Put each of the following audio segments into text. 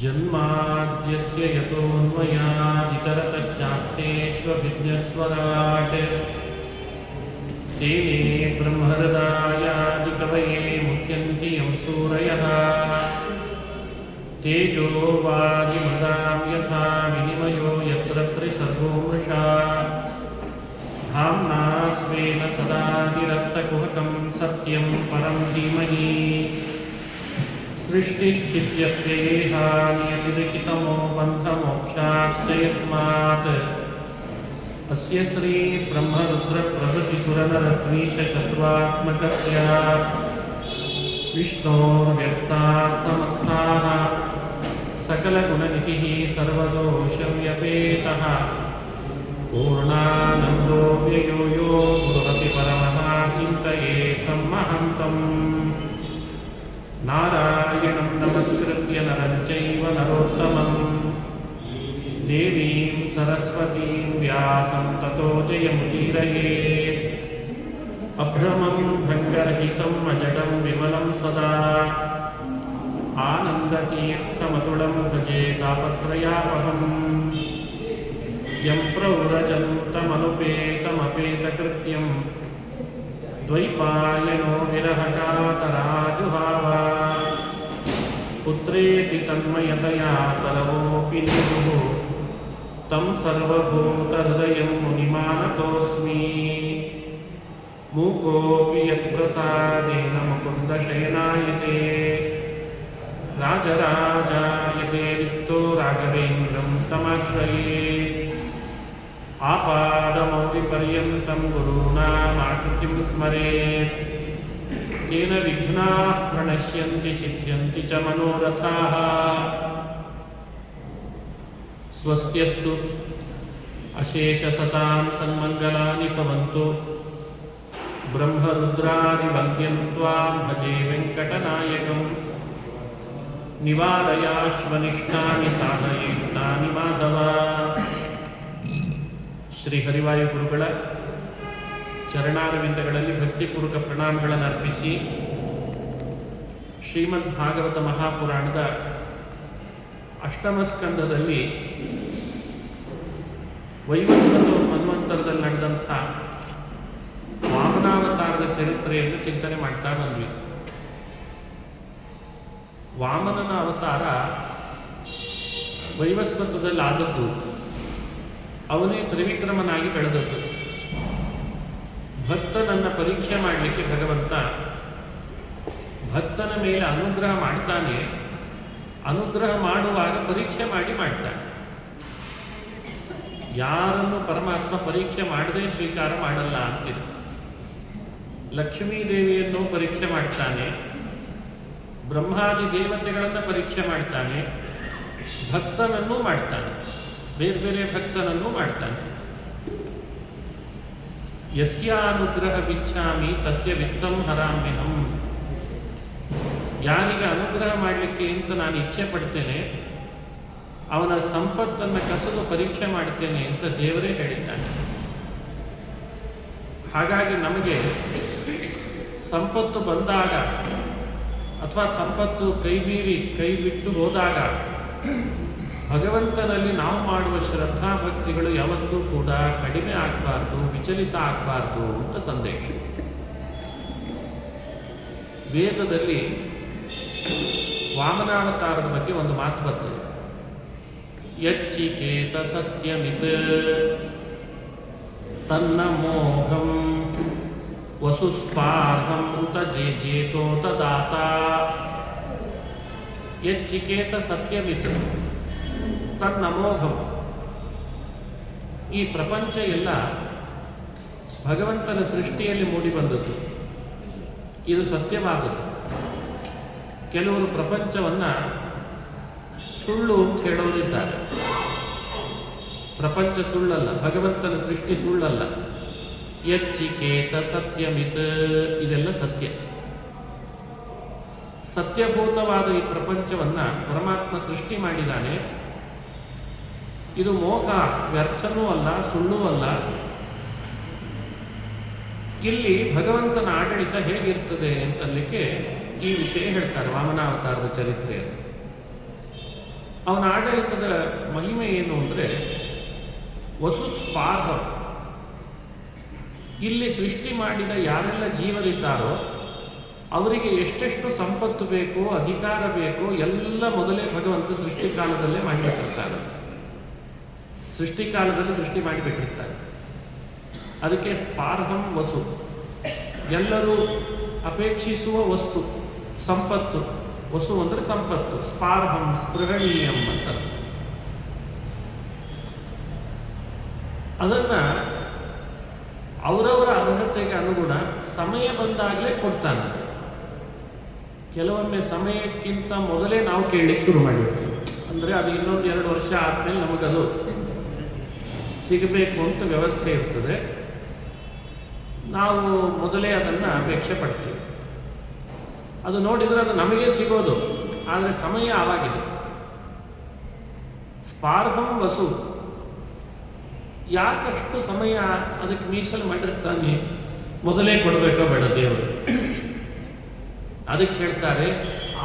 जन्माद्यस्य यतोऽन्वयादितरतश्चार्थेष्वभिज्ञस्वराट् तेने ब्रह्महृदायादिकवये मुह्यन्ति यं सूरयः तेजो वाजिमृदां यथा विनिमयो यत्र त्रिसर्गो मृषा धाम्ना स्वेन सदा निरस्तकुहकं सत्यं परं धीमहि सृष्टिस्थित्यप्ययेहानियतिरिचितमो बन्धमोक्षाश्च यस्मात् अस्य श्री ब्रह्मरुद्रप्रभृतिसुरनरद्वीषशत्रुत्मकस्य विष्णोर्व्यस्ताः समस्ताः सकलगुणनिधिः सर्वदोषव्यपेतः पूर्णानन्दो व्ययो यो गुरुरपि परमः चिन्तयेतं महन्तम् नारायणं नमस्कृत्य नरं चैव नरोत्तमं देवीं सरस्वतीं व्यासं ततो जयमुदीरयेत् अभ्रमं भङ्गरहितं अजडं विमलं सदा आनन्दतीर्थमतुलं भजे तापत्रयापहम् यं प्रव्रजन्तमनुपेतमपेतकृत्यं द्वैपायनो विरहकातराजुहाव पुत्रेति तन्मयतया तरवोऽपि निरुः तं सर्वभूतहृदयं मुनिमानतोऽस्मि मूकोऽपि यत्प्रसादेन मुकुन्दशयनायते राजराजायते रिक्तो राघवेन्द्रं तमाश्रये आपादमौलिपर्यन्तं गुरूणामाकृतिं स्मरेत् तेन विघ्नाः प्रणश्यन्ति सिद्ध्यन्ति च मनोरथाः स्वस्त्यस्तु अशेषसतां सन्मङ्गलानि भवन्तु ब्रह्मरुद्रादिवन्द्यं त्वां भजे वेङ्कटनायकं निवारयाश्वनिष्ठानि साधयेष्टानि माधव ಶ್ರೀ ಹರಿವಾಯು ಗುರುಗಳ ಚರಣಾರವಿಂದಗಳಲ್ಲಿ ಭಕ್ತಿಪೂರ್ವಕ ಪ್ರಣಾಮಗಳನ್ನು ಅರ್ಪಿಸಿ ಶ್ರೀಮದ್ ಭಾಗವತ ಮಹಾಪುರಾಣದ ಅಷ್ಟಮ ಸ್ಕಂದದಲ್ಲಿ ವೈವಸ್ವತ ಮನ್ವಂತರದಲ್ಲಿ ನಡೆದಂಥ ವಾಮನಾವತಾರದ ಚರಿತ್ರೆಯನ್ನು ಚಿಂತನೆ ಮಾಡ್ತಾ ಬಂದ್ವಿ. ವಾಮನನ ಅವತಾರ ವೈವಸ್ವತದಲ್ಲಿ ಆದದ್ದು, ಅವನೇ ತ್ರಿವಿಕ್ರಮನಾಗಿ ಬೆಳೆದದ್ದು. ಭಕ್ತನನ್ನು ಪರೀಕ್ಷೆ ಮಾಡಲಿಕ್ಕೆ ಭಗವಂತ ಭಕ್ತನ ಮೇಲೆ ಅನುಗ್ರಹ ಮಾಡ್ತಾನೆ. ಅನುಗ್ರಹ ಮಾಡುವಾಗ ಪರೀಕ್ಷೆ ಮಾಡ್ತಾನೆ. ಯಾರನ್ನು ಪರಮಾತ್ಮ ಪರೀಕ್ಷೆ ಮಾಡದೆ ಸ್ವೀಕಾರ ಮಾಡಲ್ಲ ಅಂತಿದೆ. ಲಕ್ಷ್ಮೀದೇವಿಯನ್ನು ಪರೀಕ್ಷೆ ಮಾಡ್ತಾನೆ, ಬ್ರಹ್ಮಾದಿ ದೇವತೆಗಳನ್ನು ಪರೀಕ್ಷೆ ಮಾಡ್ತಾನೆ, ಭಕ್ತನನ್ನು ಮಾಡ್ತಾನೆ, ಬೇರೆ ಬೇರೆ ಭಕ್ತನನ್ನು ಮಾಡ್ತಾನೆ. ಯಸ್ಯಾನುಗ್ರಹ ವಿಚ್ಛಾಮಿ ತಸ್ಯ ವಿತ್ತಂ ಹರಾಮ್ಯಹಂ. ಯಾರಿಗೆ ಅನುಗ್ರಹ ಮಾಡಲಿಕ್ಕೆ ಅಂತ ನಾನು ಇಚ್ಛೆ ಪಡ್ತೇನೆ ಅವನ ಸಂಪತ್ತನ್ನು ಕಸದು ಪರೀಕ್ಷೆ ಮಾಡ್ತೇನೆ ಅಂತ ದೇವರೇ ಹೇಳಿದ್ದಾನೆ. ಹಾಗಾಗಿ ನಮಗೆ ಸಂಪತ್ತು ಬಂದಾಗ ಅಥವಾ ಸಂಪತ್ತು ಕೈಮೀರಿ ಕೈ ಬಿಟ್ಟು ಹೋದಾಗ ಭಗವಂತನಲ್ಲಿ ನಾವು ಮಾಡುವ ಶ್ರದ್ಧಾಭಕ್ತಿಗಳು ಯಾವತ್ತೂ ಕೂಡ ಕಡಿಮೆ ಆಗಬಾರ್ದು, ವಿಚಲಿತ ಆಗಬಾರ್ದು ಅಂತ ಸಂದೇಶ. ವೇದದಲ್ಲಿ ವಾಮನಾವತಾರದ ಬಗ್ಗೆ ಒಂದು ಮಾತು ಬರ್ತದೆ. ಯಚ್ಚಿಕೇತ ಸತ್ಯಮಿತ್ ತನ್ನ ಮೋಹಂ ವಸುಸ್ಪಾರ್ಹಂ ತಜೇತೋ ತದಾತ. ಯಚ್ಚಿಕೇತ ಸತ್ಯಮಿತ್ ತನ್ನ ಮೋಹಂ. ಈ ಪ್ರಪಂಚ ಎಲ್ಲ ಭಗವಂತನ ಸೃಷ್ಟಿಯಲ್ಲಿ ಮೂಡಿಬಂದದ್ದು, ಇದು ಸತ್ಯವಾದದ್ದು. ಕೆಲವರು ಪ್ರಪಂಚವನ್ನು ಸುಳ್ಳು ಅಂತ ಹೇಳೋರಿದ್ದಾರೆ. ಪ್ರಪಂಚ ಸುಳ್ಳಲ್ಲ, ಭಗವಂತನ ಸೃಷ್ಟಿ ಸುಳ್ಳಲ್ಲ. ಯಚ್ಚಿಕೇತ ಸತ್ಯಮಿತ್, ಇದೆಲ್ಲ ಸತ್ಯ. ಸತ್ಯಭೂತವಾದ ಈ ಪ್ರಪಂಚವನ್ನು ಪರಮಾತ್ಮ ಸೃಷ್ಟಿ ಮಾಡಿದ್ದಾನೆ. ಇದು ಮೋಹ, ವ್ಯರ್ಥನೂ ಅಲ್ಲ, ಸುಳ್ಳೂ ಅಲ್ಲ. ಇಲ್ಲಿ ಭಗವಂತನ ಆಡಳಿತ ಹೇಗಿರ್ತದೆ ಅಂತಲಿಕ್ಕೆ ಈ ವಿಷಯ ಹೇಳ್ತಾರೆ ವಾಮನಾವತಾರದ ಚರಿತ್ರೆಯಲ್ಲಿ. ಅವನ ಆಡಳಿತದ ಮಹಿಮೆ ಏನು ಅಂದರೆ ವಸುಸ್ಪಾರ್ಹ. ಇಲ್ಲಿ ಸೃಷ್ಟಿ ಮಾಡಿದ ಯಾರೆಲ್ಲ ಜೀವರಿದ್ದಾರೋ ಅವರಿಗೆ ಎಷ್ಟೆಷ್ಟು ಸಂಪತ್ತು ಬೇಕೋ, ಅಧಿಕಾರ ಬೇಕೋ ಎಲ್ಲ ಮೊದಲೇ ಭಗವಂತ ಸೃಷ್ಟಿಕಾಲದಲ್ಲೇ ಮಾಡಿಬಿಟ್ಟಿರ್ತಾರಂತೆ. ಸೃಷ್ಟಿಕಾಲದಲ್ಲಿ ಸೃಷ್ಟಿ ಮಾಡಿಬಿಟ್ಟಿರ್ತಾರೆ. ಅದಕ್ಕೆ ಸ್ಪಾರ್ಹಂ ವಸು, ಎಲ್ಲರೂ ಅಪೇಕ್ಷಿಸುವ ವಸ್ತು ಸಂಪತ್ತು. ವಸು ಅಂದರೆ ಸಂಪತ್ತು. ಸ್ಪಾರ್ಹಂ ಸ್ಪೃಹಣೀಯಂ ಅಂತ. ಅದನ್ನು ಅವರವರ ಅರ್ಹತೆಗೆ ಅನುಗುಣ ಸಮಯ ಬಂದಾಗಲೇ ಕೊಡ್ತಾನಂತೆ. ಕೆಲವೊಮ್ಮೆ ಸಮಯಕ್ಕಿಂತ ಮೊದಲೇ ನಾವು ಕೇಳಲಿಕ್ಕೆ ಶುರು ಮಾಡಿರ್ತೀವಿ. ಅಂದರೆ ಅದು ಇನ್ನೊಂದು 2 ವರ್ಷ ಆದಮೇಲೆ ನಮಗದು ಸಿಗಬೇಕು ಅಂತ ವ್ಯವಸ್ಥೆ ಇರ್ತದೆ. ನಾವು ಮೊದಲೇ ಅದನ್ನು ಅಪೇಕ್ಷೆ ಪಡ್ತೀವಿ. ಅದು ನೋಡಿದರೆ ಅದು ನಮಗೆ ಸಿಗೋದು, ಆದರೆ ಸಮಯ ಆವಾಗಿದೆ. ಸ್ಪಾರ್ಹಂ ವಸು, ಯಾಕಷ್ಟು ಸಮಯ ಅದಕ್ಕೆ ಮೀಸಲು ಮಾಡಿರ್ತಾನೆ? ಮೊದಲೇ ಕೊಡಬೇಕೋ ಬೇಡ ದೇವರು? ಅದಕ್ಕೆ ಹೇಳ್ತಾರೆ,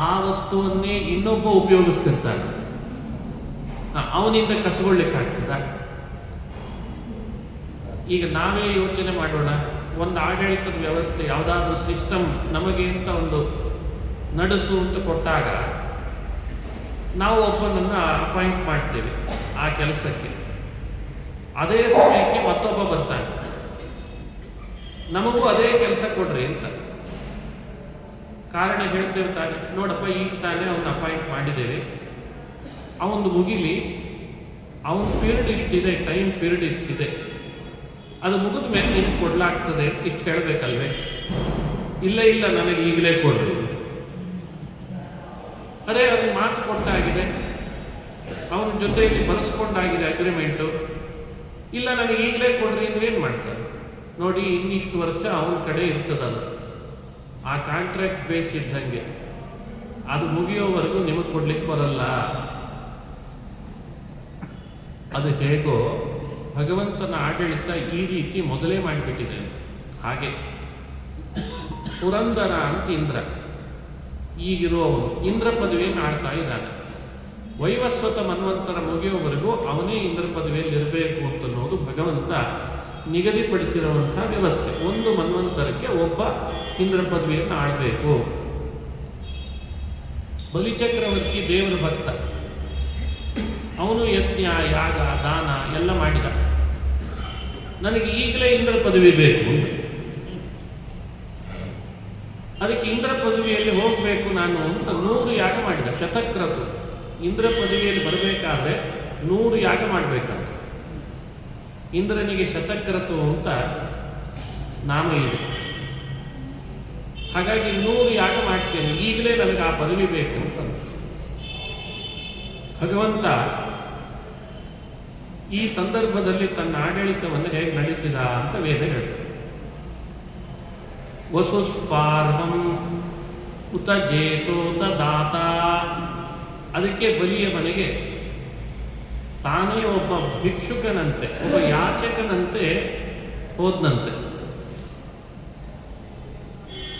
ಆ ವಸ್ತುವನ್ನೇ ಇನ್ನೊಬ್ಬ ಉಪಯೋಗಿಸ್ತಿರ್ತಾನೆ, ಅವನಿಂದ ಕಸಗೊಳ್ಳಿಕ್ಕಾಗ್ತದ? ಈಗ ನಾವೇ ಯೋಚನೆ ಮಾಡೋಣ. ಒಂದು ಆಡಳಿತದ ವ್ಯವಸ್ಥೆ, ಯಾವುದಾದ್ರೂ ಸಿಸ್ಟಮ್ ನಮಗೆ ಅಂತ ಒಂದು ನಡೆಸು ಅಂತ ಕೊಟ್ಟಾಗ ನಾವು ಒಬ್ಬನನ್ನು ಅಪಾಯಿಂಟ್ ಮಾಡ್ತೇವೆ ಆ ಕೆಲಸಕ್ಕೆ. ಅದೇ ಸಮಯಕ್ಕೆ ಮತ್ತೊಬ್ಬ ಬರ್ತಾನೆ, ನಮಗೂ ಅದೇ ಕೆಲಸ ಕೊಡ್ರಿ ಅಂತ. ಕಾರಣ ಹೇಳ್ತಿರ್ತಾನೆ, ನೋಡಪ್ಪ ಈಗ ತಾನೇ ಅವನ್ನ ಅಪಾಯಿಂಟ್ ಮಾಡಿದ್ದೇವೆ, ಅವನು ಮುಗಿಲಿ, ಅವನ ಪೀರಿಯಡ್ ಇಷ್ಟಿದೆ, ಟೈಮ್ ಪೀರಿಯಡ್ ಇಷ್ಟಿದೆ, ಅದು ಮುಗಿದ ಮೇಲೆ ನಿನಗೆ ಕೊಡಲಾಗ್ತದೆ ಅಂತ ಇಷ್ಟು ಹೇಳಬೇಕಲ್ವೇ? ಇಲ್ಲ ನನಗೆ ಈಗಲೇ ಕೊಡ್ರಿ ಅಂತ. ಅದೇ ಅದು ಮಾತು ಕೊಟ್ಟಾಗಿದೆ, ಅವನ ಜೊತೆಯಲ್ಲಿ ಬರೆಸ್ಕೊಂಡಾಗಿದೆ ಅಗ್ರಿಮೆಂಟು. ಇಲ್ಲ ನನಗೆ ಈಗಲೇ ಕೊಡ್ರಿ ಅಂದ್ರೆ ಏನು ಮಾಡ್ತಾರೆ ನೋಡಿ? ಇನ್ನಿಷ್ಟು ವರ್ಷ ಅವನ ಕಡೆ ಇರ್ತದಲ್ಲ, ಆ ಕಾಂಟ್ರಾಕ್ಟ್ ಬೇಸ್ ಇದ್ದಂಗೆ ಅದು ಮುಗಿಯೋವರೆಗೂ ನಿಮಗೆ ಕೊಡ್ಲಿಕ್ಕೆ ಬರಲ್ಲ. ಅದು ಹೇಗೋ ಭಗವಂತನ ಆಡಳಿತ ಈ ರೀತಿ ಮೊದಲೇ ಮಾಡಿಬಿಟ್ಟಿದೆ ಅಂತ. ಹಾಗೆ ಪುರಂದರ ಅಂತ ಇಂದ್ರ, ಈಗಿರುವವನು ಇಂದ್ರ ಪದವಿಯನ್ನು ಆಡ್ತಾ ಇದ್ದಾನೆ. ವೈವಸ್ವತ ಮನ್ವಂತರ ಮುಗಿಯುವವರೆಗೂ ಅವನೇ ಇಂದ್ರ ಪದವಿಯಲ್ಲಿ ಇರಬೇಕು ಅಂತನ್ನೋದು ಭಗವಂತ ನಿಗದಿಪಡಿಸಿರುವಂಥ ವ್ಯವಸ್ಥೆ. ಒಂದು ಮನ್ವಂತರಕ್ಕೆ ಒಬ್ಬ ಇಂದ್ರ ಪದವಿಯನ್ನು ಆಡಬೇಕು. ಬಲಿಚಕ್ರವರ್ತಿ ದೇವರ ಭಕ್ತ, ಅವನು ಯಜ್ಞ ಯಾಗ ದಾನ ಎಲ್ಲ ಮಾಡಿದ. ನನಗೆ ಈಗಲೇ ಇಂದ್ರ ಪದವಿ ಬೇಕು, ಅದಕ್ಕೆ ಇಂದ್ರ ಪದವಿಯಲ್ಲಿ ಹೋಗಬೇಕು ನಾನು ಅಂತ 100 ಯಾಗ ಮಾಡಿದ. ಶತಕ್ರತು, ಇಂದ್ರ ಪದವಿಯಲ್ಲಿ ಬರಬೇಕಾದ್ರೆ 100 ಯಾಗ ಮಾಡಬೇಕಂತ. ಇಂದ್ರನಿಗೆ ಶತಕ್ರತು ಅಂತ ನಾಮ ಇದೆ. ಹಾಗಾಗಿ 100 ಯಾಗ ಮಾಡ್ತೇನೆ, ಈಗಲೇ ನನಗೆ ಆ ಪದವಿ ಬೇಕು ಅಂತ. ಭಗವಂತ ಈ ಸಂದರ್ಭದಲ್ಲಿ ತನ್ನ ಆಡಳಿತವನ್ನು ಹೇಗೆ ನಡೆಸಿದ ಅಂತ ವೇದ ಹೇಳ್ತದೆ. ವಸುಸ್ಪಾರ್ಹಂ ಉತ ಜೇತೋತ ದಾತ. ಅದಕ್ಕೆ ಬಲಿಯ ಮನೆಗೆ ತಾನೇ ಒಬ್ಬ ಭಿಕ್ಷುಕನಂತೆ, ಒಬ್ಬ ಯಾಚಕನಂತೆ ಹೋದ್ನಂತೆ.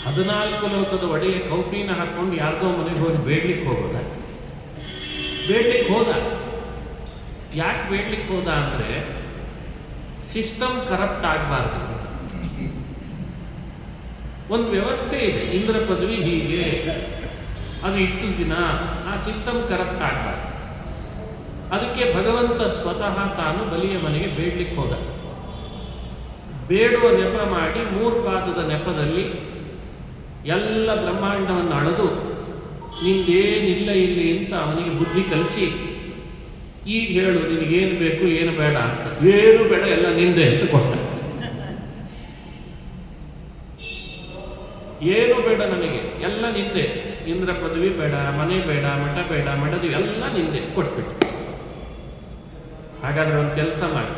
14 ಲೋಕದ ಒಡೆಯ ಕೌಪಿನ ಹಾಕೊಂಡು ಯಾರ್ದೋ ಮನೆಗೆ ಹೋಗಿ ಬೇಡ್ಲಿಕ್ಕೆ ಹೋಗೋದ? ಬೇಡ್ಲಿಕ್ಕೆ ಹೋದ. ಯಾಕೆ ಬೇಡ್ಲಿಕ್ಕೆ ಹೋದ ಅಂದರೆ ಸಿಸ್ಟಮ್ ಕರಪ್ಟ್ ಆಗಬಾರ್ದು ಅಂತ. ಒಂದು ವ್ಯವಸ್ಥೆ ಇದೆ, ಇಂದ್ರ ಪದವಿ ಹೀಗೆ, ಅದು ಇಷ್ಟು ದಿನ, ಆ ಸಿಸ್ಟಮ್ ಕರಪ್ಟ್ ಆಗಬಾರ್ದು. ಅದಕ್ಕೆ ಭಗವಂತ ಸ್ವತಃ ತಾನು ಬಲಿಯ ಮನೆಗೆ ಬೇಡ್ಲಿಕ್ಕೆ ಹೋದ. ಬೇಡುವ ನೆಪ ಮಾಡಿ 3 ಪಾದದ ನೆಪದಲ್ಲಿ ಎಲ್ಲ ಬ್ರಹ್ಮಾಂಡವನ್ನು ಅಳೆದು ನಿಂದೇನಿಲ್ಲ ಇಲ್ಲಿ ಅಂತ ಅವನಿಗೆ ಬುದ್ಧಿ ಕಲಿಸಿ, ಈಗ ಹೇಳು ನಿನಗೇನು ಬೇಕು ಏನು ಬೇಡ ಅಂತ. ಏನು ಬೇಡ, ಎಲ್ಲ ನಿಂದೆ ಅಂತ ಕೊಟ್ಟ. ಏನು ಬೇಡ ನನಗೆ, ಎಲ್ಲ ನಿಂದೆ. ಇಂದ್ರ ಪದವಿ ಬೇಡ, ಮನೆ ಬೇಡ, ಮಠ ಬೇಡ, ಮಡದು ಎಲ್ಲ ನಿಂದೆ ಕೊಟ್ಬಿಟ್ಟು. ಹಾಗಾದ್ರೆ ಒಂದು ಕೆಲಸ ಮಾಡಿ,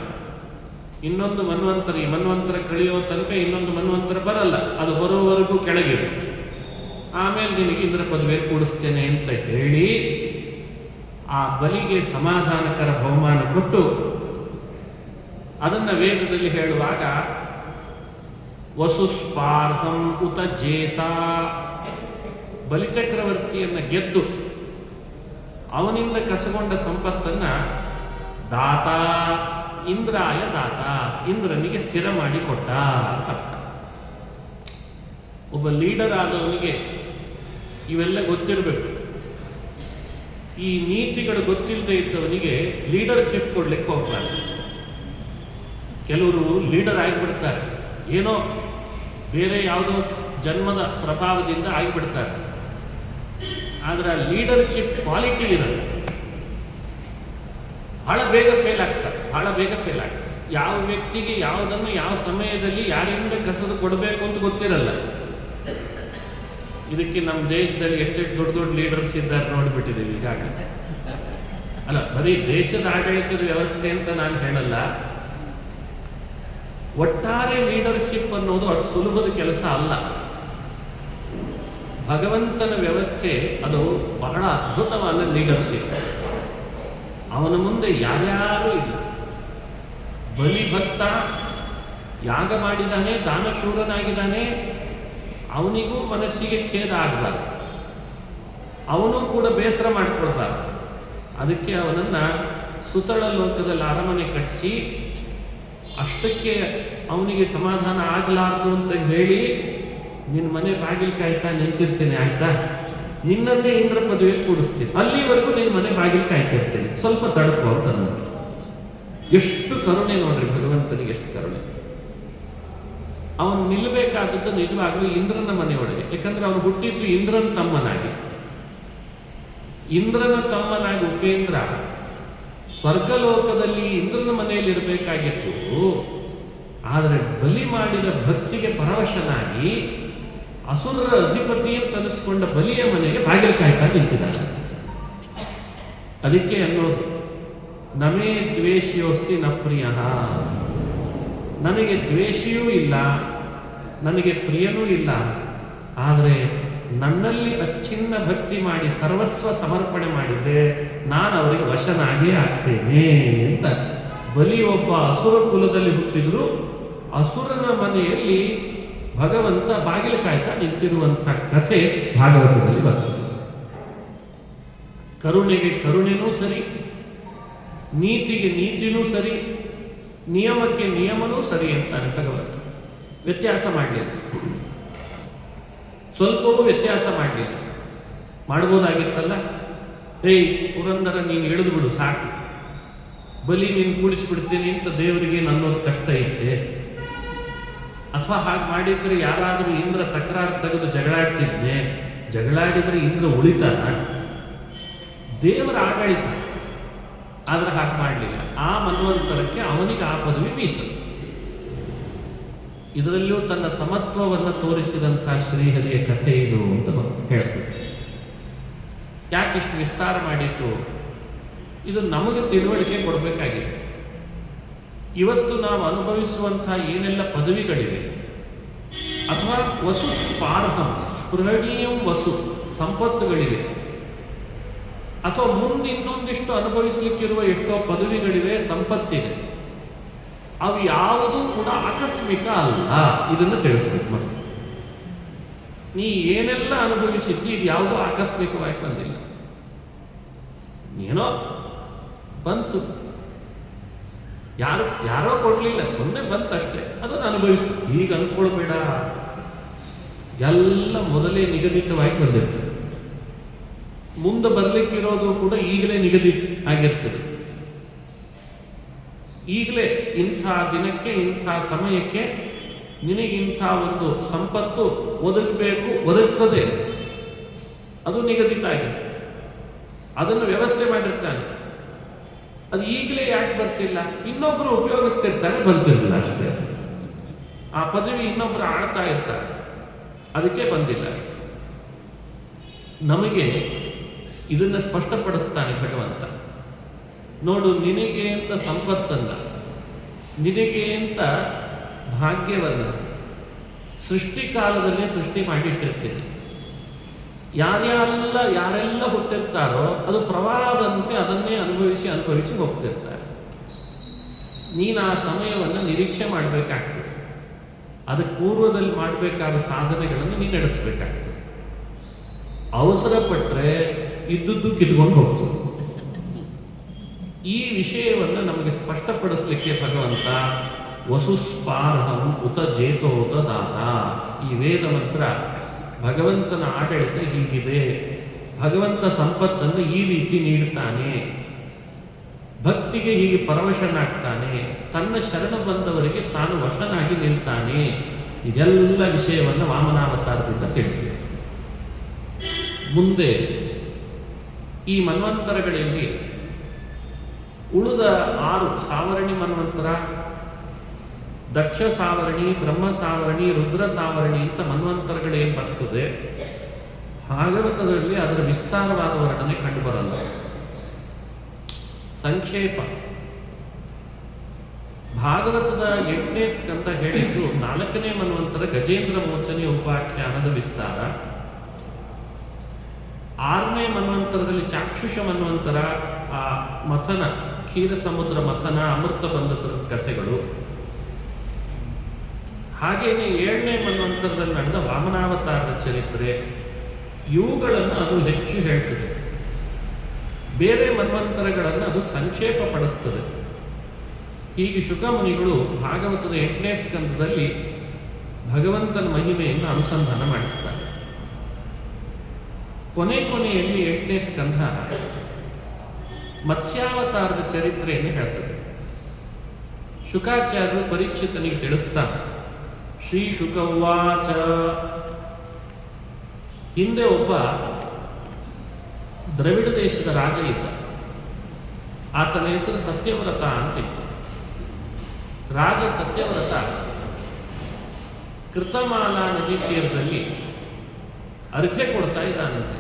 ಇನ್ನೊಂದು ಮನ್ವಂತರ, ಈ ಮನ್ವಂತರ ಕಳೆಯೋ ತನಕ ಇನ್ನೊಂದು ಮನ್ವಂತರ ಬರಲ್ಲ, ಅದು ಬರೋವರೆಗೂ ಕೆಳಗಿರು, ಆಮೇಲೆ ನಿನಗೆ ಇಂದ್ರ ಪದವಿಯಲ್ಲಿ ಕೂಡಿಸ್ತೇನೆ ಅಂತ ಹೇಳಿ ಆ ಬಲಿಗೆ ಸಮಾಧಾನಕರ ಬಹುಮಾನ ಕೊಟ್ಟು, ಅದನ್ನು ವೇದದಲ್ಲಿ ಹೇಳುವಾಗ ವಸುಸ್ಪಾರ್ಹಂ ಉತ ಜೇತ, ಬಲಿಚಕ್ರವರ್ತಿಯನ್ನು ಗೆದ್ದು ಅವನಿಂದ ಕಸಗೊಂಡ ಸಂಪತ್ತನ್ನ ದಾತ ಇಂದ್ರಾಯ ದಾತ, ಇಂದ್ರನಿಗೆ ಸ್ಥಿರ ಮಾಡಿ ಕೊಟ್ಟ ಅಂತ ಅರ್ಥ. ಒಬ್ಬ ಲೀಡರ್ ಆದವನಿಗೆ ಇವೆಲ್ಲ ಗೊತ್ತಿರಬೇಕು. ಈ ನೀತಿಗಳು ಗೊತ್ತಿಲ್ಲದೆ ಇದ್ದವನಿಗೆ ಲೀಡರ್ಶಿಪ್ ಕೊಡ್ಲಿಕ್ಕೆ ಹೋಗ್ಬಾರ್ದು. ಕೆಲವರು ಲೀಡರ್ ಆಗಿಬಿಡ್ತಾರೆ, ಏನೋ ಬೇರೆ ಯಾವುದೋ ಜನ್ಮದ ಪ್ರಭಾವದಿಂದ ಆಗಿಬಿಡ್ತಾರೆ, ಆದರೆ ಆ ಲೀಡರ್ಶಿಪ್ ಕ್ವಾಲಿಟಿ ಇರಲ್ಲ. ಬಹಳ ಬೇಗ ಫೇಲ್ ಆಗ್ತಾರೆ. ಯಾವ ವ್ಯಕ್ತಿಗೆ ಯಾವುದನ್ನು ಯಾವ ಸಮಯದಲ್ಲಿ ಯಾರಿಂದ ಕಸದು ಕೊಡಬೇಕು ಅಂತ ಗೊತ್ತಿರಲ್ಲ. ಇದಕ್ಕೆ ನಮ್ಮ ದೇಶದಲ್ಲಿ ಎಷ್ಟೆಷ್ಟು ದೊಡ್ಡ ದೊಡ್ಡ ಲೀಡರ್ಸ್ ಇದ್ದಾರೆ ನೋಡಿಬಿಟ್ಟಿದ್ದೀವಿ ಈಗಾಗಲೇ. ಅಲ್ಲ, ಬರೀ ದೇಶದ ಆಡಳಿತದ ವ್ಯವಸ್ಥೆ ಅಂತ ನಾನು ಹೇಳಲ್ಲ, ಒಟ್ಟಾರೆ ಲೀಡರ್ಶಿಪ್ ಅನ್ನೋದು ಅಷ್ಟು ಸುಲಭದ ಕೆಲಸ ಅಲ್ಲ. ಭಗವಂತನ ವ್ಯವಸ್ಥೆ ಅದು ಬಹಳ ಅದ್ಭುತವಾದ ಲೀಡರ್ಶಿಪ್. ಅವನ ಮುಂದೆ ಯಾರ್ಯಾರೂ ಇಲ್ಲ. ಬಲಿಭಕ್ತ ಯಾಗ ಮಾಡಿದ್ದಾನೆ, ದಾನಶೂರನಾಗಿದ್ದಾನೆ, ಅವನಿಗೂ ಮನಸ್ಸಿಗೆ ಖೇದ ಆಗಬಾರ್ದು, ಅವನು ಕೂಡ ಬೇಸರ ಮಾಡಿಕೊಡ್ಬಾರ್ದು. ಅದಕ್ಕೆ ಅವನನ್ನ ಸುತಳ ಲೋಕದಲ್ಲಿ ಅರಮನೆ ಕಟ್ಟಿಸಿ ಅಷ್ಟಕ್ಕೆ ಅವನಿಗೆ ಸಮಾಧಾನ ಆಗಲಾರ್ದು ಅಂತ ಹೇಳಿ, ನಿನ್ನ ಮನೆ ಬಾಗಿಲು ಕಾಯ್ತಾ ನಿಂತಿರ್ತೀನಿ, ಆಯ್ತಾ, ನಿನ್ನನ್ನೇ ಇಂದ್ರ ಪದವಿಗೆ ಕೂಡಿಸ್ತೀನಿ, ಅಲ್ಲಿವರೆಗೂ ನಿನ್ನ ಮನೆ ಬಾಗಿಲು ಕಾಯ್ತಿರ್ತೀನಿ, ಸ್ವಲ್ಪ ತಡ್ಕೋ ಅಂತ. ಎಷ್ಟು ಕರುಣೆ ನೋಡ್ರಿ ಭಗವಂತನಿಗೆ, ಎಷ್ಟು ಕರುಣೆ. ಅವನು ನಿಲ್ಲಬೇಕಾದದ್ದು ನಿಜವಾಗ್ಲೂ ಇಂದ್ರನ ಮನೆಯೊಳಗೆ. ಯಾಕಂದ್ರೆ ಅವನು ಹುಟ್ಟಿದ್ದು ಇಂದ್ರನ ತಮ್ಮನಾಗಿ. ಇಂದ್ರನ ತಮ್ಮನಾಗಿ ಉಪೇಂದ್ರ ಸ್ವರ್ಗಲೋಕದಲ್ಲಿ ಇಂದ್ರನ ಮನೆಯಲ್ಲಿ ಇರಬೇಕಾಗಿತ್ತು. ಆದರೆ ಬಲಿ ಮಾಡಿದ ಭಕ್ತಿಗೆ ಪರವಶನಾಗಿ ಅಸುರರ ಅಧಿಪತಿ ಅಂತ ಅನಿಸ್ಕೊಂಡ ಬಲಿಯ ಮನೆಗೆ ಬಾಗಿಲು ಕಾಯ್ತಾ ನಿಂತಿದ್ದಾನೆ. ಅದಕ್ಕೆ ಅನ್ನೋದು, ನಮೇ ದ್ವೇಷಿಯೋಸ್ತಿ ನ ಪ್ರಿಯ, ನನಗೆ ದ್ವೇಷಿಯೂ ಇಲ್ಲ, ನನಗೆ ಪ್ರಿಯನೂ ಇಲ್ಲ, ಆದರೆ ನನ್ನಲ್ಲಿ ಅಚ್ಛಿನ್ನ ಭಕ್ತಿ ಮಾಡಿ ಸರ್ವಸ್ವ ಸಮರ್ಪಣೆ ಮಾಡಿದ್ದೆ, ನಾನು ಅವರಿಗೆ ವಶನಾಗೇ ಆಗ್ತೇನೆ ಅಂತ. ಬಲಿ ಒಬ್ಬ ಅಸುರ ಕುಲದಲ್ಲಿ ಹುಟ್ಟಿದ್ರು, ಅಸುರನ ಮನೆಯಲ್ಲಿ ಭಗವಂತ ಬಾಗಿಲು ಕಾಯ್ತಾ ನಿಂತಿರುವಂತಹ ಕಥೆ ಭಾಗವತದಲ್ಲಿ ಬರ್ತದೆ. ಕರುಣೆಗೆ ಕರುಣೆನೂ ಸರಿ, ನೀತಿಗೆ ನೀತಿನೂ ಸರಿ, ನಿಯಮಕ್ಕೆ ನಿಯಮನೂ ಸರಿ ಅಂತಾನೆ ಭಗವಂತ. ವ್ಯತ್ಯಾಸ ಮಾಡಲಿಲ್ಲ, ಸ್ವಲ್ಪವೂ ವ್ಯತ್ಯಾಸ ಮಾಡಲಿಲ್ಲ. ಮಾಡ್ಬೋದಾಗಿತ್ತಲ್ಲ, ಏಯ್ ಪುರಂದರ ನೀನು ಇಳಿದು ಬಿಡು ಸಾಕು, ಬಲಿ ನೀನು ಕೂಡಿಸಿಬಿಡ್ತೀನಿ ಅಂತ ದೇವರಿಗೆ ನನ್ನೋದು ಕಷ್ಟ ಐತೆ. ಅಥವಾ ಹಾಗೆ ಮಾಡಿದ್ರೆ ಯಾರಾದರೂ ಇಂದ್ರ ತಕರಾರು ತೆಗೆದು ಜಗಳಾಡ್ತಿದ್ನೆ, ಜಗಳಾಡಿದ್ರೆ ಇಂದ್ರ ಉಳಿತಾನ? ದೇವರ ಆಡಳಿತ. ಆದ್ರೆ ಹಾಗೆ ಮಾಡಲಿಲ್ಲ. ಆ ಮನ್ವಂತರಕ್ಕೆ ಅವನಿಗೆ ಆ ಪದವಿ ಮೀಸಲು. ಇದರಲ್ಲಿಯೂ ತನ್ನ ಸಮತ್ವವನ್ನು ತೋರಿಸಿದಂತಹ ಶ್ರೀಹರಿಯ ಕಥೆ ಇದು ಅಂತ ಹೇಳ್ತದೆ. ಯಾಕಿಷ್ಟು ವಿಸ್ತಾರ ಮಾಡಿತ್ತು? ಇದು ನಮಗೆ ತಿಳುವಳಿಕೆ ಕೊಡಬೇಕಾಗಿದೆ. ಇವತ್ತು ನಾವು ಅನುಭವಿಸುವಂತಹ ಏನೆಲ್ಲ ಪದವಿಗಳಿವೆ, ಅಥವಾ ವಸು ಸ್ಪಾರ್ಹಂ ಸ್ಪೃಹಣೀಯಂ ವಸು ಸಂಪತ್ತುಗಳಿವೆ, ಅಥವಾ ಮುಂದೆ ಇನ್ನೊಂದಿಷ್ಟು ಅನುಭವಿಸಲಿಕ್ಕಿರುವ ಎಷ್ಟೋ ಪದವಿಗಳಿವೆ, ಸಂಪತ್ತಿದೆ, ಅವು ಯಾವುದೂ ಕೂಡ ಆಕಸ್ಮಿಕ ಅಲ್ಲ. ಇದನ್ನು ತಿಳಿಸ್ಬೇಕು. ಮೊದಲು ನೀ ಏನೆಲ್ಲ ಅನುಭವಿಸಿದ್ದಿ, ಇದು ಯಾವುದೂ ಆಕಸ್ಮಿಕವಾಗಿ ಬಂದಿಲ್ಲ. ಏನೋ ಬಂತು, ಯಾರೋ ಕೊಡ್ಲಿಲ್ಲ, ಸುಮ್ಮನೆ ಬಂತಷ್ಟೇ, ಅದನ್ನು ಅನುಭವಿಸ್ತು. ಈಗ ಅನ್ಕೊಳ್ಬೇಡ, ಎಲ್ಲ ಮೊದಲೇ ನಿಗದಿತವಾಗಿ ಬಂದಿರ್ತದೆ. ಮುಂದೆ ಬರ್ಲಿಕ್ಕಿರೋದು ಕೂಡ ಈಗಲೇ ನಿಗದಿ ಆಗಿರ್ತದೆ. ಈಗಲೇ ಇಂಥ ದಿನಕ್ಕೆ ಇಂಥ ಸಮಯಕ್ಕೆ ನಿನಗಿಂಥ ಒಂದು ಸಂಪತ್ತು ಒದಗಬೇಕು, ಒದಗ್ತದೆ, ಅದು ನಿಗದಿತ ಆಗಿರ್ತದೆ. ಅದನ್ನು ವ್ಯವಸ್ಥೆ ಮಾಡಿರ್ತಾನೆ. ಅದು ಈಗಲೇ ಯಾಕೆ ಬರ್ತಿಲ್ಲ? ಇನ್ನೊಬ್ಬರು ಉಪಯೋಗಿಸ್ತಿರ್ತಾರೆ, ಬಂತಿರಲಿಲ್ಲ ಅಷ್ಟೇ. ಆ ಪದವಿ ಇನ್ನೊಬ್ಬರು ಆಳ್ತಾ ಇರ್ತಾರೆ, ಅದಕ್ಕೆ ಬಂದಿಲ್ಲ ಅಷ್ಟೇ. ನಮಗೆ ಇದನ್ನು ಸ್ಪಷ್ಟಪಡಿಸ್ತಾನೆ ಭಗವಂತ. ನೋಡು, ನಿನಗೆ ಅಂತ ಸಂಪತ್ತನ್ನ, ನಿನಗೆ ಅಂತ ಭಾಗ್ಯವನ್ನ ಸೃಷ್ಟಿಕಾಲದಲ್ಲೇ ಸೃಷ್ಟಿ ಮಾಡಿಟ್ಟಿರ್ತೀನಿ. ಯಾರೆಲ್ಲ ಹುಟ್ಟಿರ್ತಾರೋ ಅದು ಪ್ರವಾಹದಂತೆ ಅದನ್ನೇ ಅನುಭವಿಸಿ ಹೋಗ್ತಿರ್ತಾರೆ. ನೀನು ಆ ಸಮಯವನ್ನು ನಿರೀಕ್ಷೆ ಮಾಡಬೇಕಾಗ್ತದೆ. ಅದಕ್ಕೆ ಪೂರ್ವದಲ್ಲಿ ಮಾಡಬೇಕಾದ ಸಾಧನೆಗಳನ್ನು ನೀನು ನಡೆಸಬೇಕಾಗ್ತದೆ. ಅವಸರ ಪಟ್ಟರೆ ಇದ್ದದ್ದು ಕಿತ್ಕೊಂಡು ಹೋಗ್ತದೆ. ಈ ವಿಷಯವನ್ನು ನಮಗೆ ಸ್ಪಷ್ಟಪಡಿಸಲಿಕ್ಕೆ ಭಗವಂತ ವಸುಸ್ಪಾರ್ಹಂ ಉತ ಜೇತೋತ ದಾತ, ಈ ವೇದ ಮಂತ್ರ ಭಗವಂತನ ಆಡಳಿತ ಹೀಗಿದೆ, ಭಗವಂತ ಸಂಪತ್ತನ್ನು ಈ ರೀತಿ ನೀಡುತ್ತಾನೆ, ಭಕ್ತಿಗೆ ಹೀಗೆ ಪರವಶನಾಗ್ತಾನೆ, ತನ್ನ ಶರಣ ಬಂದವರಿಗೆ ತಾನು ವಶನಾಗಿ ನಿಲ್ತಾನೆ. ಇದೆಲ್ಲ ವಿಷಯವನ್ನು ವಾಮನಾವತಾರದಿಂದ ತಿಳಿದಿದೆ. ಮುಂದೆ ಈ ಮನ್ವಂತರಗಳಲ್ಲಿ ಉಳಿದ 6 ಸಾವರಣಿ ಮನ್ವಂತರ, ದಕ್ಷ ಸಾವರಣಿ, ಬ್ರಹ್ಮ ಸಾವರಣಿ, ರುದ್ರ ಸಾವರಣಿ ಅಂತ ಮನ್ವಂತರಗಳೇನು ಬರ್ತದೆ, ಭಾಗವತದಲ್ಲಿ ಅದರ ವಿಸ್ತಾರವಾದ ವರ್ಣನೆ ಕಂಡುಬರಲ್ಲ, ಸಂಕ್ಷೇಪ. ಭಾಗವತದ 8ನೇ ಸ್ಕಂದ ಹೇಳಿದ್ದು 4ನೇ ಮನ್ವಂತರ ಗಜೇಂದ್ರ ಮೋಚನೆ ಉಪಾಖ್ಯಾನದ ವಿಸ್ತಾರ, 6ನೇ ಮನ್ವಂತರದಲ್ಲಿ ಚಾಕ್ಷುಷ ಮನ್ವಂತರ, ಆ ಮಥನ, ಕ್ಷೀರ ಸಮುದ್ರ ಮಥನ, ಅಮೃತ ಬಂಧದ ಕಥೆಗಳು. ಹಾಗೇನೆ 7ನೇ ಮನ್ವಂತರದಲ್ಲಿ ನಡೆದ ವಾಮನಾವತಾರದ ಚರಿತ್ರೆ, ಇವುಗಳನ್ನು ಅದು ಹೆಚ್ಚು ಹೇಳ್ತದೆ. ಬೇರೆ ಮನ್ವಂತರಗಳನ್ನು ಅದು ಸಂಕ್ಷೇಪ ಪಡಿಸ್ತದೆ. ಹೀಗೆ ಶುಕಮುನಿಗಳು ಭಾಗವತದ 8ನೇ ಸ್ಕಂದದಲ್ಲಿ ಭಗವಂತನ ಮಹಿಮೆಯನ್ನು ಅನುಸಂಧಾನ ಮಾಡಿಸ್ತಾರೆ. ಕೊನೆಯಲ್ಲಿ 8ನೇ ಸ್ಕಂಧ ಮತ್ಸ್ಯಾವತಾರದ ಚರಿತ್ರೆಯನ್ನು ಹೇಳ್ತದೆ. ಶುಕಾಚಾರ್ಯರು ಪರೀಕ್ಷಿತನಿಗೆ ತಿಳಿಸ್ತಾರೆ. ಶ್ರೀ ಶುಕವಾಚ, ಹಿಂದೆ ಒಬ್ಬ ದ್ರವಿಡ ದೇಶದ ರಾಜ ಇದ್ದ. ಆತನ ಹೆಸರು ಸತ್ಯವ್ರತ ಅಂತಿತ್ತು. ರಾಜ ಸತ್ಯವ್ರತ ಕೃತಮಾಲಾ ನದಿ ತೀರದಲ್ಲಿ ಅರ್ಘ್ಯ ಕೊಡ್ತಾ ಇದ್ದಾನಂತೆ.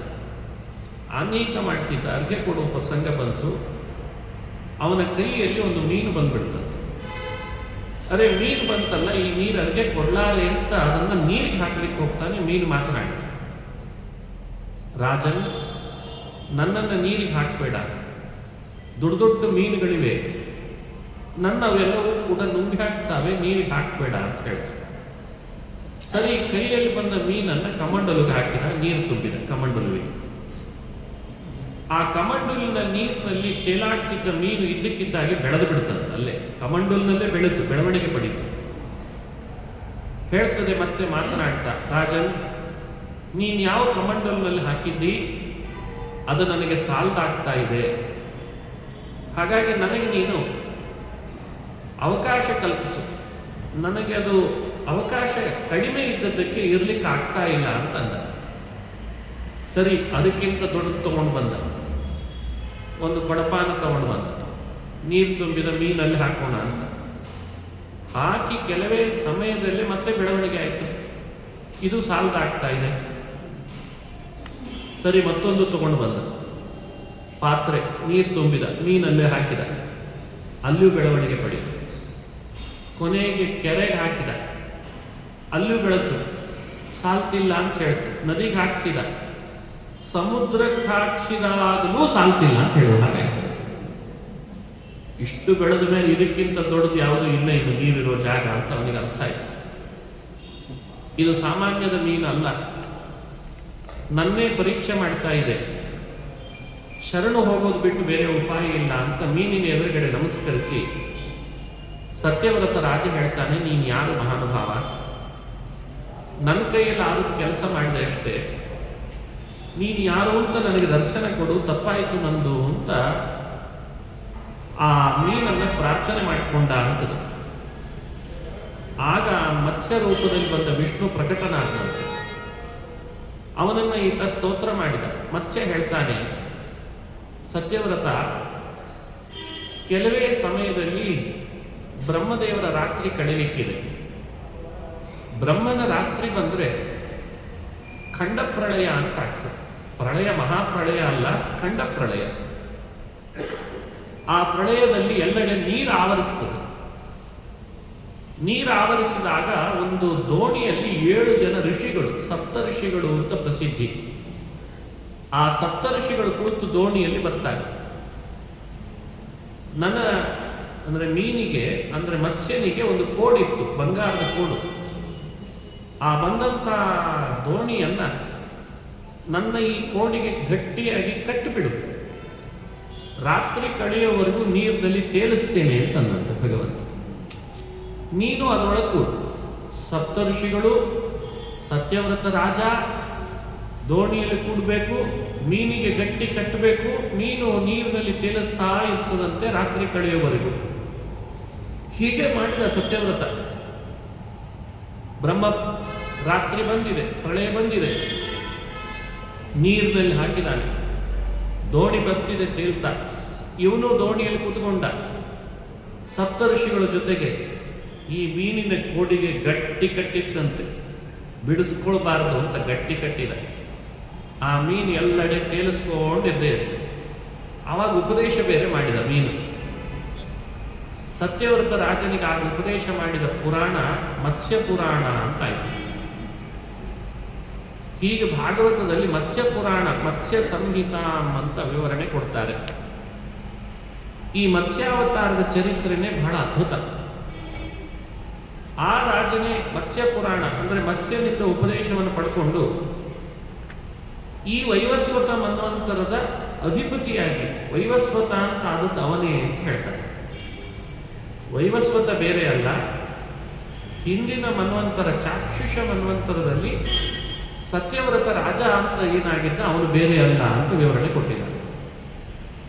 ಆನೇಕ ಮಾಡ್ತಿದ್ದ, ಅರ್ಘ್ಯ ಕೊಡುವ ಪ್ರಸಂಗ ಬಂತು. ಅವನ ಕೈಯಲ್ಲಿ ಒಂದು ಮೀನು ಬಂದ್ಬಿಡ್ತಂತೆ. ಅರೆ, ಮೀನು ಬಂತಲ್ಲ, ಈ ನೀರು ಅರ್ಘ್ಯ ಕೊಡ್ಲಾರೆ ಅಂತ ಅದನ್ನು ನೀರಿಗೆ ಹಾಕ್ಲಿಕ್ಕೆ ಹೋಗ್ತಾನೆ. ಮೀನು ಮಾತನಾಡ್ತ, ರಾಜನ್, ನನ್ನನ್ನು ನೀರಿಗೆ ಹಾಕಬೇಡ, ದೊಡ್ಡ ದೊಡ್ಡ ಮೀನುಗಳಿವೆ, ನನ್ನವೆಲ್ಲವೂ ಕೂಡ ನುಂಗಿ ಹಾಕ್ತಾವೆ, ನೀರಿಗೆ ಹಾಕಬೇಡ ಅಂತ ಹೇಳ್ತಾರೆ. ಸರಿ, ಕೈಯಲ್ಲಿ ಬಂದ ಮೀನನ್ನು ಕಮಂಡಲುಗೆ ಹಾಕಿದ, ನೀರು ತುಂಬಿದ ಕಮಂಡಲುವಿಗೆ. ಆ ಕಮಂಡಲಿನ ನೀರಿನಲ್ಲಿ ತೇಲಾಡ್ತಿದ್ದ ಮೀನು ಇದ್ದಕ್ಕಿದ್ದಾಗೆ ಬೆಳೆದು ಬಿಡುತ್ತಂತೆ. ಅಲ್ಲೇ ಕಮಂಡಲ್ನಲ್ಲೇ ಬೆಳೆದು ಬೆಳವಣಿಗೆ ಪಡೀತು. ಹೇಳ್ತದೆ ಮತ್ತೆ ಮಾತನಾಡ್ತಾ, ರಾಜನ್, ನೀನು ಯಾವ ಕಮಂಡಲ್ನಲ್ಲಿ ಹಾಕಿದ್ದಿ ಅದು ನನಗೆ ಸಾಲ್ದಾಗ್ತಾ ಇದೆ. ಹಾಗಾಗಿ ನನಗೆ ನೀನು ಅವಕಾಶ ಕಲ್ಪಿಸು. ನನಗೆ ಅದು ಅವಕಾಶ ಕಡಿಮೆ ಇದ್ದದ್ದಕ್ಕೆ ಇರ್ಲಿಕ್ಕೆ ಆಗ್ತಾ ಇಲ್ಲ ಅಂತಂದ. ಸರಿ, ಅದಕ್ಕಿಂತ ದೊಡ್ಡದು ತಗೊಂಡು ಬಂದ, ಒಂದು ಕೊಡಪಾನ ತಗೊಂಡು ಬಂದ, ನೀರು ತುಂಬಿದ ಮೀನಲ್ಲಿ ಹಾಕೋಣ ಅಂತ ಹಾಕಿ ಕೆಲವೇ ಸಮಯದಲ್ಲಿ ಮತ್ತೆ ಬೆಳವಣಿಗೆ ಆಯಿತು. ಇದು ಸಾಲ್ದಾಗ್ತಾ ಇದೆ. ಸರಿ, ಮತ್ತೊಂದು ತಗೊಂಡು ಬಂದ, ಪಾತ್ರೆ, ನೀರು ತುಂಬಿದ, ಮೀನಲ್ಲೇ ಹಾಕಿದ, ಅಲ್ಲೂ ಬೆಳವಣಿಗೆ ಪಡೀತು. ಕೊನೆಗೆ ಕೆರೆಗೆ ಹಾಕಿದ, ಅಲ್ಲೂ ಬೆಳೆತು, ಸಾಲ್ತಿಲ್ಲ ಅಂತ ಹೇಳ್ತು. ನದಿಗೆ ಹಾಕ್ಸಿದ, ಸಮುದ್ರಕ್ಕೆ ಹಾಕ್ಸಿದಾಗಲೂ ಸಾಲ್ತಿಲ್ಲ ಅಂತ ಹೇಳೋ ಹಾಗಾಯ್ತು. ಇಷ್ಟು ಬೆಳೆದ ಮೇಲೆ ಇದಕ್ಕಿಂತ ದೊಡ್ಡದು ಯಾವುದೂ ಇಲ್ಲ ಇದು ನೀರಿರೋ ಜಾಗ ಅಂತ ಅವನಿಗೆ ಅರ್ಥ ಆಯ್ತು. ಇದು ಸಾಮಾನ್ಯದ ಮೀನು ಅಲ್ಲ, ನನ್ನೇ ಪರೀಕ್ಷೆ ಮಾಡ್ತಾ ಇದೆ, ಶರಣು ಹೋಗೋದು ಬಿಟ್ಟು ಬೇರೆ ಉಪಾಯ ಇಲ್ಲ ಅಂತ ಮೀನಿನ ಎದುರುಗಡೆ ನಮಸ್ಕರಿಸಿ ಸತ್ಯವ್ರತ ರಾಜ ಹೇಳ್ತಾನೆ, ನೀನು ಯಾರು ಮಹಾನುಭಾವ, ನನ್ನ ಕೈಯಲ್ಲಿ ಆದ ಕೆಲಸ ಮಾಡಿದೆ ಅಷ್ಟೇ, ನೀನು ಯಾರು ಅಂತ ನನಗೆ ದರ್ಶನ ಕೊಡು, ತಪ್ಪಾಯಿತು ನಂದು ಅಂತ ಆ ಮೀನನ್ನು ಪ್ರಾರ್ಥನೆ ಮಾಡಿಕೊಂಡ ಅಂತದ್ದು. ಆಗ ಮತ್ಸ್ಯ ರೂಪದಲ್ಲಿ ಬಂದ ವಿಷ್ಣು ಪ್ರಕಟನಾದಂತೆ. ಅವನನ್ನು ಈತ ಸ್ತೋತ್ರ ಮಾಡಿದ. ಮತ್ಸ್ಯ ಹೇಳ್ತಾನೆ, ಸತ್ಯವ್ರತ, ಕೆಲವೇ ಸಮಯದಲ್ಲಿ ಬ್ರಹ್ಮದೇವರ ರಾತ್ರಿ ಕಡಿಲಿಕ್ಕಿದೆ. ಬ್ರಹ್ಮನ ರಾತ್ರಿ ಬಂದರೆ ಖಂಡ ಪ್ರಳಯ ಅಂತ ಆಗ್ತದೆ. ಪ್ರಳಯ ಮಹಾಪ್ರಳಯ ಅಲ್ಲ, ಖಂಡ ಪ್ರಳಯ. ಆ ಪ್ರಳಯದಲ್ಲಿ ಎಲ್ಲೆಡೆ ನೀರು ಆವರಿಸ್ತದೆ. ನೀರು ಆವರಿಸಿದಾಗ ಒಂದು ದೋಣಿಯಲ್ಲಿ 7 ಜನ ಋಷಿಗಳು, ಸಪ್ತ ಋಷಿಗಳು ಅಂತ ಪ್ರಸಿದ್ಧಿ, ಆ ಸಪ್ತ ಋಷಿಗಳು ಕುಳಿತು ದೋಣಿಯಲ್ಲಿ ಬರ್ತಾರೆ. ನನ್ನ ಅಂದ್ರೆ ಮೀನಿಗೆ, ಅಂದ್ರೆ ಮತ್ಸ್ಯನಿಗೆ ಒಂದು ಕೋಡಿತ್ತು, ಬಂಗಾರದ ಕೋಡು. ಆ ಬಂದಂತ ದೋಣಿಯನ್ನ ನನ್ನ ಈ ಕೋಡಿಗೆ ಗಟ್ಟಿಯಾಗಿ ಕಟ್ಟಿಬಿಡು, ರಾತ್ರಿ ಕಳೆಯುವವರೆಗೂ ನೀರಿನಲ್ಲಿ ತೇಲಿಸ್ತೇನೆ ಅಂತಂದಂತೆ ಭಗವಂತ. ನೀನು ಅದರೊಳಗೂ ಸಪ್ತಋಷಿಗಳು, ಸತ್ಯವ್ರತ ರಾಜ ದೋಣಿಯಲ್ಲಿ ಕೂಡಬೇಕು, ಮೀನಿಗೆ ಗಟ್ಟಿ ಕಟ್ಟಬೇಕು, ಮೀನು ನೀರಿನಲ್ಲಿ ತೇಲಿಸ್ತಾ ಇರ್ತದಂತೆ ರಾತ್ರಿ ಕಳೆಯುವವರೆಗೂ. ಹೀಗೆ ಮಾಡಿದ ಸತ್ಯವ್ರತ. ಬ್ರಹ್ಮ ರಾತ್ರಿ ಬಂದಿದೆ, ಪ್ರಳಯ ಬಂದಿದೆ, ನೀರಿನಲ್ಲಿ ಹಾಕಿದಾನೆ, ದೋಣಿ ಬರ್ತಿದೆ ತೇಲ್ತಾ, ಇವನು ದೋಣಿಯಲ್ಲಿ ಕೂತ್ಕೊಂಡ. ಸಪ್ತಋಷಿಗಳ ಜೊತೆಗೆ ಈ ಮೀನಿನ ಕೋಡಿಗೆ ಗಟ್ಟಿ ಕಟ್ಟಿದ್ದಂತೆ, ಬಿಡಿಸ್ಕೊಳ್ಬಾರದು ಅಂತ ಗಟ್ಟಿ ಕಟ್ಟಿದ. ಆ ಮೀನು ಎಲ್ಲೆಡೆ ತೇಲಿಸ್ಕೊಂಡಿದ್ದೇ ಇತ್ತು. ಆವಾಗ ಉಪದೇಶ ಬೇರೆ ಮಾಡಿದ ಮೀನು. ಸತ್ಯವ್ರತ ರಾಜನಿಗೆ ಆಗ ಉಪದೇಶ ಮಾಡಿದ ಪುರಾಣ ಮತ್ಸ್ಯ ಪುರಾಣ ಅಂತ ಆಯ್ತು. ಹೀಗೆ ಭಾಗವತದಲ್ಲಿ ಮತ್ಸ್ಯ ಪುರಾಣ, ಮತ್ಸ್ಯ ಸಂಹಿತಾ ಅಂತ ವಿವರಣೆ ಕೊಡ್ತಾರೆ. ಈ ಮತ್ಸ್ಯಾವತಾರದ ಚರಿತ್ರೆನೇ ಬಹಳ ಅದ್ಭುತ. ಆ ರಾಜನೇ ಮತ್ಸ್ಯ ಪುರಾಣ ಅಂದರೆ ಮತ್ಸ್ಯನಿಂದ ಉಪದೇಶವನ್ನು ಪಡ್ಕೊಂಡು ಈ ವೈವಸ್ವತ ಮನ್ವಂತರದ ಅಧಿಪತಿಯಾಗಿ, ವೈವಸ್ವತ ಅಂತ ಆದದ್ದು ಅವನೇ ಅಂತ ಹೇಳ್ತಾರೆ. ವೈವಸ್ವತ ಬೇರೆ ಅಲ್ಲ, ಹಿಂದಿನ ಮನ್ವಂತರ ಚಾಕ್ಷುಷ ಮನ್ವಂತರದಲ್ಲಿ ಸತ್ಯವ್ರತ ರಾಜ ಅಂತ ಏನಾಗಿದ್ದ ಅವನು ಬೇರೆ ಅಲ್ಲ ಅಂತ ವಿವರಣೆ ಕೊಟ್ಟಿದ್ದಾರೆ.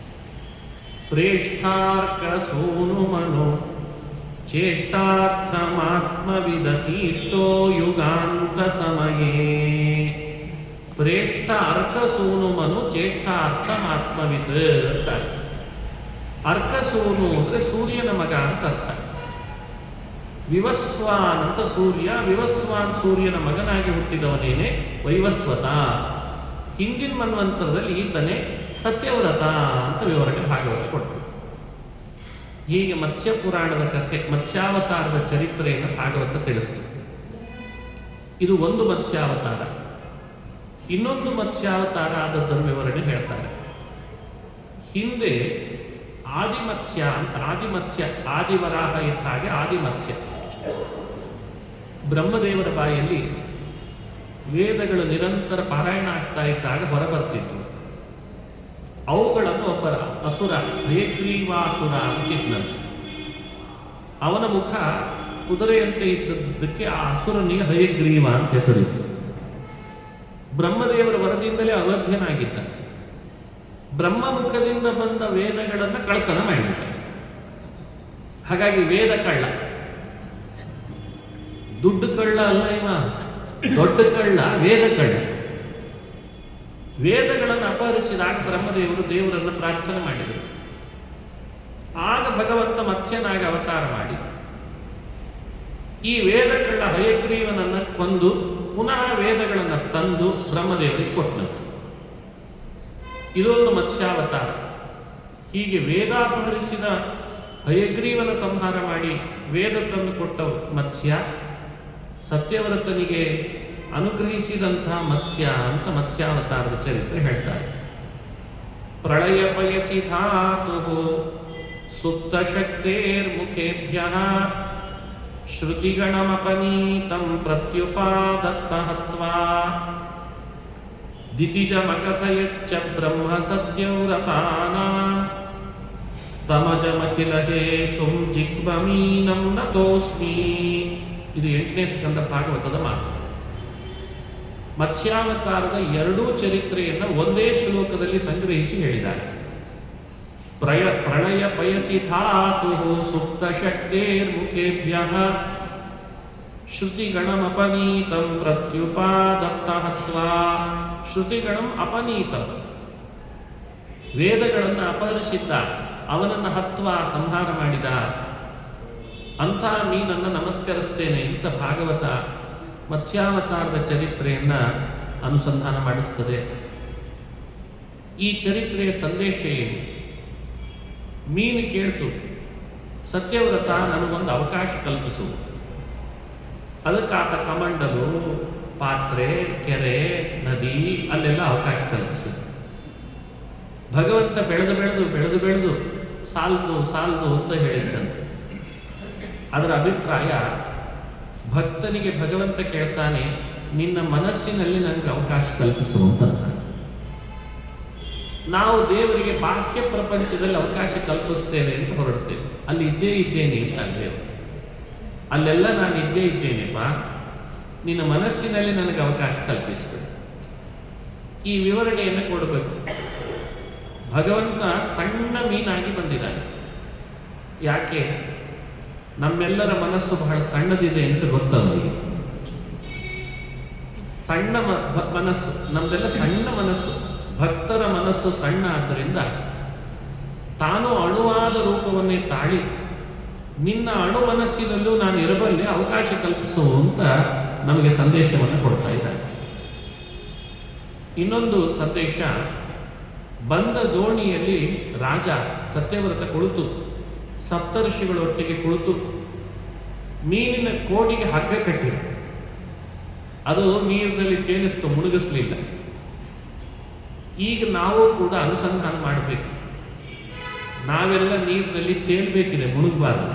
ಪ್ರೇಷ್ಠಾರ್ಕ ಸೂನು ಮನು ಚೇಷ್ಟಾರ್ಥಮಾತ್ಮವಿದತೀಷ್ಟೋ ಯುಗಾಂತ ಸಮಯೇ. ಪ್ರೇಷ್ಠ ಅರ್ಕ ಸೂನು ಮನು ಚೇಷ್ಟಾರ್ಥಮಾತ್ಮವಿದ್ ಅಂತ. ಅರ್ಕ ಸೂನು ಅಂದ್ರೆ ಸೂರ್ಯನ ಮಗ ಅಂತ ಅರ್ಥ. ವಿವಸ್ವಾನ್ ಅಂತ ಸೂರ್ಯ, ವಿವಸ್ವಾನ್ ಸೂರ್ಯನ ಮಗನಾಗಿ ಹುಟ್ಟಿದವನೇನೆ ವೈವಸ್ವತ. ಹಿಂದಿನ ಮನ್ವಂತರದಲ್ಲಿ ಈತನೇ ಸತ್ಯವ್ರತ ಅಂತ ವಿವರಣೆ ಭಾಗವತ ಕೊಡ್ತೀವಿ. ಹೀಗೆ ಮತ್ಸ್ಯ ಪುರಾಣದ ಕಥೆ, ಮತ್ಸ್ಯಾವತಾರದ ಚರಿತ್ರೆಯನ್ನು ಭಾಗವತ ತಿಳಿಸ್ತು. ಇದು ಒಂದು ಮತ್ಸ್ಯಾವತಾರ. ಇನ್ನೊಂದು ಮತ್ಸ್ಯಾವತಾರ ಆದದ್ದನ್ನು ವಿವರಣೆ ಹೇಳ್ತಾರೆ. ಹಿಂದೆ ಆದಿಮತ್ಸ್ಯ ಅಂತ, ಆದಿಮತ್ಸ್ಯ ಆದಿವರಾಹ ಇದ್ದ ಹಾಗೆ ಆದಿಮತ್ಸ್ಯ. ಬ್ರಹ್ಮದೇವರ ಬಾಯಲ್ಲಿ ವೇದಗಳು ನಿರಂತರ ಪಾರಾಯಣ ಆಗ್ತಾ ಇದ್ದಾಗ ಹೊರಬರ್ತಿತ್ತು. ಅವುಗಳನ್ನು ಒಬ್ಬ ಅಸುರ, ಹಯಗ್ರೀವಾಸುರ ಅಂತಿದ್ನಂತೆ. ಅವನ ಮುಖ ಕುದುರೆಯಂತೆ ಇದ್ದದ್ದಕ್ಕೆ ಆ ಅಸುರನಿಗೆ ಹಯಗ್ರೀವ ಅಂತ ಹೆಸರಿತ್ತು. ಬ್ರಹ್ಮದೇವರ ವರದಿಂದಲೇ ಅವಧ್ಯನಾಗಿದ್ದ. ಬ್ರಹ್ಮ ಮುಖದಿಂದ ಬಂದ ವೇದಗಳನ್ನು ಕಳ್ತನ ಮಾಡಿಬಿಟ್ಟ. ಹಾಗಾಗಿ ವೇದ ಕಳ್ಳ, ದುಡ್ಡು ಕಳ್ಳ ಅಲ್ಲ ಇವ, ದೊಡ್ಡ ಕಳ್ಳ, ವೇದ ಕಳ್ಳ. ವೇದಗಳನ್ನು ಅಪಹರಿಸಿದಾಗ ಬ್ರಹ್ಮದೇವರು ದೇವರನ್ನು ಪ್ರಾರ್ಥನೆ ಮಾಡಿದರು. ಆಗ ಭಗವಂತ ಮತ್ಸ್ಯನಾಗಿ ಅವತಾರ ಮಾಡಿ ಈ ವೇದ ಕಳ್ಳ ಹಯಗ್ರೀವನನ್ನು ಕೊಂದು ಪುನಃ ವೇದಗಳನ್ನು ತಂದು ಬ್ರಹ್ಮದೇವರಿಗೆ ಕೊಟ್ಟನಂತೆ. ಇದೊಂದು ಮತ್ಸ್ಯಾವತಾರ. ಹೀಗೆ ವೇದಾಪಹರಿಸಿದ ಹಯಗ್ರೀವನ ಸಂಹಾರ ಮಾಡಿ ವೇದ ತಂದು ಕೊಟ್ಟ ಮತ್ಸ್ಯ, ಸತ್ಯವ್ರತನಿಗೆ ಅನುಗ್ರಹಿಸಿದಂತಹ ಮತ್ಸ್ಯ ಅಂತ ಮತ್ಸ್ಯಾವತಾರದ ಚರಿತ್ರೆ ಹೇಳ್ತಾರೆ. ಪ್ರಳಯ ಪಯಸಿ ಧಾತು ಸುಪ್ತ ಶಕ್ತೇರ್ಮುಖೇಭ್ಯಃ ಶ್ರುತಿಗಣಮಪನೀತಂ ಪ್ರತ್ಯುಪಾದತ್ತ ಹತ್ವಾ ದಿತಿಜಮಕಥಯಚ್ಚ ಬ್ರಹ್ಮ ಸತ್ಯವ್ರತಾನಾಂ ತಮಜಮಖಿಲ ಹೇತುಂ ಜಿಗ್ಮಮೀನಂ ನತೋಸ್ಮಿ. ಇದು 8ನೇ ಸ್ಕಂದ ಭಾಗವತದ ಮಾತು. ಮತ್ಸ್ಯಾವತಾರದ ಎರಡೂ ಚರಿತ್ರೆಯನ್ನು ಒಂದೇ ಶ್ಲೋಕದಲ್ಲಿ ಸಂಗ್ರಹಿಸಿ ಹೇಳಿದ್ದಾರೆ. ಪ್ರಳಯ ಪಯಸಿ ಧಾತು ಸುಪ್ತ ಶಕ್ತೇರ್ಮುಖೇಭ್ಯಃ ಶ್ರುತಿಗಣಮಪನೀತಂ ಪ್ರತ್ಯುಪಾದತ್ತ ಹತ್ವಾ. ಶ್ರುತಿಗಣಂ ಅಪನೀತಂ, ವೇದಗಳನ್ನು ಅಪಹರಿಸಿದ್ದ, ಅವನನ್ನು ಹತ್ವ ಸಂಹಾರ ಮಾಡಿದ. ಅಂಥ ಮೀನನ್ನು ನಮಸ್ಕರಿಸ್ತೇನೆ ಅಂತ ಭಾಗವತ ಮತ್ಸ್ಯಾವತಾರದ ಚರಿತ್ರೆಯನ್ನು ಅನುಸಂಧಾನ ಮಾಡಿಸ್ತದೆ. ಈ ಚರಿತ್ರೆಯ ಸಂದೇಶ ಏನು? ಮೀನು ಕೇಳ್ತು, ಸತ್ಯವ್ರತ ನನಗೊಂದು ಅವಕಾಶ ಕಲ್ಪಿಸು. ಅದಕ್ಕಾತ ಕಮಂಡಲು, ಪಾತ್ರೆ, ಕೆರೆ, ನದಿ ಅಲ್ಲೆಲ್ಲ ಅವಕಾಶ ಕಲ್ಪಿಸು. ಭಗವಂತ ಬೆಳೆದು ಬೆಳೆದು ಬೆಳೆದು ಬೆಳೆದು ಸಾಲದು ಸಾಲದು ಅಂತ ಹೇಳಿದಂತೆ. ಅದರ ಅಭಿಪ್ರಾಯ, ಭಕ್ತನಿಗೆ ಭಗವಂತ ಕೇಳ್ತಾನೆ, ನಿನ್ನ ಮನಸ್ಸಿನಲ್ಲಿ ನನಗೆ ಅವಕಾಶ ಕಲ್ಪಿಸು ಅಂತ. ನಾವು ದೇವರಿಗೆ ಬಾಹ್ಯ ಪ್ರಪಂಚದಲ್ಲಿ ಅವಕಾಶ ಕಲ್ಪಿಸ್ತೇವೆ ಅಂತ ಹೊರಡ್ತೇವೆ. ಅಲ್ಲಿ ಇದ್ದೇ ಇದ್ದೇನೆ ಅಂತ ದೇವರು. ಅಲ್ಲೆಲ್ಲ ನಾನು ಇದ್ದೇ ಇದ್ದೇನೆಪ್ಪ, ನಿನ್ನ ಮನಸ್ಸಿನಲ್ಲಿ ನನಗೆ ಅವಕಾಶ ಕಲ್ಪಿಸ್ತದೆ. ಈ ವಿವರಣೆಯನ್ನು ಕೊಡಬೇಕು. ಭಗವಂತ ಸಣ್ಣ ಮೀನಾಗಿ ಬಂದಿದ್ದಾನೆ. ಯಾಕೆ? ನಮ್ಮೆಲ್ಲರ ಮನಸ್ಸು ಬಹಳ ಸಣ್ಣದಿದೆ ಅಂತ ಗೊತ್ತವನಿಗೆ. ಸಣ್ಣ ಮನಸ್ಸು, ನಮ್ದೆಲ್ಲ ಸಣ್ಣ ಮನಸ್ಸು. ಭಕ್ತರ ಮನಸ್ಸು ಸಣ್ಣ ಆದ್ದರಿಂದ ತಾನು ಅಣುವಾದ ರೂಪವನ್ನೇ ತಾಳಿ ನಿನ್ನ ಅಣು ಮನಸ್ಸಿನಲ್ಲೂ ನಾನು ಇರಬಲ್ಲೆ, ಅವಕಾಶ ಕಲ್ಪಿಸು ಅಂತ ನಮಗೆ ಸಂದೇಶವನ್ನು ಕೊಡ್ತಾ ಇದ್ದಾರೆ. ಇನ್ನೊಂದು ಸಂದೇಶ, ಬಂದ ದೋಣಿಯಲ್ಲಿ ರಾಜ ಸತ್ಯವ್ರತ ಕುಳಿತು, ಸಪ್ತರ್ಷಿಗಳೊಟ್ಟಿಗೆ ಕುಳಿತು ಮೀನಿನ ಕೋಡಿಗೆ ಹಗ್ಗ ಕಟ್ಟಿದ. ಅದು ನೀರಿನಲ್ಲಿ ತೇಲಿಸ್ತು, ಮುಳುಗಿಸ್ಲಿಲ್ಲ. ಈಗ ನಾವು ಕೂಡ ಅನುಸಂಧಾನ ಮಾಡಬೇಕು. ನಾವೆಲ್ಲ ನೀರಿನಲ್ಲಿ ತೇಲ್ಬೇಕಿದೆ, ಮುಳುಗಬಾರದು.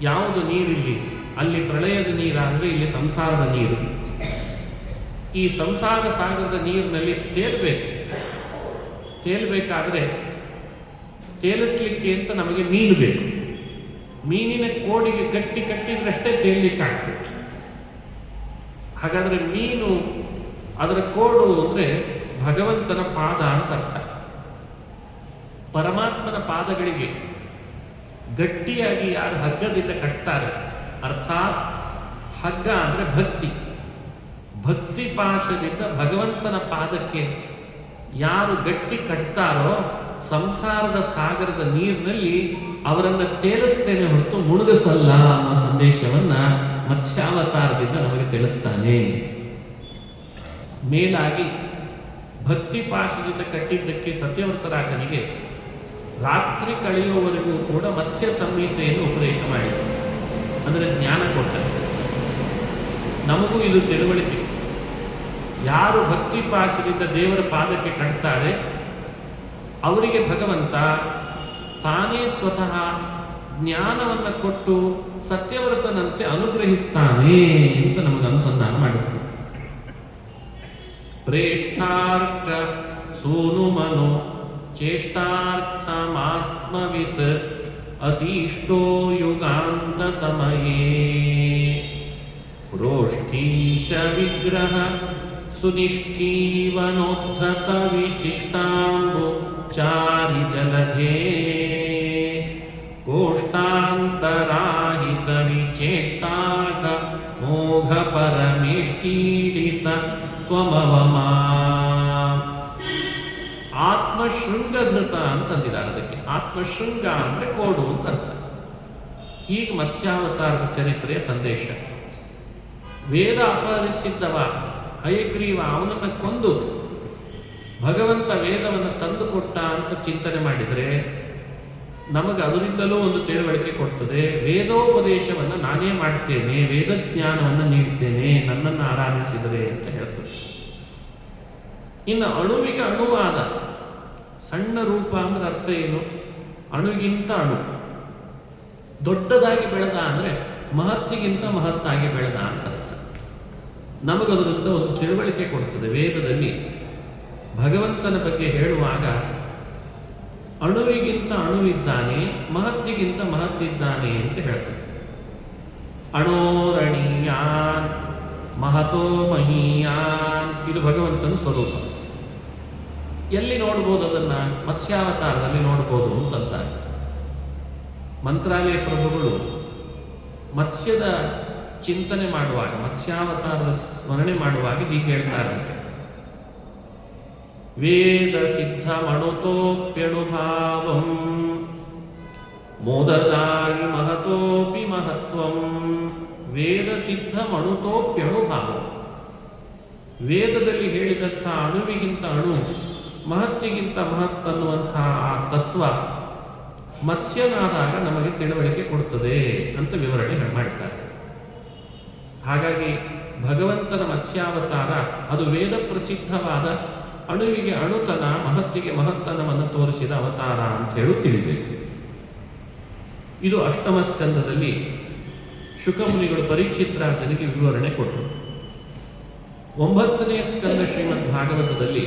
ಯಾವುದು ನೀರಿಲ್ಲಿ? ಅಲ್ಲಿ ಪ್ರಳಯದ ನೀರಾದರೆ ಇಲ್ಲಿ ಸಂಸಾರದ ನೀರು. ಈ ಸಂಸಾರ ಸಾಗರದ ನೀರಿನಲ್ಲಿ ತೇಲ್ಬೇಕಾದ್ರೆ ತೇಲಿಸ್ಲಿಕ್ಕೆ ಅಂತ ನಮಗೆ ಮೀನು ಬೇಕು. ಮೀನಿನ ಕೋಡಿಗೆ ಗಟ್ಟಿ ಕಟ್ಟಿದ್ರಷ್ಟೇ ತೇಲಿಕ್ಕಾಗ್ತದೆ. ಹಾಗಾದ್ರೆ ಮೀನು, ಅದರ ಕೋಡು ಅಂದ್ರೆ ಭಗವಂತನ ಪಾದ ಅಂತ ಅರ್ಥ. ಪರಮಾತ್ಮನ ಪಾದಗಳಿಗೆ ಗಟ್ಟಿಯಾಗಿ ಯಾರು ಹಗ್ಗದಿಂದ ಕಟ್ತಾರೆ, ಅರ್ಥಾತ್ ಹಗ್ಗ ಅಂದ್ರೆ ಭಕ್ತಿ, ಭಕ್ತಿ ಪಾಶದಿಂದ ಭಗವಂತನ ಪಾದಕ್ಕೆ ಯಾರು ಗಟ್ಟಿ ಕಟ್ತಾರೋ ಸಂಸಾರದ ಸಾಗರದ ನೀರಿನಲ್ಲಿ ಅವರನ್ನು ತೇಲಿಸ್ತೇನೆ ಹೊರತು ಮುಳುಗಿಸಲ್ಲ ಅನ್ನೋ ಸಂದೇಶವನ್ನ ಮತ್ಸ್ಯಾವತಾರದಿಂದ ನಮಗೆ ತಿಳಿಸ್ತಾನೆ. ಮೇಲಾಗಿ ಭಕ್ತಿ ಪಾಶದಿಂದ ಕಟ್ಟಿದ್ದಕ್ಕೆ ಸತ್ಯವ್ರತರಾಜನಿಗೆ ರಾತ್ರಿ ಕಳೆಯುವವರೆಗೂ ಕೂಡ ಮತ್ಸ್ಯ ಸಂಹಿತೆಯನ್ನು ಉಪದೇಶ ಮಾಡಿದರು. ಅಂದರೆ ಜ್ಞಾನ ಕೊಟ್ಟ. ನಮಗೂ ಇದು ತಿಳುವಳಿಕೆ. ಯಾರು ಭಕ್ತಿ ಪಾಶದಿಂದ ದೇವರ ಪಾದಕ್ಕೆ ಕಟ್ತಾರೆ ಅವರಿಗೆ ಭಗವಂತ ತಾನೇ ಸ್ವತಃ ಜ್ಞಾನವನ್ನು ಕೊಟ್ಟು ಸತ್ಯವ್ರತನಂತೆ ಅನುಗ್ರಹಿಸ್ತಾನೆ ಅಂತ ನಮಗೆ ಅನುಸಂಧಾನ ಮಾಡಿಸ್ತದೆ. ಪ್ರೇಷ್ಠಾರ್ಕ ಸೋನು ಮನೋ ಚೇಷ್ಟಾರ್ಥಮಾತ್ಮವಿತ್ ಅತೀಷ್ಟೋ ಯುಗಾಂತ ಸಮಯೇ ಪ್ರೋಷ್ಠೀಶ ವಿಗ್ರಹ ಸುನಿಷ್ಠೀವನೋದ್ಧತ ವಿಶಿಷ್ಟಾಂಬು ಚಾರಿ ಜಲಧೇ ಕೋಷ್ಟಾಂತರಾಹಿತ ವಿಚೇಷ್ಟಾಗ ಮೋಘ ಪರಮೇಷ್ಟೀಡಿತ ತ್ವಮವಮಾ. ಆತ್ಮಶೃಂಗಧೃತ ಅಂತಂದಿದ್ದಾರೆ. ಅದಕ್ಕೆ ಆತ್ಮಶೃಂಗ ಅಂದ್ರೆ ಕೋಡು ಅಂತ ಅರ್ಥ. ಈಗ ಮತ್ಸ್ಯಾವತಾರದ ಚರಿತ್ರೆಯ ಸಂದೇಶ. ವೇದ ಅಪಹರಿಸಿದ್ದವ ಹಯಗ್ರೀವ, ಅವನನ್ನು ಕೊಂದು ಭಗವಂತ ವೇದವನ್ನು ತಂದು ಕೊಟ್ಟ ಅಂತ ಚಿಂತನೆ ಮಾಡಿದರೆ ನಮಗೆ ಅದರಿಂದಲೂ ಒಂದು ತಿಳುವಳಿಕೆ ಕೊಡ್ತದೆ. ವೇದೋಪದೇಶವನ್ನು ನಾನೇ ಮಾಡ್ತೇನೆ, ವೇದಜ್ಞಾನವನ್ನು ನೀಡ್ತೇನೆ ನನ್ನನ್ನು ಆರಾಧಿಸಿದರೆ ಅಂತ ಹೇಳ್ತದೆ. ಇನ್ನು ಅಣುವಿಗೆ ಅಣುವಾದ ಸಣ್ಣ ರೂಪ ಅಂದ್ರೆ ಅರ್ಥ ಏನು? ಅಣುಗಿಂತ ಅಣು ದೊಡ್ಡದಾಗಿ ಬೆಳೆದ ಅಂದ್ರೆ ಮಹತ್ತಿಗಿಂತ ಮಹತ್ತಾಗಿ ಬೆಳೆದ ಅಂತ ಅರ್ಥ. ನಮಗದರಿಂದ ಒಂದು ತಿಳುವಳಿಕೆ ಕೊಡ್ತದೆ. ವೇದದಲ್ಲಿ ಭಗವಂತನ ಬಗ್ಗೆ ಹೇಳುವಾಗ ಅಣುವಿಗಿಂತ ಅಣುವಿದ್ದಾನೆ, ಮಹತ್ತಿಗಿಂತ ಮಹತ್ತಿದ್ದಾನೆ ಅಂತ ಹೇಳ್ತದೆ. ಅಣೋರಣೀಯಾನ್ ಮಹತೋ ಮಹೀಯಾನ್, ಇದು ಭಗವಂತನ ಸ್ವರೂಪ. ಎಲ್ಲಿ ನೋಡ್ಬೋದು ಅದನ್ನ? ಮತ್ಸ್ಯಾವತಾರದಲ್ಲಿ ನೋಡ್ಬೋದು ಅಂತಂತಾರೆ. ಮಂತ್ರಾಲಯ ಪ್ರಭುಗಳು ಮತ್ಸ್ಯದ ಚಿಂತನೆ ಮಾಡುವಾಗ, ಮತ್ಸ್ಯಾವತಾರದ ಸ್ಮರಣೆ ಮಾಡುವಾಗ ಹೀಗೆ ಹೇಳ್ತಾರಂತೆ: ವೇದ ಸಿದ್ಧ ಮಣುತೋಪ್ಯಣುಭಾವಂ ಮೋದದಾಯಿ ಮಹತೋಪಿ ಮಹತ್ವಂ. ವೇದ ಸಿದ್ಧ ಮಣುತೋಪ್ಯಣುಭಾವಂ, ವೇದದಲ್ಲಿ ಹೇಳಿದಂಥ ಅಣುವಿಗಿಂತ ಅಣು, ಮಹತ್ತಿಗಿಂತ ಮಹತ್ ಅನ್ನುವಂತಹ ಆ ತತ್ವ ಮತ್ಸ್ಯನಾದಾಗ ನಮಗೆ ತಿಳುವಳಿಕೆ ಕೊಡುತ್ತದೆ ಅಂತ ವಿವರಣೆ ಮಾಡ್ತಾರೆ. ಹಾಗಾಗಿ ಭಗವಂತನ ಮತ್ಸ್ಯಾವತಾರ ಅದು ವೇದ ಪ್ರಸಿದ್ಧವಾದ ಅಣುವಿಗೆ ಅಣುತನ, ಮಹತ್ತಿಗೆ ಮಹತ್ತನವನ್ನು ತೋರಿಸಿದ ಅವತಾರ ಅಂತ ಹೇಳಿ ತಿಳಿಬೇಕು. ಇದು ಅಷ್ಟಮ ಸ್ಕಂದದಲ್ಲಿ ಶುಕಮುನಿಗಳು ಪರೀಕ್ಷಿತ್ ರಾಜನಿಗೆ ವಿವರಣೆ ಕೊಟ್ಟರು. 9ನೇ ಸ್ಕಂದ ಶ್ರೀಮದ್ ಭಾಗವತದಲ್ಲಿ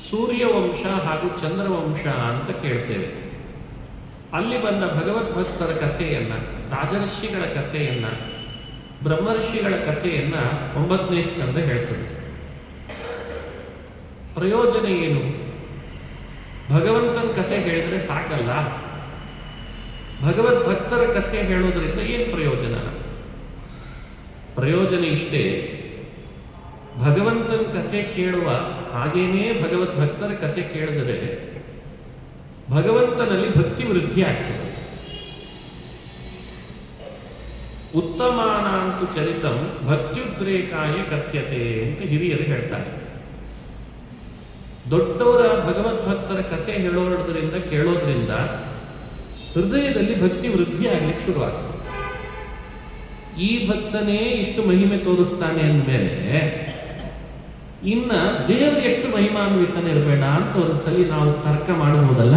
ಸೂರ್ಯವಂಶ ಹಾಗೂ ಚಂದ್ರವಂಶ ಅಂತ ಕೇಳ್ತೇವೆ. ಅಲ್ಲಿ ಬಂದ ಭಗವದ್ಭಕ್ತರ ಕಥೆಯನ್ನ, ರಾಜರ್ಷಿಗಳ ಕಥೆಯನ್ನ, ಬ್ರಹ್ಮರ್ಷಿಗಳ ಕಥೆಯನ್ನ 9ನೇ ಸ್ಕಂದ ಹೇಳ್ತದೆ. ಪ್ರಯೋಜನ ಏನು? ಭಗವಂತನ ಕಥೆ ಹೇಳಿದ್ರೆ ಸಾಕಲ್ಲ, ಭಗವದ್ಭಕ್ತರ ಕಥೆ ಹೇಳೋದ್ರಿಂದ ಏನು ಪ್ರಯೋಜನ? ಪ್ರಯೋಜನ ಇಷ್ಟೇ, ಭಗವಂತನ ಕಥೆ ಕೇಳುವ ಹಾಗೇನೇ ಭಗವದ್ಭಕ್ತರ ಕಥೆ ಕೇಳಿದರೆ ಭಗವಂತನಲ್ಲಿ ಭಕ್ತಿ ವೃದ್ಧಿ ಆಗ್ತದೆ. ಉತ್ತಮಾನಾಂತು ಚರಿತಂ ಭಕ್ತ್ಯುದ್ರೇಕಾಯ ಕಥ್ಯತೆ ಅಂತ ಹಿರಿಯರು ಹೇಳ್ತಾರೆ. ದೊಡ್ಡವರ ಭಗವದ್ಭಕ್ತರ ಕಥೆ ಹೇಳೋದ್ರಿಂದ ಕೇಳೋದ್ರಿಂದ ಹೃದಯದಲ್ಲಿ ಭಕ್ತಿ ವೃದ್ಧಿ ಆಗ್ಲಿಕ್ಕೆ ಶುರುವಾಗ್ತದೆ. ಈ ಭಕ್ತನೇ ಇಷ್ಟು ಮಹಿಮೆ ತೋರಿಸ್ತಾನೆ ಅಂದಮೇಲೆ ಇನ್ನ ದೇವರು ಎಷ್ಟು ಮಹಿಮಾನ್ವಿತನೇ ಇರಬೇಡ ಅಂತ ಒಂದ್ಸಲಿ ನಾವು ತರ್ಕ ಮಾಡಬಹುದಲ್ಲ.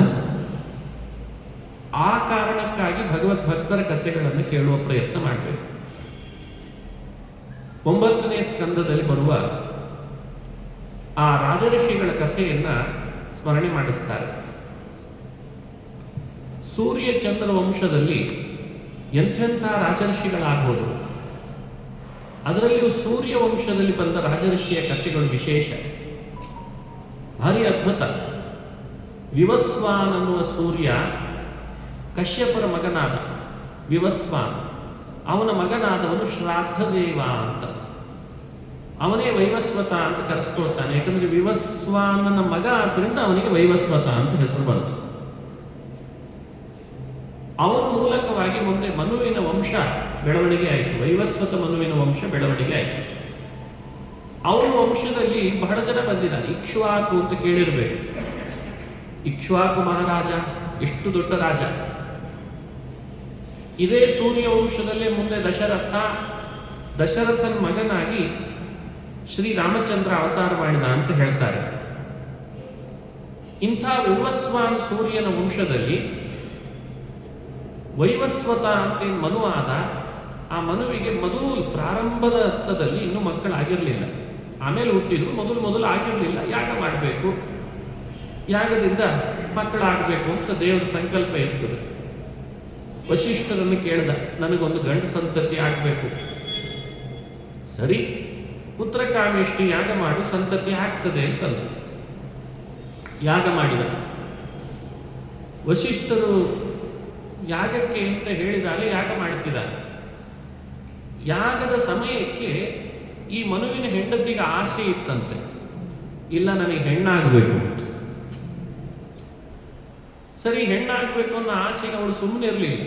ಆ ಕಾರಣಕ್ಕಾಗಿ ಭಗವದ್ಭಕ್ತರ ಕಥೆಗಳನ್ನು ಕೇಳುವ ಪ್ರಯತ್ನ ಮಾಡಬೇಕು. 9ನೇ ಸ್ಕಂದದಲ್ಲಿ ಬರುವ ಆ ರಾಜಋಷಿಗಳ ಕಥೆಯನ್ನ ಸ್ಮರಣೆ ಮಾಡಿಸ್ತಾರೆ. ಸೂರ್ಯ ಚಂದ್ರ ವಂಶದಲ್ಲಿ ಎಂಥೆಂಥ ರಾಜಋಷಿಗಳಾಗ್ಬೋದು. ಅದರಲ್ಲಿಯೂ ಸೂರ್ಯ ವಂಶದಲ್ಲಿ ಬಂದ ರಾಜಋಷಿಯ ಕಥೆಗಳು ವಿಶೇಷ, ಭಾರಿ ಅದ್ಭುತ. ವಿವಸ್ವಾನ್ ಅನ್ನುವ ಸೂರ್ಯ ಕಶ್ಯಪರ ಮಗನಾದ ವಿವಸ್ವಾನ್, ಅವನ ಮಗನಾದವನು ಶ್ರಾದ್ದದೇವ ಅಂತ, ಅವನೇ ವೈವಸ್ವತ ಅಂತ ಕರೆಸ್ಕೊಳ್ತಾನೆ. ಯಾಕಂದ್ರೆ ವಿವಸ್ವಾನನ ಮಗ ಆದ್ದರಿಂದ ಅವನಿಗೆ ವೈವಸ್ವತ ಅಂತ ಹೆಸರು ಬಂತು. ಅವನ ಮೂಲಕವಾಗಿ ಮುಂದೆ ಮನುವಿನ ವಂಶ ಬೆಳವಣಿಗೆ ಆಯಿತು. ವೈವಸ್ವತ ಮನುವಿನ ವಂಶ ಬೆಳವಣಿಗೆ ಆಯಿತು. ಅವನ ವಂಶದಲ್ಲಿ ಬಹಳ ಜನ ಬಂದಿದ್ದಾರೆ. ಇಕ್ಷ್ವಾಕು ಅಂತ ಕೇಳಿರ್ಬೇಕು. ಇಕ್ಷ್ವಾಕು ಮಹಾರಾಜ ಎಷ್ಟು ದೊಡ್ಡ ರಾಜ. ಇದೇ ಸೂರ್ಯ ವಂಶದಲ್ಲೇ ಮುಂದೆ ದಶರಥನ ಮಗನಾಗಿ ಶ್ರೀರಾಮಚಂದ್ರ ಅವತಾರ ಮಾಡಿದ ಅಂತ ಹೇಳ್ತಾರೆ. ಇಂಥ ವಿವಸ್ವಾನ್ ಸೂರ್ಯನ ವಂಶದಲ್ಲಿ ವೈವಸ್ವತ ಅಂತ ಮನು ಆದ. ಆ ಮನುವಿಗೆ ಮೊದಲು ಪ್ರಾರಂಭದ ಹಂತದಲ್ಲಿ ಇನ್ನೂ ಮಕ್ಕಳಾಗಿರಲಿಲ್ಲ. ಆಮೇಲೆ ಹುಟ್ಟಿದ್ರು, ಮೊದಲು ಆಗಿರಲಿಲ್ಲ. ಯಾಗ ಮಾಡಬೇಕು, ಯಾಗದಿಂದ ಮಕ್ಕಳಾಗಬೇಕು ಅಂತ ದೇವರ ಸಂಕಲ್ಪ ಇರ್ತದೆ. ವಶಿಷ್ಠರನ್ನು ಕೇಳ್ದ, ನನಗೊಂದು ಗಂಡು ಸಂತತಿ ಆಗಬೇಕು. ಸರಿ, ಪುತ್ರಕಾಮೇಷ್ಟಿ ಯಾಗ ಮಾಡು, ಸಂತತಿ ಆಗ್ತದೆ ಅಂತಂದು ಯಾಗ ಮಾಡಿದ. ವಶಿಷ್ಠರು ಯಾಗಕ್ಕೆ ಅಂತ ಹೇಳಿದ್ದಾರೆ, ಯಾಗ ಮಾಡ್ತಿದ್ದಾರೆ. ಯಾಗದ ಸಮಯಕ್ಕೆ ಈ ಮನುವಿನ ಹೆಂಡತಿಗೆ ಆಸೆ ಇತ್ತಂತೆ, ಇಲ್ಲ ನನಗೆ ಹೆಣ್ಣಾಗಬೇಕು ಅಂತ. ಸರಿ, ಹೆಣ್ಣಾಗಬೇಕು ಅನ್ನೋ ಆಸೆಗೆ ಅವಳು ಸುಮ್ಮನೆ ಇರಲಿಲ್ಲ.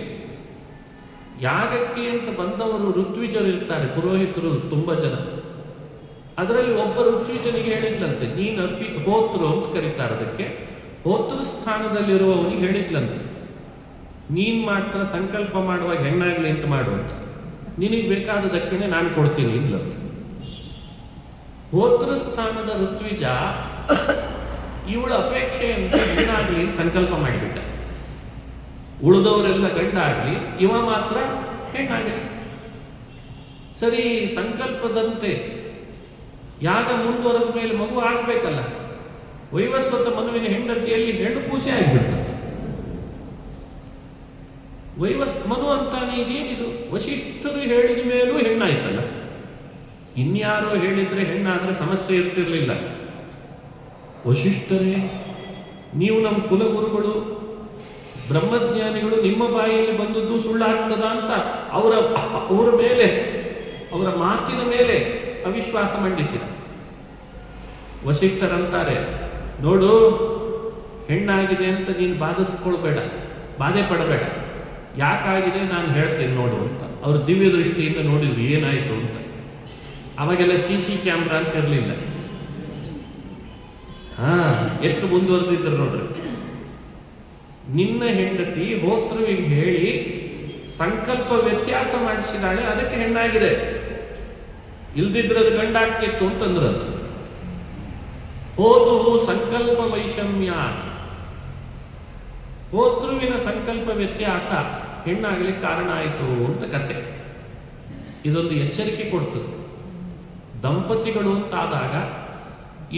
ಯಾಗಕ್ಕೆ ಅಂತ ಬಂದವರು ಋತ್ವಿಜರು ಇರ್ತಾರೆ, ಪುರೋಹಿತರು ತುಂಬಾ ಜನ. ಅದರಲ್ಲಿ ಒಬ್ಬ ಋತ್ವಿಜನಿಗೆ ಹೇಳಿದ್ಲಂತೆ, ನೀನು ಹೋತೃ ಅಂತ ಕರೀತಾರೆ ಅದಕ್ಕೆ, ಹೋತೃ ಸ್ಥಾನದಲ್ಲಿರುವವನಿಗೆ ಹೇಳಿದ್ಲಂತೆ, ನೀನ್ ಮಾತ್ರ ಸಂಕಲ್ಪ ಮಾಡುವಾಗ ಹೆಣ್ಣಾಗ್ಲಿ ಅಂತ ಮಾಡು ಅಂತ, ನಿನಗೆ ಬೇಕಾದ ದಕ್ಷಿಣೆ ನಾನು ಕೊಡ್ತೀನಿ ಇದ್ಲಂತ. ಹೋತೃ ಸ್ಥಾನದ ಋತ್ವಿಜ ಇವಳ ಅಪೇಕ್ಷೆಯಂತೆ ಹೆಣ್ಣಾಗ್ಲಿ ಅಂತ ಸಂಕಲ್ಪ ಮಾಡಿಬಿಟ್ಟ. ಉಳಿದವರೆಲ್ಲ ಗಂಡಾಗ್ಲಿ, ಇವ ಮಾತ್ರ ಹೆಣ್ಣಾಗಲಿ. ಸರಿ, ಸಂಕಲ್ಪದಂತೆ ಯಾಗ ಮುಂದುವರೆದ ಮೇಲೆ ಮಗು ಆಗ್ಬೇಕಲ್ಲ. ವೈವಸ್ವತ ಮನುವಿನ ಹೆಂಡತಿಯಲ್ಲಿ ಹೆಣ್ಣು ಕೂಸೆ ಆಗಿಬಿಡ್ತಂತೆ. ಮನು ಅಂತಾನೆ ಇದೇನಿದು? ವಶಿಷ್ಠರು ಹೇಳಿದ ಮೇಲೂ ಹೆಣ್ಣಾಯ್ತಲ್ಲ. ಇನ್ಯಾರೋ ಹೇಳಿದ್ರೆ ಹೆಣ್ಣಾದ್ರೆ ಸಮಸ್ಯೆ ಇರ್ತಿರ್ಲಿಲ್ಲ. ವಶಿಷ್ಠರೇ, ನೀವು ನಮ್ಮ ಕುಲಗುರುಗಳು, ಬ್ರಹ್ಮಜ್ಞಾನಿಗಳು, ನಿಮ್ಮ ಬಾಯಿಯಲ್ಲಿ ಬಂದದ್ದು ಸುಳ್ಳಾಗ್ತದ ಅಂತ ಅವರ ಮೇಲೆ, ಅವರ ಮಾತಿನ ಮೇಲೆ ಅವಿಶ್ವಾಸ ಮಂಡಿಸಿದ. ವಶಿಷ್ಠರಂತಾರೆ, ನೋಡು, ಹೆಣ್ಣಾಗಿದೆ ಅಂತ ನೀನು ಬಾಧೆ ಪಡಬೇಡ, ಯಾಕಾಗಿದೆ ನಾನು ಹೇಳ್ತೇನೆ ನೋಡು ಅಂತ. ಅವರು ದಿವ್ಯ ದೃಷ್ಟಿಯಿಂದ ನೋಡಿದ್ರು ಏನಾಯ್ತು ಅಂತ. ಅವಾಗೆಲ್ಲ CC ಕ್ಯಾಮ್ರಾ ಅಂತ ಇರಲಿಲ್ಲ. ಎಷ್ಟು ಮುಂದುವರೆದಿದ್ರು ನೋಡ್ರಿ. ನಿನ್ನ ಹೆಂಡತಿ ಹೋತೃವಿಗೆ ಹೇಳಿ ಸಂಕಲ್ಪ ವ್ಯತ್ಯಾಸ ಮಾಡಿಸಿದಾಳೆ, ಅದಕ್ಕೆ ಹೆಣ್ಣಾಗಿದೆ. ಇಲ್ದಿದ್ರೆ ಅದು ಗಂಡಾಗ್ತಿತ್ತು ಅಂತಂದ್ರಂತ. ಹೋತು ಸಂಕಲ್ಪ ವೈಷಮ್ಯಾತ್, ಹೋತೃವಿನ ಸಂಕಲ್ಪ ವ್ಯತ್ಯಾಸ ಹೆಣ್ಣಾಗಲಿಕ್ಕೆ ಕಾರಣ ಆಯಿತು ಅಂತ ಕಥೆ. ಇದೊಂದು ಎಚ್ಚರಿಕೆ ಕೊಡ್ತದೆ. ದಂಪತಿಗಳು ಅಂತಾದಾಗ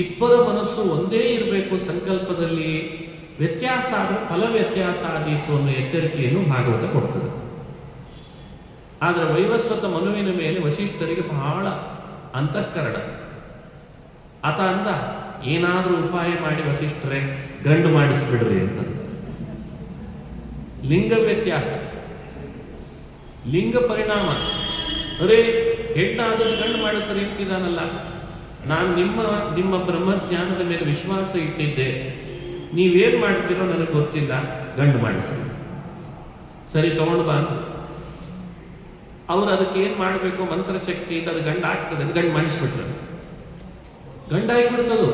ಇಬ್ಬರ ಮನಸ್ಸು ಒಂದೇ ಇರಬೇಕು, ಸಂಕಲ್ಪದಲ್ಲಿ ವ್ಯತ್ಯಾಸ ಆದರೆ ಫಲ ವ್ಯತ್ಯಾಸ ಆದೀತು ಅನ್ನೋ ಎಚ್ಚರಿಕೆಯನ್ನು ಭಾಗವತ ಕೊಡ್ತದೆ. ಆದರೆ ವೈವಸ್ವತ ಮನುವಿನ ಮೇಲೆ ವಸಿಷ್ಠರಿಗೆ ಬಹಳ ಅಂತಃಕರಣ. ಆತ ಅಂದ, ಏನಾದರೂ ಉಪಾಯ ಮಾಡಿ ವಸಿಷ್ಠರೇ ಗಂಡು ಮಾಡಿಸ್ಬಿಡ್ರಿ ಅಂತ. ಲಿಂಗ ವ್ಯತ್ಯಾಸ, ಲಿಂಗ ಪರಿಣಾಮ. ಅರೇ ಹೆಣ್ಣಾದರೂ ಗಂಡು ಮಾಡಿಸ್ರಿ ಅಂತಿದ್ದಾನಲ್ಲ, ನಾನು ನಿಮ್ಮ ಬ್ರಹ್ಮಜ್ಞಾನದ ಮೇಲೆ ವಿಶ್ವಾಸ ಇಟ್ಟಿದ್ದೆ, ನೀವೇನು ಮಾಡ್ತೀರೋ ನನಗೆ ಗೊತ್ತಿಲ್ಲ, ಗಂಡು ಮಾಡಿಸ್ರಿ. ಸರಿ ತಗೊಂಡು ಬಾ. ಅವ್ರು ಅದಕ್ಕೆ ಏನು ಮಾಡಬೇಕು, ಮಂತ್ರಶಕ್ತಿಯಿಂದ ಅದು ಗಂಡು ಆಗ್ತದೆ, ಗಂಡು ಮಾಡಿಸ್ಬಿಟ್ರಂತ. ಗಂಡಾಗಿಬಿಡ್ತದು.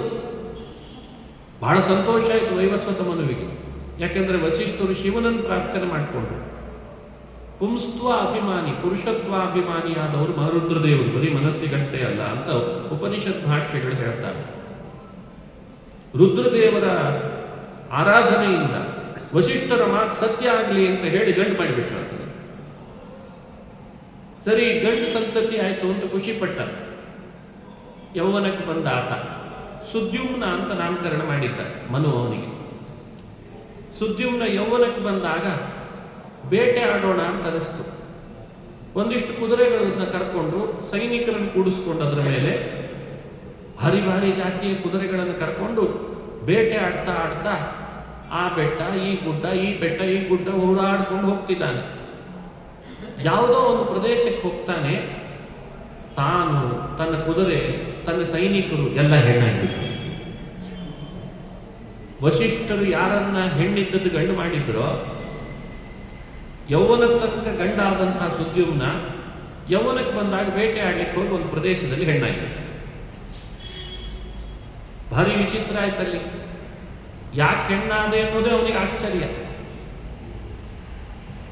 ಬಹಳ ಸಂತೋಷ ಆಯಿತು ವೈವಸ್ವತ ಮನುವಿಗೆ. ಯಾಕೆಂದ್ರೆ ವಸಿಷ್ಠರು ಶಿವನನ್ನು ಪ್ರಾರ್ಥನೆ ಮಾಡಿಕೊಂಡ್ರು. ಪುಂಸ್ತ್ವ ಅಭಿಮಾನಿ, ಪುರುಷತ್ವ ಅಭಿಮಾನಿಯಾದವರು ಮಹಾರುದ್ರದೇವರು, ಬರೀ ಮನಸ್ಸಿಗಷ್ಟೇ ಅಲ್ಲ ಅಂತ ಉಪನಿಷತ್ ಭಾಷ್ಯಗಳು ಹೇಳ್ತಾರೆ. ರುದ್ರದೇವರ ಆರಾಧನೆಯಿಂದ ವಸಿಷ್ಠರ ಮಾತು ಸತ್ಯ ಆಗಲಿ ಅಂತ ಹೇಳಿ ಗಂಡು ಮಾಡಿಬಿಟ್ರಂತ. ಸರಿ, ಗಂಡು ಸಂತತಿ ಆಯಿತು ಅಂತ ಖುಷಿ ಪಟ್ಟ. ಯೌವನಕ್ಕೆ ಬಂದ ಆತ ಸುದ್ಯುಮ್ನ ಅಂತ ನಾಮಕರಣ ಮಾಡಿದ್ದ ಮನು ಅವನಿಗೆ. ಸುದ್ಯುಮ್ನ ಯೌವನಕ್ಕೆ ಬಂದಾಗ ಬೇಟೆ ಆಡೋಣ ಅಂತ ಅನಿಸ್ತು. ಒಂದಿಷ್ಟು ಕುದುರೆಗಳನ್ನ ಕರ್ಕೊಂಡು ಸೈನಿಕರನ್ನು ಕೂಡಿಸ್ಕೊಂಡು ಅದರ ಮೇಲೆ ಭಾರಿ ಭಾರಿ ಜಾತಿಯ ಕುದುರೆಗಳನ್ನು ಕರ್ಕೊಂಡು ಬೇಟೆ ಆಡ್ತಾ ಆಡ್ತಾ ಆ ಬೆಟ್ಟ ಈ ಗುಡ್ಡ, ಈ ಬೆಟ್ಟ ಈ ಗುಡ್ಡ ಓಡಾಡ್ಕೊಂಡು ಹೋಗ್ತಿದ್ದಾನೆ. ಯಾವುದೋ ಒಂದು ಪ್ರದೇಶಕ್ಕೆ ಹೋಗ್ತಾನೆ. ತಾನು, ತನ್ನ ಕುದುರೆ, ತನ್ನ ಸೈನಿಕರು ಎಲ್ಲ ಹೆಣ್ಣಾಗಿಬಿಟ್ರು. ವಸಿಷ್ಠರು ಯಾರನ್ನ ಹೆಣ್ಣಿದ್ದದ್ದು ಗಂಡು ಮಾಡಿದ್ರೋ, ಯೌವನ ತನಕ ಗಂಡಾದಂತಹ ಸುದ್ಯುಮ್ನ ಯೌವನಕ್ಕೆ ಬಂದಾಗ ಬೇಟೆ ಆಡ್ಲಿಕ್ಕೆ ಹೋಗಿ ಒಂದು ಪ್ರದೇಶದಲ್ಲಿ ಹೆಣ್ಣಾಗಿದೆ. ಭಾರಿ ವಿಚಿತ್ರ ಆಯ್ತಲ್ಲಿ. ಯಾಕೆ ಹೆಣ್ಣಾದೆ ಅನ್ನೋದೇ ಅವನಿಗೆ ಆಶ್ಚರ್ಯ.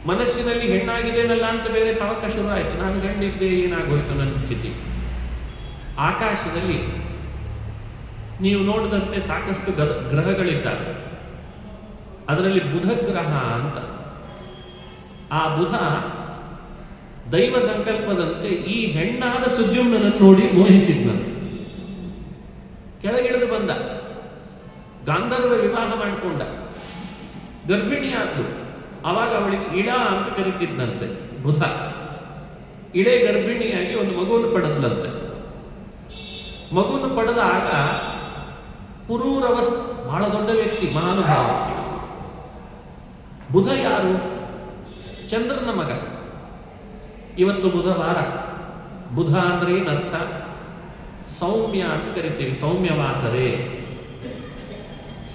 ಮನಸ್ಸಿನಲ್ಲಿ ಹೆಣ್ಣಾಗಿದ್ದೇನಲ್ಲ ಅಂತ ಬೇರೆ ತವಕ ಶುರು ಆಯಿತು. ನಾನು ಗಂಡಿದ್ದೆ, ಏನಾಗೋಯ್ತು ನನ್ನ ಸ್ಥಿತಿ. ಆಕಾಶದಲ್ಲಿ ನೀವು ನೋಡಿದಂತೆ ಸಾಕಷ್ಟು ಗ್ರಹಗಳಿದ್ದಾವೆ. ಅದರಲ್ಲಿ ಬುಧ ಗ್ರಹ ಅಂತ. ಆ ಬುಧ ದೈವ ಸಂಕಲ್ಪದಂತೆ ಈ ಹೆಣ್ಣಾದ ಸುದ್ಯುಮ್ನನ್ನು ನೋಡಿ ಮೋಹಿಸಿದ್ನಂತೆ. ಕೆಳಗಿಳಿದು ಬಂದ, ಗಾಂಧರ್ವ ವಿವಾಹ ಮಾಡಿಕೊಂಡ, ಗರ್ಭಿಣಿ ಆದ್ಲು. ಆವಾಗ ಅವಳಿಗೆ ಇಳ ಅಂತ ಕರೀತಿದ್ದಂತೆ ಬುಧ. ಇಳೆ ಗರ್ಭಿಣಿಯಾಗಿ ಒಂದು ಮಗುವನ್ನು ಪಡೆದ್ಲಂತೆ. ಮಗುವನ್ನು ಪಡೆದಾಗ ಪುರೂರವಸ್ ಬಹಳ ದೊಡ್ಡ ವ್ಯಕ್ತಿ, ಮಹಾನುಭಾವ. ಬುಧ ಯಾರು? ಚಂದ್ರನ ಮಗ. ಇವತ್ತು ಬುಧವಾರ. ಬುಧ ಅಂದ್ರೆ ಏನರ್ಥ? ಸೌಮ್ಯ ಅಂತ ಕರಿತೀವಿ, ಸೌಮ್ಯವಾಸರೇ.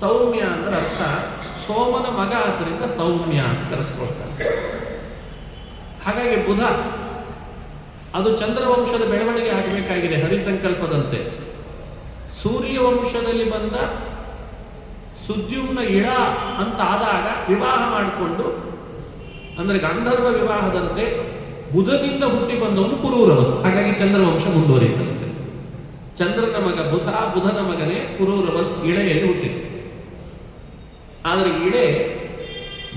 ಸೌಮ್ಯ ಅಂದ್ರೆ ಅರ್ಥ ಸೋಮನ ಮಗ, ಆದ್ದರಿಂದ ಸೌಮ್ಯ ಅಂತ ಕರೆಸ್ಕೊಳ್ತಾರೆ. ಹಾಗಾಗಿ ಬುಧ ಅದು ಚಂದ್ರವಂಶದ ಬೆಳವಣಿಗೆ ಆಗಬೇಕಾಗಿದೆ ಹರಿಸಂಕಲ್ಪದಂತೆ. ಸೂರ್ಯ ವಂಶದಲ್ಲಿ ಬಂದ ಸುದ್ಯುಮ್ನ ಇಳ ಅಂತ ಆದಾಗ ವಿವಾಹ ಮಾಡಿಕೊಂಡು, ಅಂದರೆ ಗಾಂಧರ್ವ ವಿವಾಹದಂತೆ ಬುಧನಿಂದ ಹುಟ್ಟಿ ಬಂದವನು ಪುರೂರವಸ್. ಹಾಗಾಗಿ ಚಂದ್ರವಂಶ ಮುಂದುವರಿಯುತ್ತಂತೆ. ಚಂದ್ರನ ಮಗ ಬುಧ, ಬುಧನ ಮಗನೇ ಪುರೂರವಸ್ ಇಳೆಯಲ್ಲಿ ಹುಟ್ಟಿದ. ಆದರೆ ಇಳೆ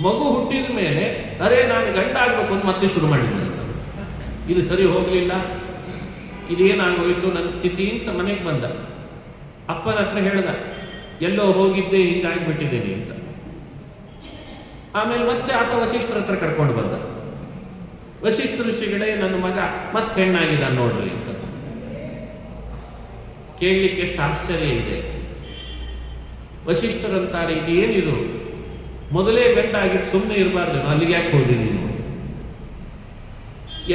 ಮಗು ಹುಟ್ಟಿದ ಮೇಲೆ ಅರೆ ನಾನು ಗಂಡ ಆಗ್ಬೇಕು ಅಂತ ಮತ್ತೆ ಶುರು ಮಾಡಿದ್ದಂತ. ಇದು ಸರಿ ಹೋಗ್ಲಿಲ್ಲ, ಇದೇನಾಗೋಯ್ತು ನನ್ನ ಸ್ಥಿತಿ ಅಂತ ಮನೆಗೆ ಬಂದ. ಅಪ್ಪನ ಹತ್ರ ಹೇಳ್ದ, ಎಲ್ಲೋ ಹೋಗಿದ್ದೆ, ಹಿಂಗಾಗ್ಬಿಟ್ಟಿದ್ದೇನೆ ಅಂತ. ಆಮೇಲೆ ಮತ್ತೆ ಆತ ವಸಿಷ್ಠರ ಹತ್ರ ಕರ್ಕೊಂಡು ಬಂದ. ವಸಿಷ್ಠ ಋಷಿಗಳೇ, ನನ್ನ ಮಗ ಮತ್ತೆ ಹೆಣ್ಣಾಗಿದ್ದ ನೋಡ್ರಿ ಅಂತ. ಕೇಳಲಿಕ್ಕೆ ಎಷ್ಟು ಆಶ್ಚರ್ಯ ಇದೆ. ವಸಿಷ್ಠರಂತಾರೆ, ಇದೇನಿದು, ಮೊದಲೇ ಗಂಡಾಗಿದ್ದು ಸುಮ್ಮನೆ ಇರಬಾರ್ದು, ಅಲ್ಲಿಗೆ ಯಾಕೆ ಹೋದಿ ನೀನು?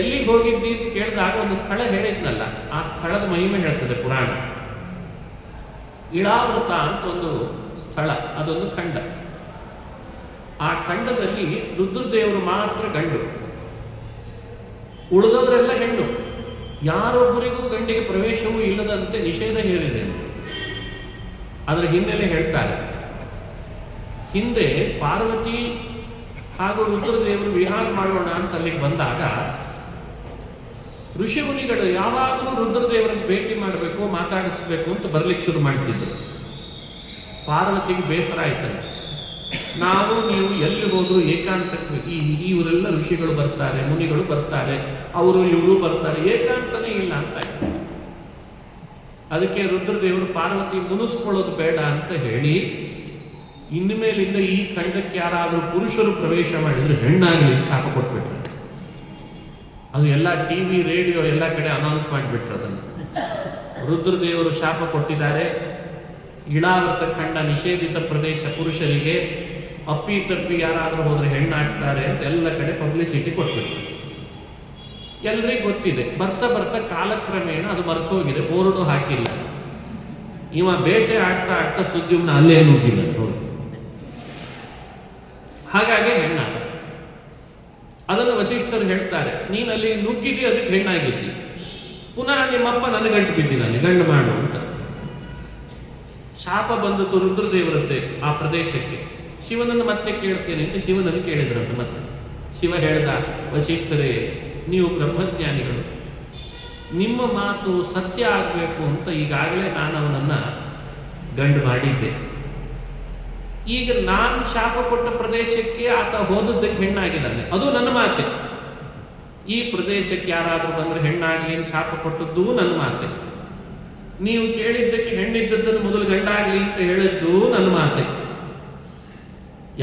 ಎಲ್ಲಿಗೆ ಹೋಗಿದ್ದಿ ಅಂತ ಕೇಳಿದಾಗ ಒಂದು ಸ್ಥಳ ಹೇಳಿದ್ನಲ್ಲ, ಆ ಸ್ಥಳದ ಮಹಿಮೆ ಹೇಳ್ತದೆ ಪುರಾಣ. ಇಳಾವೃತ ಅಂತ ಒಂದು ಸ್ಥಳ, ಅದೊಂದು ಖಂಡ. ಆ ಖಂಡದಲ್ಲಿ ರುದ್ರದೇವರು ಮಾತ್ರ ಗಂಡು, ಉಳಿದವರೆಲ್ಲ ಹೆಣ್ಣು. ಯಾರೊಬ್ಬರಿಗೂ ಗಂಡಿಗೆ ಪ್ರವೇಶವೂ ಇಲ್ಲದಂತೆ ನಿಷೇಧ ಹೇರಿದೆ ಅಂತ. ಅದರ ಹಿನ್ನೆಲೆ ಹೇಳ್ತಾರೆ. ಹಿಂದೆ ಪಾರ್ವತಿ ಹಾಗೂ ರುದ್ರದೇವರು ವಿಹಾರ ಮಾಡೋಣ ಅಂತ ಅಲ್ಲಿಗೆ ಬಂದಾಗ ಋಷಿಮುನಿಗಳು ಯಾವಾಗಲೂ ರುದ್ರದೇವರನ್ನು ಭೇಟಿ ಮಾಡಬೇಕು, ಮಾತಾಡಿಸ್ಬೇಕು ಅಂತ ಬರ್ಲಿಕ್ಕೆ ಶುರು ಮಾಡ್ತಿದ್ರು. ಪಾರ್ವತಿಗೆ ಬೇಸರ ಆಯ್ತಂತೆ. ನಾವು ನೀವು ಎಲ್ಲಿ ಹೋದ್ರು ಏಕಾಂತಕ್ಕೆ, ಇವರೆಲ್ಲ ಋಷಿಗಳು ಬರ್ತಾರೆ, ಮುನಿಗಳು ಬರ್ತಾರೆ, ಅವರು ಇವರು ಬರ್ತಾರೆ, ಏಕಾಂತನೇ ಇಲ್ಲ ಅಂತ. ಅದಕ್ಕೆ ರುದ್ರದೇವರು ಪಾರ್ವತಿ ಮುನಿಸ್ಕೊಳ್ಳೋದು ಬೇಡ ಅಂತ ಹೇಳಿ, ಇನ್ನು ಮೇಲಿಂದ ಈ ಖಂಡಕ್ಕೆ ಯಾರಾದರೂ ಪುರುಷರು ಪ್ರವೇಶ ಮಾಡಿದ್ರೆ ಹೆಣ್ಣಾಗಲಿ ಶಾಪ ಕೊಟ್ಬಿಟ್ರು. ಅದು ಎಲ್ಲ ಟಿವಿ ರೇಡಿಯೋ ಎಲ್ಲ ಕಡೆ ಅನೌನ್ಸ್ ಮಾಡಿಬಿಟ್ರು ಅದನ್ನು. ರುದ್ರದೇವರು ಶಾಪ ಕೊಟ್ಟಿದ್ದಾರೆ, ಇಳಾವೃತ ಖಂಡ ನಿಷೇಧಿತ ಪ್ರದೇಶ ಪುರುಷರಿಗೆ, ಅಪ್ಪಿ ತಪ್ಪಿ ಯಾರಾದರೂ ಹೋದ್ರೆ ಹೆಣ್ಣಾಗ್ತಾರೆ ಅಂತ ಎಲ್ಲ ಕಡೆ ಪಬ್ಲಿಸಿಟಿ ಕೊಟ್ಬಿಟ್ರು. ಎಲ್ರಿಗೂ ಗೊತ್ತಿದೆ. ಬರ್ತಾ ಬರ್ತಾ ಕಾಲಕ್ರಮೇಣ ಅದು ಮರ್ತೋಗಿದೆ, ಬೋರ್ಡು ಹಾಕಿಲ್ಲ. ಇವ ಬೇಟೆ ಆಡ್ತಾ ಆಡ್ತಾ ಸುದ್ಯುಮ್ನ ಅಲ್ಲೇ ನುಗ್ಗಿಲ್ಲ ನೋಡಿ. ಹಾಗಾಗಿ ಹೆಣ್ಣಾಗ. ಅದನ್ನು ವಸಿಷ್ಠರು ಹೇಳ್ತಾರೆ, ನೀನಲ್ಲಿ ನುಗ್ಗಿದಿ, ಅದಕ್ಕೆ ಹೆಣ್ಣಾಗಿದ್ದಿ. ಪುನಃ ನಿಮ್ಮಪ್ಪ ನನಗಂಟು ಬಿದ್ದಿದ್ದಾನೆ, ಗಂಡು ಮಾಡು ಅಂತ. ಶಾಪ ಬಂದದ್ದು ರುದ್ರದೇವರಂತೆ ಆ ಪ್ರದೇಶಕ್ಕೆ. ಶಿವನನ್ನು ಮತ್ತೆ ಕೇಳ್ತೇನೆ ಅಂತ ಶಿವನನ್ನು ಕೇಳಿದ್ರಂತೆ. ಮತ್ತೆ ಶಿವ ಹೇಳ್ದ, ವಸಿಷ್ಠರೇ, ನೀವು ಬ್ರಹ್ಮಜ್ಞಾನಿಗಳು, ನಿಮ್ಮ ಮಾತು ಸತ್ಯ ಆಗಬೇಕು ಅಂತ ಈಗಾಗಲೇ ನಾನು ಅವನನ್ನ ಗಂಡು ಮಾಡಿದ್ದೆ. ಈಗ ನಾನು ಶಾಪ ಕೊಟ್ಟ ಪ್ರದೇಶಕ್ಕೆ ಆತ ಹೋದದ್ದಕ್ಕೆ ಹೆಣ್ಣಾಗಿದ್ದಾನೆ, ಅದು ನನ್ನ ಮಾತೆ. ಈ ಪ್ರದೇಶಕ್ಕೆ ಯಾರಾದರೂ ಬಂದ್ರೆ ಹೆಣ್ಣಾಗ್ಲಿ ಅಂತ ಶಾಪ ಕೊಟ್ಟದ್ದು ನನ್ನ ಮಾತೆ. ನೀವು ಕೇಳಿದ್ದಕ್ಕೆ ಹೆಣ್ಣಿದ್ದದ್ದನ್ನು ಮೊದಲು ಗಂಡಾಗ್ಲಿ ಅಂತ ಹೇಳಿದ್ದು ನನ್ನ ಮಾತೆ.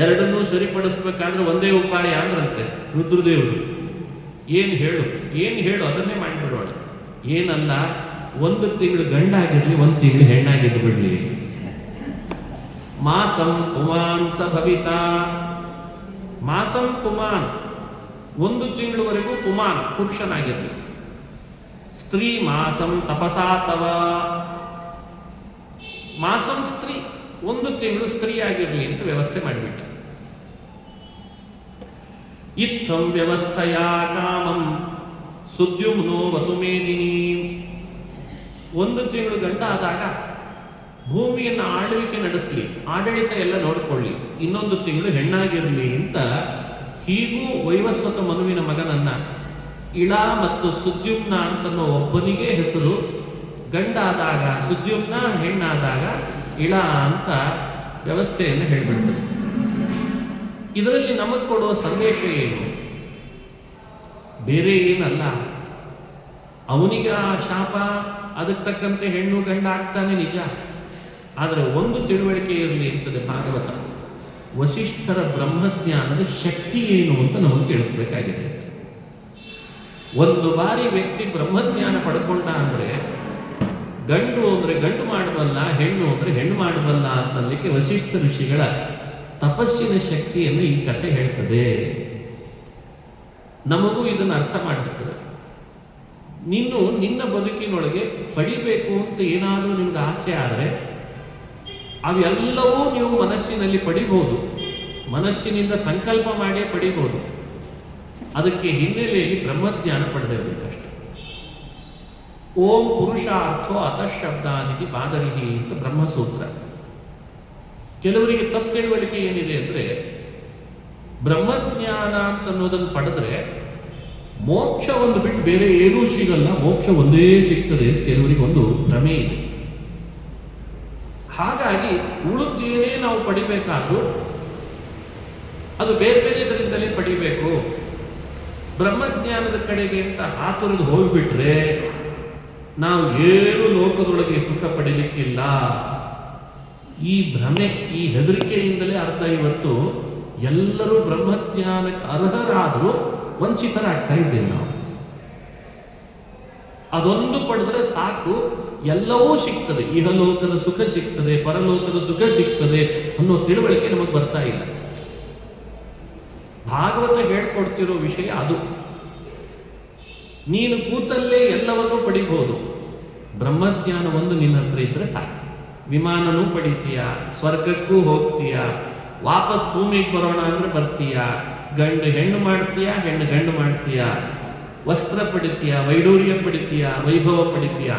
ಎರಡನ್ನೂ ಸರಿಪಡಿಸ್ಬೇಕಾದ್ರೆ ಒಂದೇ ಉಪಾಯ ಅಂದ್ರಂತೆ ರುದ್ರದೇವರು. ಏನು ಹೇಳು ಅದನ್ನೇ ಮಾಡಿಬಿಡೋಣ. ಏನಲ್ಲ, 1 ತಿಂಗಳು ಗಂಡಾಗಿರ್ಲಿ, 1 ತಿಂಗಳು ಹೆಣ್ಣಾಗಿದ್ದು ಬಿಡ್ಲಿ. ಮಾಸಂ ಪುಮಾನ್ ಸ ಭವಿತಾ. ಮಾಸಂ ಪುಮಾನ್, 1 ತಿಂಗಳವರೆಗೂ ಪುಮಾನ್ ಪುರುಷನಾಗಿರ್ಲಿ. ಸ್ತ್ರೀ ಮಾಸಂ ತಪಸಾತವ. ಮಾಸಂ ಸ್ತ್ರೀ, 1 ತಿಂಗಳು ಸ್ತ್ರೀ ಆಗಿರ್ಲಿ ಅಂತ ವ್ಯವಸ್ಥೆ ಮಾಡಿಬಿಟ್ಟ. ಇತ್ತಂ ವ್ಯವಸ್ಥೆಯ ಕಾಮಂ ಸುದ್ಯುಮ್ನೋ ವತುಮೇದಿನಿ. 1 ತಿಂಗಳು ಗಂಡ ಆದಾಗ ಭೂಮಿಯನ್ನು ಆಳ್ವಿಕೆ ನಡೆಸಲಿ, ಆಡಳಿತ ಎಲ್ಲ ನೋಡಿಕೊಳ್ಳಿ, 1 ತಿಂಗಳು ಹೆಣ್ಣಾಗಿರಲಿ ಅಂತ ಹೀಗೂ ವೈವಸ್ವತ ಮನುವಿನ ಮಗನನ್ನ ಇಳ ಮತ್ತು ಸುದ್ಯುಮ್ನ ಅಂತನೋ ಒಬ್ಬನಿಗೆ ಹೆಸರು. ಗಂಡಾದಾಗ ಸುದ್ಯುಮ್ನ, ಹೆಣ್ಣಾದಾಗ ಇಳ ಅಂತ ವ್ಯವಸ್ಥೆಯನ್ನು ಹೇಳಿಬಿಡ್ತಾರೆ. ಇದರಲ್ಲಿ ನಮಗೆ ಕೊಡುವ ಸಂದೇಶ ಏನು? ಬೇರೆ ಏನಲ್ಲ, ಅವನಿಗೆ ಆ ಶಾಪ, ಅದಕ್ಕೆ ತಕ್ಕಂತೆ ಹೆಣ್ಣು ಗಂಡ ಆಗ್ತಾನೆ ನಿಜ. ಆದರೆ ಒಂದು ತಿಳುವಳಿಕೆ ಇರಲಿ ಅಂತದೆ ಭಾಗವತ. ವಸಿಷ್ಠರ ಬ್ರಹ್ಮಜ್ಞಾನದ ಶಕ್ತಿ ಏನು ಅಂತ ನಮಗೆ ತಿಳಿಸ್ಬೇಕಾಗಿದೆ. ಒಂದು ಬಾರಿ ವ್ಯಕ್ತಿ ಬ್ರಹ್ಮಜ್ಞಾನ ಪಡ್ಕೊಂಡ ಅಂದರೆ ಗಂಡು ಅಂದರೆ ಗಂಡು ಮಾಡಬಲ್ಲ, ಹೆಣ್ಣು ಅಂದರೆ ಹೆಣ್ಣು ಮಾಡಬಲ್ಲ ಅಂತಂದಕ್ಕೆ ವಸಿಷ್ಠ ಋಷಿಗಳ ತಪಸ್ಸಿನ ಶಕ್ತಿಯನ್ನು ಈ ಕಥೆ ಹೇಳ್ತದೆ. ನಮಗೂ ಇದನ್ನು ಅರ್ಥ ಮಾಡಿಸ್ತದೆ. ನೀನು ನಿನ್ನ ಬದುಕಿನೊಳಗೆ ಪಡಿಬೇಕು ಅಂತ ಏನಾದರೂ ನಿಮ್ಗೆ ಆಸೆ ಆದರೆ ಅವೆಲ್ಲವೂ ನೀವು ಮನಸ್ಸಿನಲ್ಲಿ ಪಡಿಬಹುದು, ಮನಸ್ಸಿನಿಂದ ಸಂಕಲ್ಪ ಮಾಡೇ ಪಡಿಬಹುದು. ಅದಕ್ಕೆ ಹಿನ್ನೆಲೆಯಲ್ಲಿ ಬ್ರಹ್ಮಜ್ಞಾನ ಪಡೆದಿರಬೇಕಷ್ಟೆ. ಓಂ ಪುರುಷಾರ್ಥೋ ಅತಃಶಬ್ದಾದಿತಿ ಪಾದರಿಹಿ ಅಂತ ಬ್ರಹ್ಮಸೂತ್ರ. ಕೆಲವರಿಗೆ ತಪ್ಪು ತಿಳುವಳಿಕೆ ಏನಿದೆ ಅಂದರೆ ಬ್ರಹ್ಮಜ್ಞಾನ ಅಂತ ಅನ್ನೋದನ್ನು ಪಡೆದ್ರೆ ಮೋಕ್ಷ ಒಂದು ಬಿಟ್ಟು ಬೇರೆ ಏನೂ ಸಿಗಲ್ಲ, ಮೋಕ್ಷ ಒಂದೇ ಸಿಗ್ತದೆ ಅಂತ ಕೆಲವರಿಗೆ ಒಂದು ಭ್ರಮೆ ಇದೆ. ಹಾಗಾಗಿ ಉಳಿದೇನೇ ನಾವು ಪಡಿಬೇಕಾದ್ರೂ ಅದು ಬೇರೆ ಬೇರೆದರಿಂದಲೇ ಪಡಿಬೇಕು. ಬ್ರಹ್ಮಜ್ಞಾನದ ಕಡೆಗೆ ಅಂತ ಆತುರದು ಹೋಗಿಬಿಟ್ರೆ ನಾವು ಏನು ಲೋಕದೊಳಗೆ ಸುಖ ಪಡೀಲಿಕ್ಕಿಲ್ಲ. ಈ ಭ್ರಮೆ, ಈ ಹೆದರಿಕೆಯಿಂದಲೇ ಅರ್ಥ ಇವತ್ತು ಎಲ್ಲರೂ ಬ್ರಹ್ಮಜ್ಞಾನಕ್ಕೆ ಅರ್ಹರಾದರೂ ವಂಚಿತರಾಗ್ತಾ ಇದ್ದೇವೆ ನಾವು. ಅದೊಂದು ಪಡೆದ್ರೆ ಸಾಕು, ಎಲ್ಲವೂ ಸಿಗ್ತದೆ, ಇಹಲೋಕದ ಸುಖ ಸಿಗ್ತದೆ, ಪರಲೋಕದ ಸುಖ ಸಿಗ್ತದೆ ಅನ್ನೋ ತಿಳುವಳಿಕೆ ನಮಗೆ ಬರ್ತಾ ಇಲ್ಲ. ಭಾಗವತ ಹೇಳ್ಕೊಡ್ತಿರೋ ವಿಷಯ ಅದು. ನೀನು ಕೂತಲ್ಲೇ ಎಲ್ಲವನ್ನೂ ಪಡಿಬಹುದು. ಬ್ರಹ್ಮಜ್ಞಾನ ಒಂದು ನಿನ್ನ ಹತ್ರ ಇದ್ರೆ ಸಾಕು. ವಿಮಾನನೂ ಪಡಿತೀಯ, ಸ್ವರ್ಗಕ್ಕೂ ಹೋಗ್ತೀಯ, ವಾಪಸ್ ಭೂಮಿಗೆ ಬರೋಣ ಅಂದ್ರೆ ಬರ್ತೀಯ, ಗಂಡು ಹೆಣ್ಣು ಮಾಡ್ತೀಯ, ಹೆಣ್ಣು ಗಂಡು ಮಾಡ್ತೀಯ, ವಸ್ತ್ರ ಪಡಿತೀಯ, ವೈಡೂರ್ಯ ಪಡಿತೀಯ, ವೈಭವ ಪಡಿತೀಯ.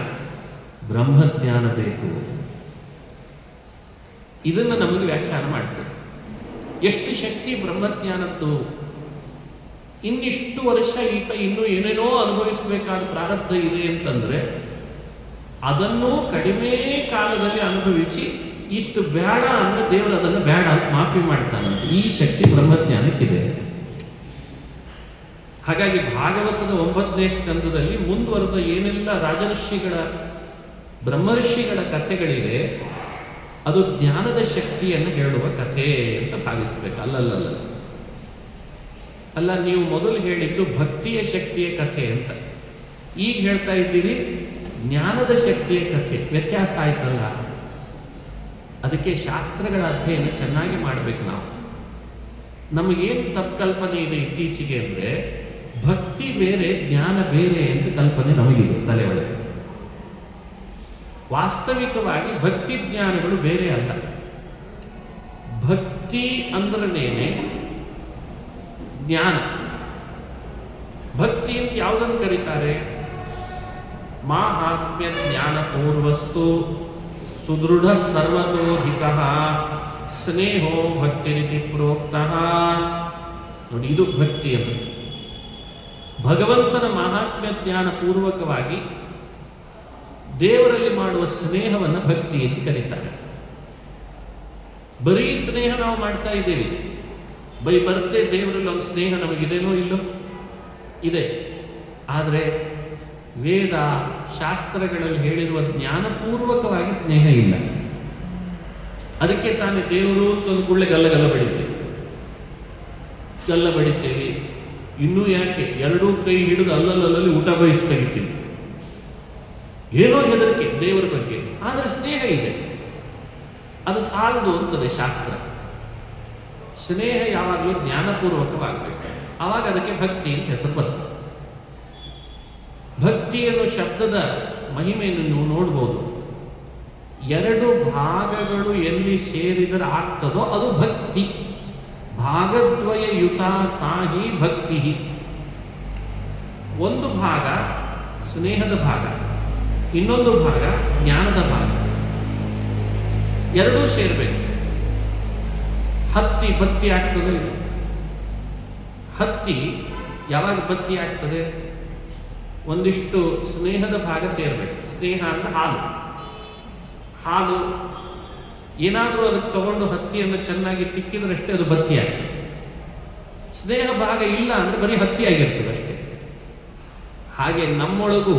ಬ್ರಹ್ಮಜ್ಞಾನ ಬೇಕು. ಇದನ್ನು ನಮಗೆ ವ್ಯಾಖ್ಯಾನ ಮಾಡ್ತದೆ. ಎಷ್ಟು ಶಕ್ತಿ ಬ್ರಹ್ಮಜ್ಞಾನದ್ದು. ಇನ್ನಿಷ್ಟು ವರ್ಷ ಈತ ಇನ್ನೂ ಏನೇನೋ ಅನುಭವಿಸಬೇಕಾದ ಪ್ರಾರಬ್ಧ ಇದೆ ಅಂತಂದ್ರೆ ಅದನ್ನು ಕಡಿಮೆ ಕಾಲದಲ್ಲಿ ಅನುಭವಿಸಿ ಇಷ್ಟು ಬೇಡ ಅಂದ್ರೆ ದೇವರು ಅದನ್ನು ಬೇಡ ಅಂತ ಮಾಫಿ ಮಾಡ್ತಾನಂತೆ. ಈ ಶಕ್ತಿ ಬ್ರಹ್ಮಜ್ಞಾನಕ್ಕಿದೆ. ಹಾಗಾಗಿ ಭಾಗವತದ 9ನೇ ಸ್ಕಂದದಲ್ಲಿ ಮುಂದುವರೆದ ಏನೆಲ್ಲ ರಾಜರ್ಷಿಗಳ ಬ್ರಹ್ಮರ್ಷಿಗಳ ಕಥೆಗಳಿವೆ, ಅದು ಜ್ಞಾನದ ಶಕ್ತಿಯನ್ನು ಹೇಳುವ ಕಥೆ ಅಂತ ಭಾವಿಸಬೇಕು. ಅಲ್ಲಲ್ಲಲ್ಲ, ಅಲ್ಲ, ನೀವು ಮೊದಲು ಹೇಳಿದ್ದು ಭಕ್ತಿಯ ಶಕ್ತಿಯ ಕಥೆ ಅಂತ, ಈಗ ಹೇಳ್ತಾ ಇದ್ದೀರಿ ಜ್ಞಾನದ ಶಕ್ತಿಯ ಕಥೆ. ವ್ಯತ್ಯಾಸ ಆಯ್ತಲ್ಲ. ಅದಕ್ಕೆ ಶಾಸ್ತ್ರಗಳ ಅಧ್ಯಯನ ಚೆನ್ನಾಗಿ ಮಾಡಬೇಕು ನಾವು. ನಮಗೇನು ತಪ್ಪು ಕಲ್ಪನೆ ಇದೆ ಇತ್ತೀಚೆಗೆ ಅಂದರೆ, ಭಕ್ತಿ ಬೇರೆ ಜ್ಞಾನ ಬೇರೆ ಅಂತ ಕಲ್ಪನೆ ನಮಗಿದೆ ತಲೆ ಒಳಗೆ. ವಾಸ್ತವಿಕವಾಗಿ ಭಕ್ತಿ ಜ್ಞಾನಗಳು ಬೇರೆ ಅಲ್ಲ. ಭಕ್ತಿ ಅಂದ್ರೇನೆ ಜ್ಞಾನ. ಭಕ್ತಿ ಅಂತ ಯಾವುದನ್ನು ಕರೀತಾರೆ? ಮಾಹಾತ್ಮ್ಯ ಜ್ಞಾನ ಪೂರ್ವಸ್ತು ಸುದೃಢ ಸರ್ವತೋಧಿಕ ಸ್ನೇಹೋ ಭಕ್ತಿ ರೀತಿ ಪ್ರೋಕ್ತಃ. ನೋಡಿ, ಇದು ಭಕ್ತಿ ಅಂತ. ಭಗವಂತನ ಮಹಾತ್ಮ್ಯ ಜ್ಞಾನ ಪೂರ್ವಕವಾಗಿ ದೇವರಲ್ಲಿ ಮಾಡುವ ಸ್ನೇಹವನ್ನು ಭಕ್ತಿ ಅಂತ ಕರೀತಾರೆ. ಬರೀ ಸ್ನೇಹ ನಾವು ಮಾಡ್ತಾ ಇದ್ದೇವೆ, ಬೈ ಬರ್ತೆ ದೇವರಲ್ಲಿ ಒಂದು ಸ್ನೇಹ ನಮಗಿದೇನೋ ಇಲ್ಲೋ? ಇದೆ. ಆದರೆ ವೇದ ಶಾಸ್ತ್ರಗಳಲ್ಲಿ ಹೇಳಿರುವ ಜ್ಞಾನಪೂರ್ವಕವಾಗಿ ಸ್ನೇಹ ಇಲ್ಲ. ಅದಕ್ಕೆ ತಾನೇ ದೇವರು ಅಂತ ಒಂದು ಕೂಡಲೇ ಗಲ್ಲ ಬಡಿತೇವೆ. ಇನ್ನೂ ಯಾಕೆ ಎರಡೂ ಕೈ ಹಿಡಿದು ಅಲ್ಲಲ್ಲಿ ಊಟ ಬಯಸಿ ತೆಗಿತೀವಿ. ಏನೋ ಹೆದರಿಕೆ ದೇವರ ಬಗ್ಗೆ, ಆದರೆ ಸ್ನೇಹ ಇದೆ. ಅದು ಸಾಲದು ಅಂತದೆ ಶಾಸ್ತ್ರ. ಸ್ನೇಹ ಯಾವಾಗಲೂ ಜ್ಞಾನಪೂರ್ವಕವಾಗಬೇಕು, ಆವಾಗ ಅದಕ್ಕೆ ಭಕ್ತಿ ಅಂತ ಹೆಸರು ಬರ್ತದೆ. ಭಕ್ತಿ ಅನ್ನೋ ಶಬ್ದದ ಮಹಿಮೆಯನ್ನು ನೀವು ನೋಡ್ಬೋದು. ಎರಡು ಭಾಗಗಳು ಎಲ್ಲಿ ಸೇರಿದರೆ ಆಗ್ತದೋ ಅದು ಭಕ್ತಿ. ಭಾಗದ್ವಯ ಯುತ ಸಾಹಿ ಭಕ್ತಿ. ಒಂದು ಭಾಗ ಸ್ನೇಹದ ಭಾಗ, ಇನ್ನೊಂದು ಭಾಗ ಜ್ಞಾನದ ಭಾಗ, ಎರಡೂ ಸೇರಬೇಕು. ಹತ್ತಿ ಬತ್ತಿ ಆಗ್ತದೆ. ಹತ್ತಿ ಯಾವಾಗ ಬತ್ತಿ ಆಗ್ತದೆ? ಒಂದಿಷ್ಟು ಸ್ನೇಹದ ಭಾಗ ಸೇರಬೇಕು. ಸ್ನೇಹ ಅಂದ್ರೆ ಹಾಲು ಏನಾದರೂ ಅದಕ್ಕೆ ತಗೊಂಡು ಹತ್ತಿಯನ್ನು ಚೆನ್ನಾಗಿ ತಿಕ್ಕಿದ್ರಷ್ಟೇ ಅದು ಬತ್ತಿ ಆಗ್ತದೆ. ಸ್ನೇಹ ಭಾಗ ಇಲ್ಲ ಅಂದ್ರೆ ಬರೀ ಹತ್ತಿ ಆಗಿರ್ತದೆ ಅಷ್ಟೇ. ಹಾಗೆ ನಮ್ಮೊಳಗೂ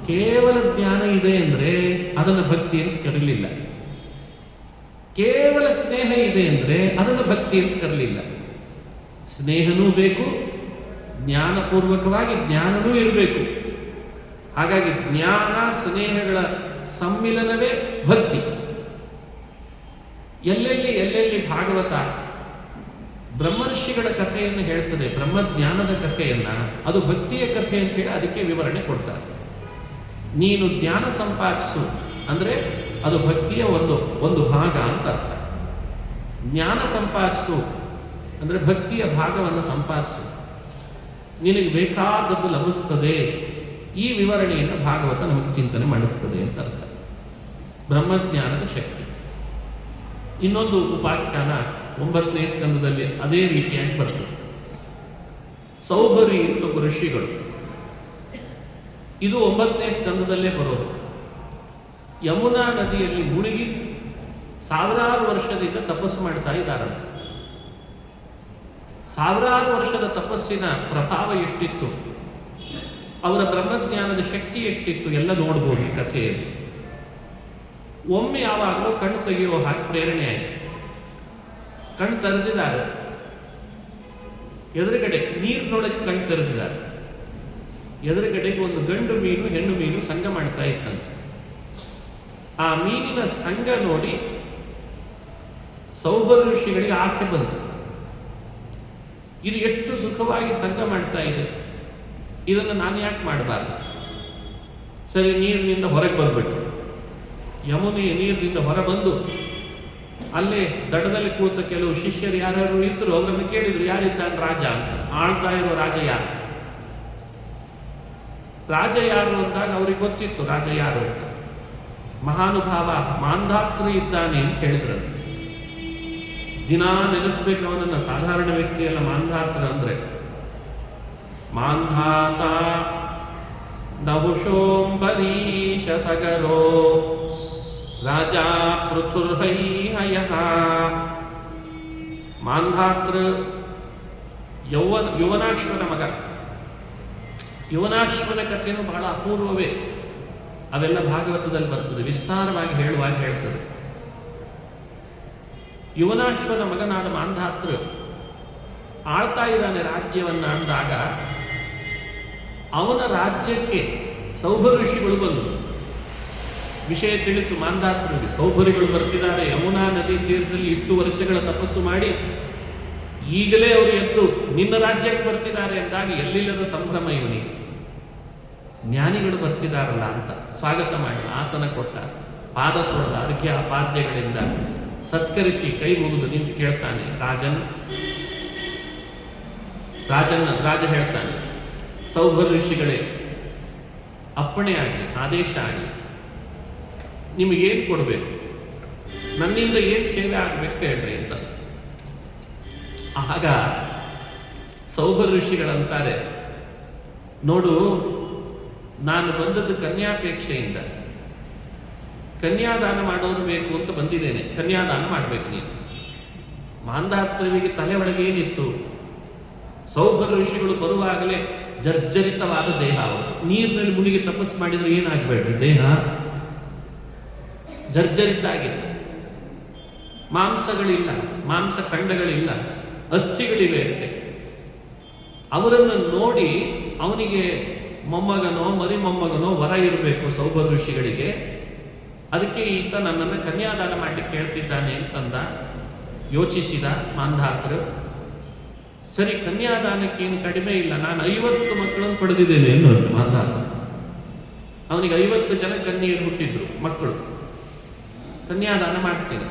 ಕೇವಲ ಜ್ಞಾನ ಇದೆ ಅಂದರೆ ಅದನ್ನು ಭಕ್ತಿ ಅಂತ ಕರೀಲಿಲ್ಲ. ಕೇವಲ ಸ್ನೇಹ ಇದೆ ಅಂದರೆ ಅದನ್ನು ಭಕ್ತಿ ಅಂತ ಕರೀಲಿಲ್ಲ. ಸ್ನೇಹನೂ ಬೇಕು, ಜ್ಞಾನಪೂರ್ವಕವಾಗಿ ಜ್ಞಾನನೂ ಇರಬೇಕು. ಹಾಗಾಗಿ ಜ್ಞಾನ ಸ್ನೇಹಗಳ ಸಮ್ಮಿಲನವೇ ಭಕ್ತಿ. ಎಲ್ಲೆಲ್ಲಿ ಭಾಗವತ ಬ್ರಹ್ಮರ್ಷಿಗಳ ಕಥೆಯನ್ನು ಹೇಳ್ತದೆ, ಬ್ರಹ್ಮಜ್ಞಾನದ ಕಥೆಯನ್ನ, ಅದು ಭಕ್ತಿಯ ಕಥೆ ಅಂತ ಹೇಳಿ ಅದಕ್ಕೆ ವಿವರಣೆ ಕೊಡ್ತಾರೆ. ನೀನು ಜ್ಞಾನ ಸಂಪಾದಿಸು ಅಂದ್ರೆ ಅದು ಭಕ್ತಿಯ ಒಂದು ಭಾಗ ಅಂತ ಅರ್ಥ. ಜ್ಞಾನ ಸಂಪಾದಿಸು ಅಂದ್ರೆ ಭಕ್ತಿಯ ಭಾಗವನ್ನು ಸಂಪಾದಿಸು, ನಿನಗೆ ಬೇಕಾದದ್ದು ಲಭಿಸ್ತದೆ. ಈ ವಿವರಣೆಯನ್ನು ಭಾಗವತ ನಮಗೆ ಚಿಂತನೆ ಮಾಡಿಸ್ತದೆ ಅಂತ ಅರ್ಥ. ಬ್ರಹ್ಮಜ್ಞಾನದ ಶಕ್ತಿ. ಇನ್ನೊಂದು ಉಪಾಖ್ಯಾನ 9ನೇ ಸ್ಕಂದದಲ್ಲಿ ಅದೇ ರೀತಿಯಾಗಿ ಬರ್ತದೆ. ಸೌಭರಿ ಮತ್ತು ಋಷಿಗಳು, ಇದು 9ನೇ ಸ್ಕಂದದಲ್ಲೇ ಬರೋದು. ಯಮುನಾ ನದಿಯಲ್ಲಿ ಮುಳುಗಿ 1000 ವರ್ಷದಿಂದ ತಪಸ್ಸು ಮಾಡ್ತಾ ಇದ್ದಾರಂತೆ. 1000 ವರ್ಷದ ತಪಸ್ಸಿನ ಪ್ರಭಾವ ಎಷ್ಟಿತ್ತು, ಅವರ ಬ್ರಹ್ಮಜ್ಞಾನದ ಶಕ್ತಿ ಎಷ್ಟಿತ್ತು ಎಲ್ಲ ನೋಡ್ಬೋದು ಈ ಕಥೆಯಲ್ಲಿ. ಒಮ್ಮೆ ಯಾವಾಗಲೂ ಕಣ್ಣು ತೆಗೆಯುವ ಹಾಗೆ ಪ್ರೇರಣೆ ಆಯಿತು. ಕಣ್ಣು ತೆರೆದಿದ್ದಾರೆ, ಎದುರುಗಡೆ ನೀರಿನೊಳಗೆ ಕಣ್ಣು ತೆರೆದಿದ್ದಾರೆ. ಎದುರುಗಡೆಗೆ ಒಂದು ಗಂಡು ಮೀನು ಹೆಣ್ಣು ಮೀನು ಸಂಗ ಮಾಡ್ತಾ ಇತ್ತಂತೆ. ಆ ಮೀನಿನ ಸಂಗ ನೋಡಿ ಸೌಭರ ಋಷಿಗಳಿಗೆ ಆಸೆ ಬಂತು. ಇದು ಎಷ್ಟು ಸುಖವಾಗಿ ಸಂಗ ಮಾಡ್ತಾ ಇದೆ, ಇದನ್ನು ನಾನು ಯಾಕೆ ಮಾಡಬಾರ್ದು? ಸರಿ, ನೀರಿನಿಂದ ಹೊರಗೆ ಬಂದ್ಬಿಟ್ರು. ಯಮುನೆ ನೀರಿನಿಂದ ಹೊರ ಬಂದು ಅಲ್ಲೇ ದಡದಲ್ಲಿ ಕೂತ ಕೆಲವು ಶಿಷ್ಯರು ಯಾರ್ಯಾರು ಇದ್ರು, ಅವರನ್ನು ಕೇಳಿದ್ರು, ಯಾರಿದ್ದಾನೆ ರಾಜ ಅಂತ. ಆಳ್ತಾ ಇರೋ ರಾಜ ಯಾರು? ರಾಜ ಯಾರು ಅಂದಾಗ ಅವ್ರಿಗೆ ಗೊತ್ತಿತ್ತು ರಾಜ ಯಾರು ಅಂತ. ಮಹಾನುಭಾವ ಮಾಂಧಾತೃ ಇದ್ದಾನೆ ಅಂತ ಹೇಳಿದ್ರಂತೆ. ದಿನಾ ನೆನೆಸ್ಬೇಕು ಅವನನ್ನ. ಸಾಧಾರಣ ವ್ಯಕ್ತಿಯಲ್ಲ ಮಾಂಧಾತೃ ಅಂದ್ರೆ. ಮಾಂಧಾತ ನಹುಷೋಂಬರೀಶ ಸಗರೋ ರಾಜ ಪೃಥುರ್ಹೈಹಯಃ. ಮಾಂಧಾತೃ ಯುವನಾಶ್ವನ ಮಗ. ಯುವನಾಶ್ವನ ಕಥೆಯೂ ಬಹಳ ಅಪೂರ್ವವೇ. ಅವೆಲ್ಲ ಭಾಗವತದಲ್ಲಿ ಬರ್ತದೆ, ವಿಸ್ತಾರವಾಗಿ ಹೇಳುವಾಗ ಹೇಳ್ತದೆ. ಯುವನಾಶ್ವನ ಮಗನಾದ ಮಾಂಧಾತೃ ಆಳ್ತಾ ಇದ್ದಾನೆ ರಾಜ್ಯವನ್ನ ಅಂದಾಗ ಅವನ ರಾಜ್ಯಕ್ಕೆ ಸೌಭ ಋಷಿಗಳು ಬಂದರು. ವಿಷಯ ತಿಳಿತು ಮಾಂಧಾತೃಗೆ, ಸೌಭರಿಗಳು ಬರ್ತಿದ್ದಾರೆ, ಯಮುನಾ ನದಿ ತೀರದಲ್ಲಿ 8 ವರ್ಷಗಳ ತಪಸ್ಸು ಮಾಡಿ ಈಗಲೇ ಅವರು ಎದ್ದು ನಿನ್ನ ರಾಜ್ಯಕ್ಕೆ ಬರ್ತಿದ್ದಾರೆ ಎಂದಾಗ ಎಲ್ಲಿಲ್ಲದ ಸಂಭ್ರಮ ಇವನಿಗೆ. ಜ್ಞಾನಿಗಳು ಬರ್ತಿದಾರಲ್ಲ ಅಂತ ಸ್ವಾಗತ ಮಾಡಿ ಆಸನ ಕೊಟ್ಟ, ಪಾದ ತೊಳೆದ, ಅದಕ್ಕೆ ಅಪಾದ್ಯಗಳಿಂದ ಸತ್ಕರಿಸಿ ಕೈ ಮುಗಿದು ನಿಂತು ಕೇಳ್ತಾನೆ, ರಾಜ ಹೇಳ್ತಾನೆ, ಸೌಭ ಋಷಿಗಳೇ, ಅಪ್ಪಣೆ ಆಗಲಿ, ಆದೇಶ ಆಗಲಿ, ನಿಮಗೇನು ಕೊಡಬೇಕು, ನನ್ನಿಂದ ಏನು ಸೇವೆ ಆಗಬೇಕು ಹೇಳ್ರಿ ಅಂತ. ಆಗ ಸೌಭ ಋಷಿಗಳಂತಾರೆ, ನೋಡು, ನಾನು ಬಂದದ್ದು ಕನ್ಯಾಪೇಕ್ಷೆಯಿಂದ, ಕನ್ಯಾದಾನ ಮಾಡೋದು ಬೇಕು ಅಂತ ಬಂದಿದ್ದೇನೆ, ಕನ್ಯಾದಾನ ಮಾಡಬೇಕು ನೀನು. ಮಾಂಧಾತೃವಿಗೆ ತಲೆ ಒಳಗೆ ಏನಿತ್ತು? ಸೌಭ ಋಷಿಗಳು ಬರುವಾಗಲೇ ಜರ್ಜರಿತವಾದ ದೇಹ, ಅವರು ನೀರಿನಲ್ಲಿ ಮುಳುಗಿ ತಪಸ್ಸು ಮಾಡಿದ್ರೆ ಏನಾಗಬೇಡ್ರಿ, ದೇಹ ಜರ್ಜರಿತ ಆಗಿತ್ತು. ಮಾಂಸಗಳಿಲ್ಲ, ಮಾಂಸ ಖಂಡಗಳಿಲ್ಲ, ಅಸ್ಥಿಗಳಿವೆ ಅಷ್ಟೇ. ಅವರನ್ನು ನೋಡಿ ಅವನಿಗೆ ಮೊಮ್ಮಗನೋ ಮರಿಮೊಮ್ಮಗನೋ ವರ ಇರಬೇಕು ಸೌಭ ಋಷಿಗಳಿಗೆ, ಅದಕ್ಕೆ ಈತ ನನ್ನನ್ನು ಕನ್ಯಾದಾನ ಮಾಡಲಿಕ್ಕೆ ಹೇಳ್ತಿದ್ದಾನೆ ಅಂತಂದ. ಯೋಚಿಸಿದ ಮಾಂಧಾತೃ, ಸರಿ ಕನ್ಯಾದಾನಕ್ಕೇನು ಕಡಿಮೆ ಇಲ್ಲ, ನಾನು 50 ಮಕ್ಕಳನ್ನು ಪಡೆದಿದ್ದೇನೆ ಎನ್ನುವಂತ ಮಾಂಧಾತೃ. ಅವನಿಗೆ 50 ಜನ ಕನ್ಯೆಯರು ಹುಟ್ಟಿದ್ರು, ಮಕ್ಕಳು. ಕನ್ಯಾದಾನ ಮಾಡ್ತೀನಿ,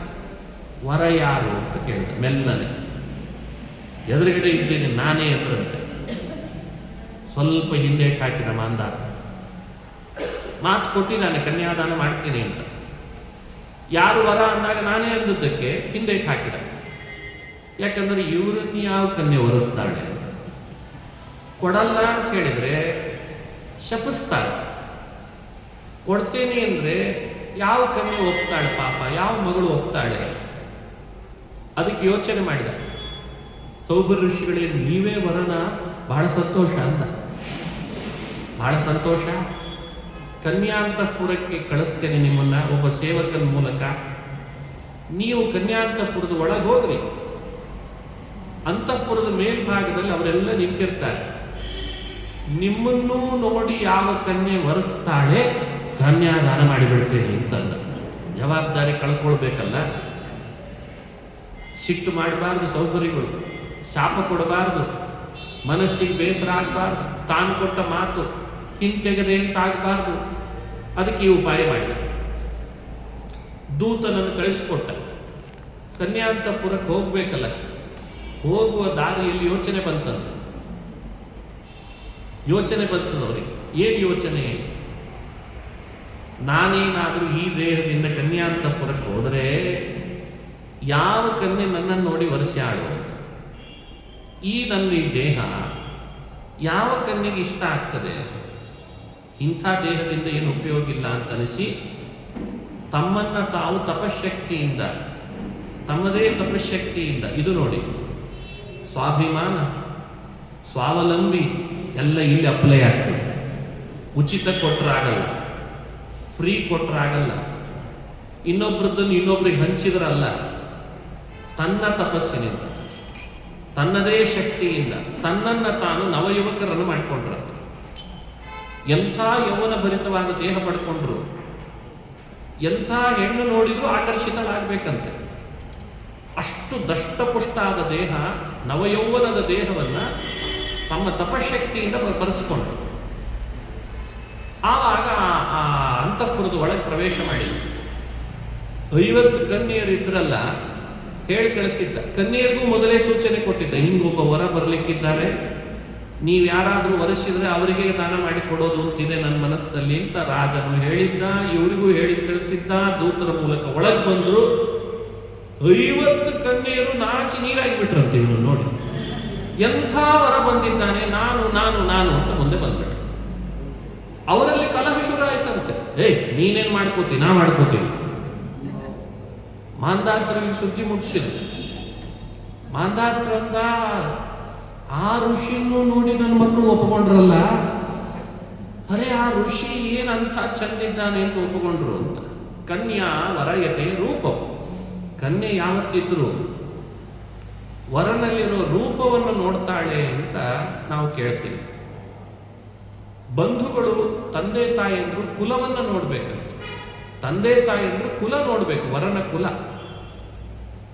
ವರ ಯಾರು ಅಂತ ಕೇಳಿದ ಮೆಲ್ಲನೆ. ಎದುರುಗಡೆ ಇದ್ದೇನೆ ನಾನೇ ಎದುರಂತೆ. ಸ್ವಲ್ಪ ಹಿಂದೆ ಹಾಕಿದ ಮಾಂಧಾತ, ಮಾತು ಕೊಟ್ಟಿದ್ದಾನೆ ಕನ್ಯಾದಾನ ಮಾಡ್ತೀನಿ ಅಂತ. ಯಾರು ವರ ಅಂದಾಗ ನಾನೇ ಅಂದದ್ದಕ್ಕೆ ಹಿಂದೆ ಹಾಕಿದ. ಯಾಕಂದ್ರೆ ಇವರನ್ನು ಯಾವ ಕನ್ಯೆ ಒರೆಸ್ತಾಳೆ ಅಂತ. ಕೊಡಲ್ಲ ಅಂತ ಹೇಳಿದ್ರೆ ಶಪಿಸ್ತಾಳೆ, ಕೊಡ್ತೇನೆ ಅಂದ್ರೆ ಯಾವ ಕನ್ಯೆ ಒಪ್ತಾಳೆ ಪಾಪ, ಯಾವ ಮಗಳು ಒಪ್ತಾಳೆ? ಅದಕ್ಕೆ ಯೋಚನೆ ಮಾಡಿದ. ಸೌಭ ಋಷಿಗಳೇ, ನೀವೇ ವರನ, ಬಹಳ ಸಂತೋಷ ಅಂತ. ಬಹಳ ಸಂತೋಷ, ಕನ್ಯಾಂತಃಪುರಕ್ಕೆ ಕಳಿಸ್ತೇನೆ ನಿಮ್ಮನ್ನ ಒಬ್ಬ ಸೇವಕನ ಮೂಲಕ. ನೀವು ಕನ್ಯಾಂತಃಪುರದ ಒಳಗೆ ಹೋಗ್ರಿ, ಅಂತಃಪುರದ ಮೇಲ್ಭಾಗದಲ್ಲಿ ಅವರೆಲ್ಲ ನಿಂತಿರ್ತಾರೆ. ನಿಮ್ಮನ್ನೂ ನೋಡಿ ಯಾವ ಕನ್ಯೆ ವರಿಸ್ತಾಳೆ ಕನ್ಯಾದಾನ ಮಾಡಿಬಿಡ್ತೇನೆ ಅಂತಂದ. ಜವಾಬ್ದಾರಿ ಕಳ್ಕೊಳ್ಬೇಕಲ್ಲ, ಸಿಟ್ಟು ಮಾಡಬಾರ್ದು, ಸೌಕರ್ಯಗಳು ಶಾಪ ಕೊಡಬಾರ್ದು, ಮನಸ್ಸಿಗೆ ಬೇಸರ ಆಗಬಾರ್ದು, ತಾನು ಕೊಟ್ಟ ಮಾತು ಹಿಂತೆಗೆದೆ ಅಂತ ಆಗಬಾರ್ದು. ಅದಕ್ಕೆ ಈ ಉಪಾಯ ಮಾಡಿದ. ದೂತನನ್ನು ಕಳಿಸಿಕೊಟ್ಟ. ಕನ್ಯಾಂತಃಪುರಕ್ಕೆ ಹೋಗ್ಬೇಕಲ್ಲ, ಹೋಗುವ ದಾರಿಯಲ್ಲಿ ಯೋಚನೆ ಬಂತಂತೆ. ಯೋಚನೆ ಬರ್ತದವ್ರಿಗೆ. ಏನು ಯೋಚನೆ? ನಾನೇನಾದರೂ ಈ ದೇಹದಿಂದ ಕನ್ಯಾಂತಃಪುರಕ್ಕೆ ಹೋದರೆ ಯಾವ ಕನ್ಯೆ ನನ್ನನ್ನು ನೋಡಿ ವರಿಸ್ಯಾಳು ಅಂತ. ನನ್ನ ಈ ದೇಹ ಯಾವ ಕನ್ಯೆಗೆ ಇಷ್ಟ ಆಗ್ತದೆ? ಇಂಥ ದೇಹದಿಂದ ಏನು ಉಪಯೋಗ ಇಲ್ಲ ಅಂತ ಅನಿಸಿ ತಮ್ಮನ್ನ ತಾವು ತಪಶಕ್ತಿಯಿಂದ, ತಮ್ಮದೇ ತಪಶಕ್ತಿಯಿಂದ, ಇದು ನೋಡಿ ಸ್ವಾಭಿಮಾನ, ಸ್ವಾವಲಂಬಿ ಎಲ್ಲ ಇಲ್ಲಿ ಅಪ್ಲೈ ಆಗ್ತದೆ. ಉಚಿತ ಕೊಟ್ಟರಾಗಲ್ಲ, ಫ್ರೀ ಕೊಟ್ಟರಾಗಲ್ಲ, ಇನ್ನೊಬ್ರದ್ದನ್ನು ಇನ್ನೊಬ್ರಿಗೆ ಹಂಚಿದ್ರಲ್ಲ. ತನ್ನ ತಪಸ್ಸಿನಿಂದ, ತನ್ನದೇ ಶಕ್ತಿಯಿಂದ ತನ್ನನ್ನು ತಾನು ನವಯುವಕರನ್ನು ಮಾಡಿಕೊಂಡ್ರ. ಎಂಥ ಯೌವನ ಭರಿತವಾದ ದೇಹ ಪಡ್ಕೊಂಡ್ರು, ಎಂಥ ಹೆಣ್ಣು ನೋಡಿದ್ರು ಆಕರ್ಷಿತರಾಗಬೇಕಂತೆ. ಅಷ್ಟು ದಷ್ಟಪುಷ್ಟ ಆದ ದೇಹ, ನವಯೌವನದ ದೇಹವನ್ನು ತಮ್ಮ ತಪಶಕ್ತಿಯಿಂದ ಬರೆಸಿಕೊಂಡ್ರು. ಆವಾಗ ಆ ಅಂತಃಪುರದ ಒಳಗೆ ಪ್ರವೇಶ ಮಾಡಿದ್ರು. 50 ಕನ್ಯೆಯರಿದ್ರಲ್ಲ, ಹೇಳಿ ಕಳಿಸಿದ್ದ. ಕನ್ಯೆಯರಿಗೂ ಮೊದಲೇ ಸೂಚನೆ ಕೊಟ್ಟಿದ್ದ, ಹಿಂಗೊಬ್ಬ ವರ ಬರಲಿಕ್ಕಿದ್ದಾರೆ, ನೀವು ಯಾರಾದರೂ ವರಿಸಿದ್ರೆ ಅವರಿಗೆ ದಾನ ಮಾಡಿ ಕೊಡೋದು ಅಂತಿದೆ ನನ್ನ ಮನಸ್ಸಿನಲ್ಲಿ ಅಂತ ರಾಜನು ಹೇಳಿದ್ದ. ಇವರಿಗೂ ಹೇಳಿ ಕಳಿಸಿದ್ದ. ದೂತರ ಮೂಲಕ ಒಳಗೆ ಬಂದರು. 50 ಕನ್ಯೆಯರು ನಾಚಿ ನೀರಾಗಿಬಿಟ್ರಂತೆ. ಇವನು ನೋಡಿ ಎಂಥ ವರ ಬಂದಿದ್ದಾನೆ, ನಾನು ನಾನು ನಾನು ಅಂತ ಮುಂದೆ ಬಂದ್ಬಿಟ್ರು. ಅವರಲ್ಲಿ ಕಲಹ ಶುರು ಆಯ್ತಂತೆ. ನೀನೇನ್ ಮಾಡ್ಕೋತೀನಿ, ನಾ ಮಾಡ್ಕೋತೀನಿ. ಮಾಂಧಾತೃವಿಗೆ ಸುದ್ದಿ ಮುಟ್ಟಿಸಿದ್ರು. ಮಾಂಧಾತೃಂದ, ಆ ಋಷಿಯನ್ನು ನೋಡಿ ನನ್ನ ಮಕ್ಕಳು ಒಪ್ಪಿಕೊಂಡ್ರಲ್ಲ, ಅರೆ ಆ ಋಷಿ ಏನಂತ ಚಂದಿದ್ದಾನೆ ಅಂತ ಒಪ್ಪಿಕೊಂಡ್ರು ಅಂತ. ಕನ್ಯಾ ವರಯತೆ ರೂಪವು, ಕನ್ಯೆ ಯಾವತ್ತಿದ್ರು ವರನಲ್ಲಿರೋ ರೂಪವನ್ನು ನೋಡ್ತಾಳೆ ಅಂತ ನಾವು ಕೇಳ್ತೀವಿ. ಬಂಧುಗಳು ತಂದೆ ತಾಯಿಯಂದ್ರು ಕುಲವನ್ನು ನೋಡ್ಬೇಕಂತ. ತಂದೆ ತಾಯಿಯಂದ್ರು ಕುಲ ನೋಡ್ಬೇಕು, ವರನ ಕುಲ.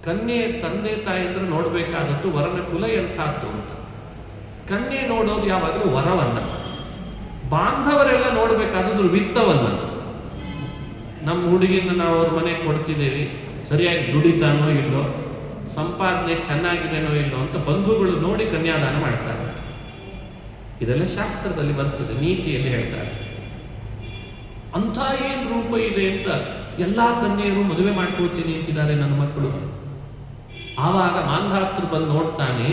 ಕನ್ಯೆ ತಂದೆ ತಾಯಿಯಂದ್ರು ನೋಡ್ಬೇಕಾದದ್ದು ವರನ ಕುಲ ಎಂಥದ್ದು ಅಂತ. ಕನ್ಯೆ ನೋಡೋದು ಯಾವಾಗಲೂ ವರವನ್ನ, ಬಾಂಧವರೆಲ್ಲ ನೋಡ್ಬೇಕಾದದ್ದು ವಿತ್ತವನ್ನಂತ. ನಮ್ಮ ಹುಡುಗಿನ ನಾವು ಅವ್ರ ಮನೆಗೆ ಕೊಡ್ತಿದ್ದೀವಿ, ಸರಿಯಾಗಿ ದುಡಿತಾನೋ ಇಲ್ಲೋ, ಸಂಪಾದನೆ ಚೆನ್ನಾಗಿದೆನೋ ಇಲ್ಲೋ ಅಂತ ಬಂಧುಗಳು ನೋಡಿ ಕನ್ಯಾದಾನ ಮಾಡ್ತಾರೆ. ಇದೆಲ್ಲ ಶಾಸ್ತ್ರದಲ್ಲಿ ಬರ್ತದೆ, ನೀತಿಯಲ್ಲಿ ಹೇಳ್ತಾರೆ. ಅಂಥ ಏನು ರೂಪ ಇದೆ ಅಂತ ಎಲ್ಲ ಕನ್ಯೆಯರು ಮದುವೆ ಮಾಡ್ಕೊಳ್ತೀನಿ ಅಂತಿದ್ದಾರೆ ನನ್ನ ಮಕ್ಕಳು. ಆವಾಗ ಮಾಂಧಾತೃ ಬಂದು ನೋಡ್ತಾನೆ,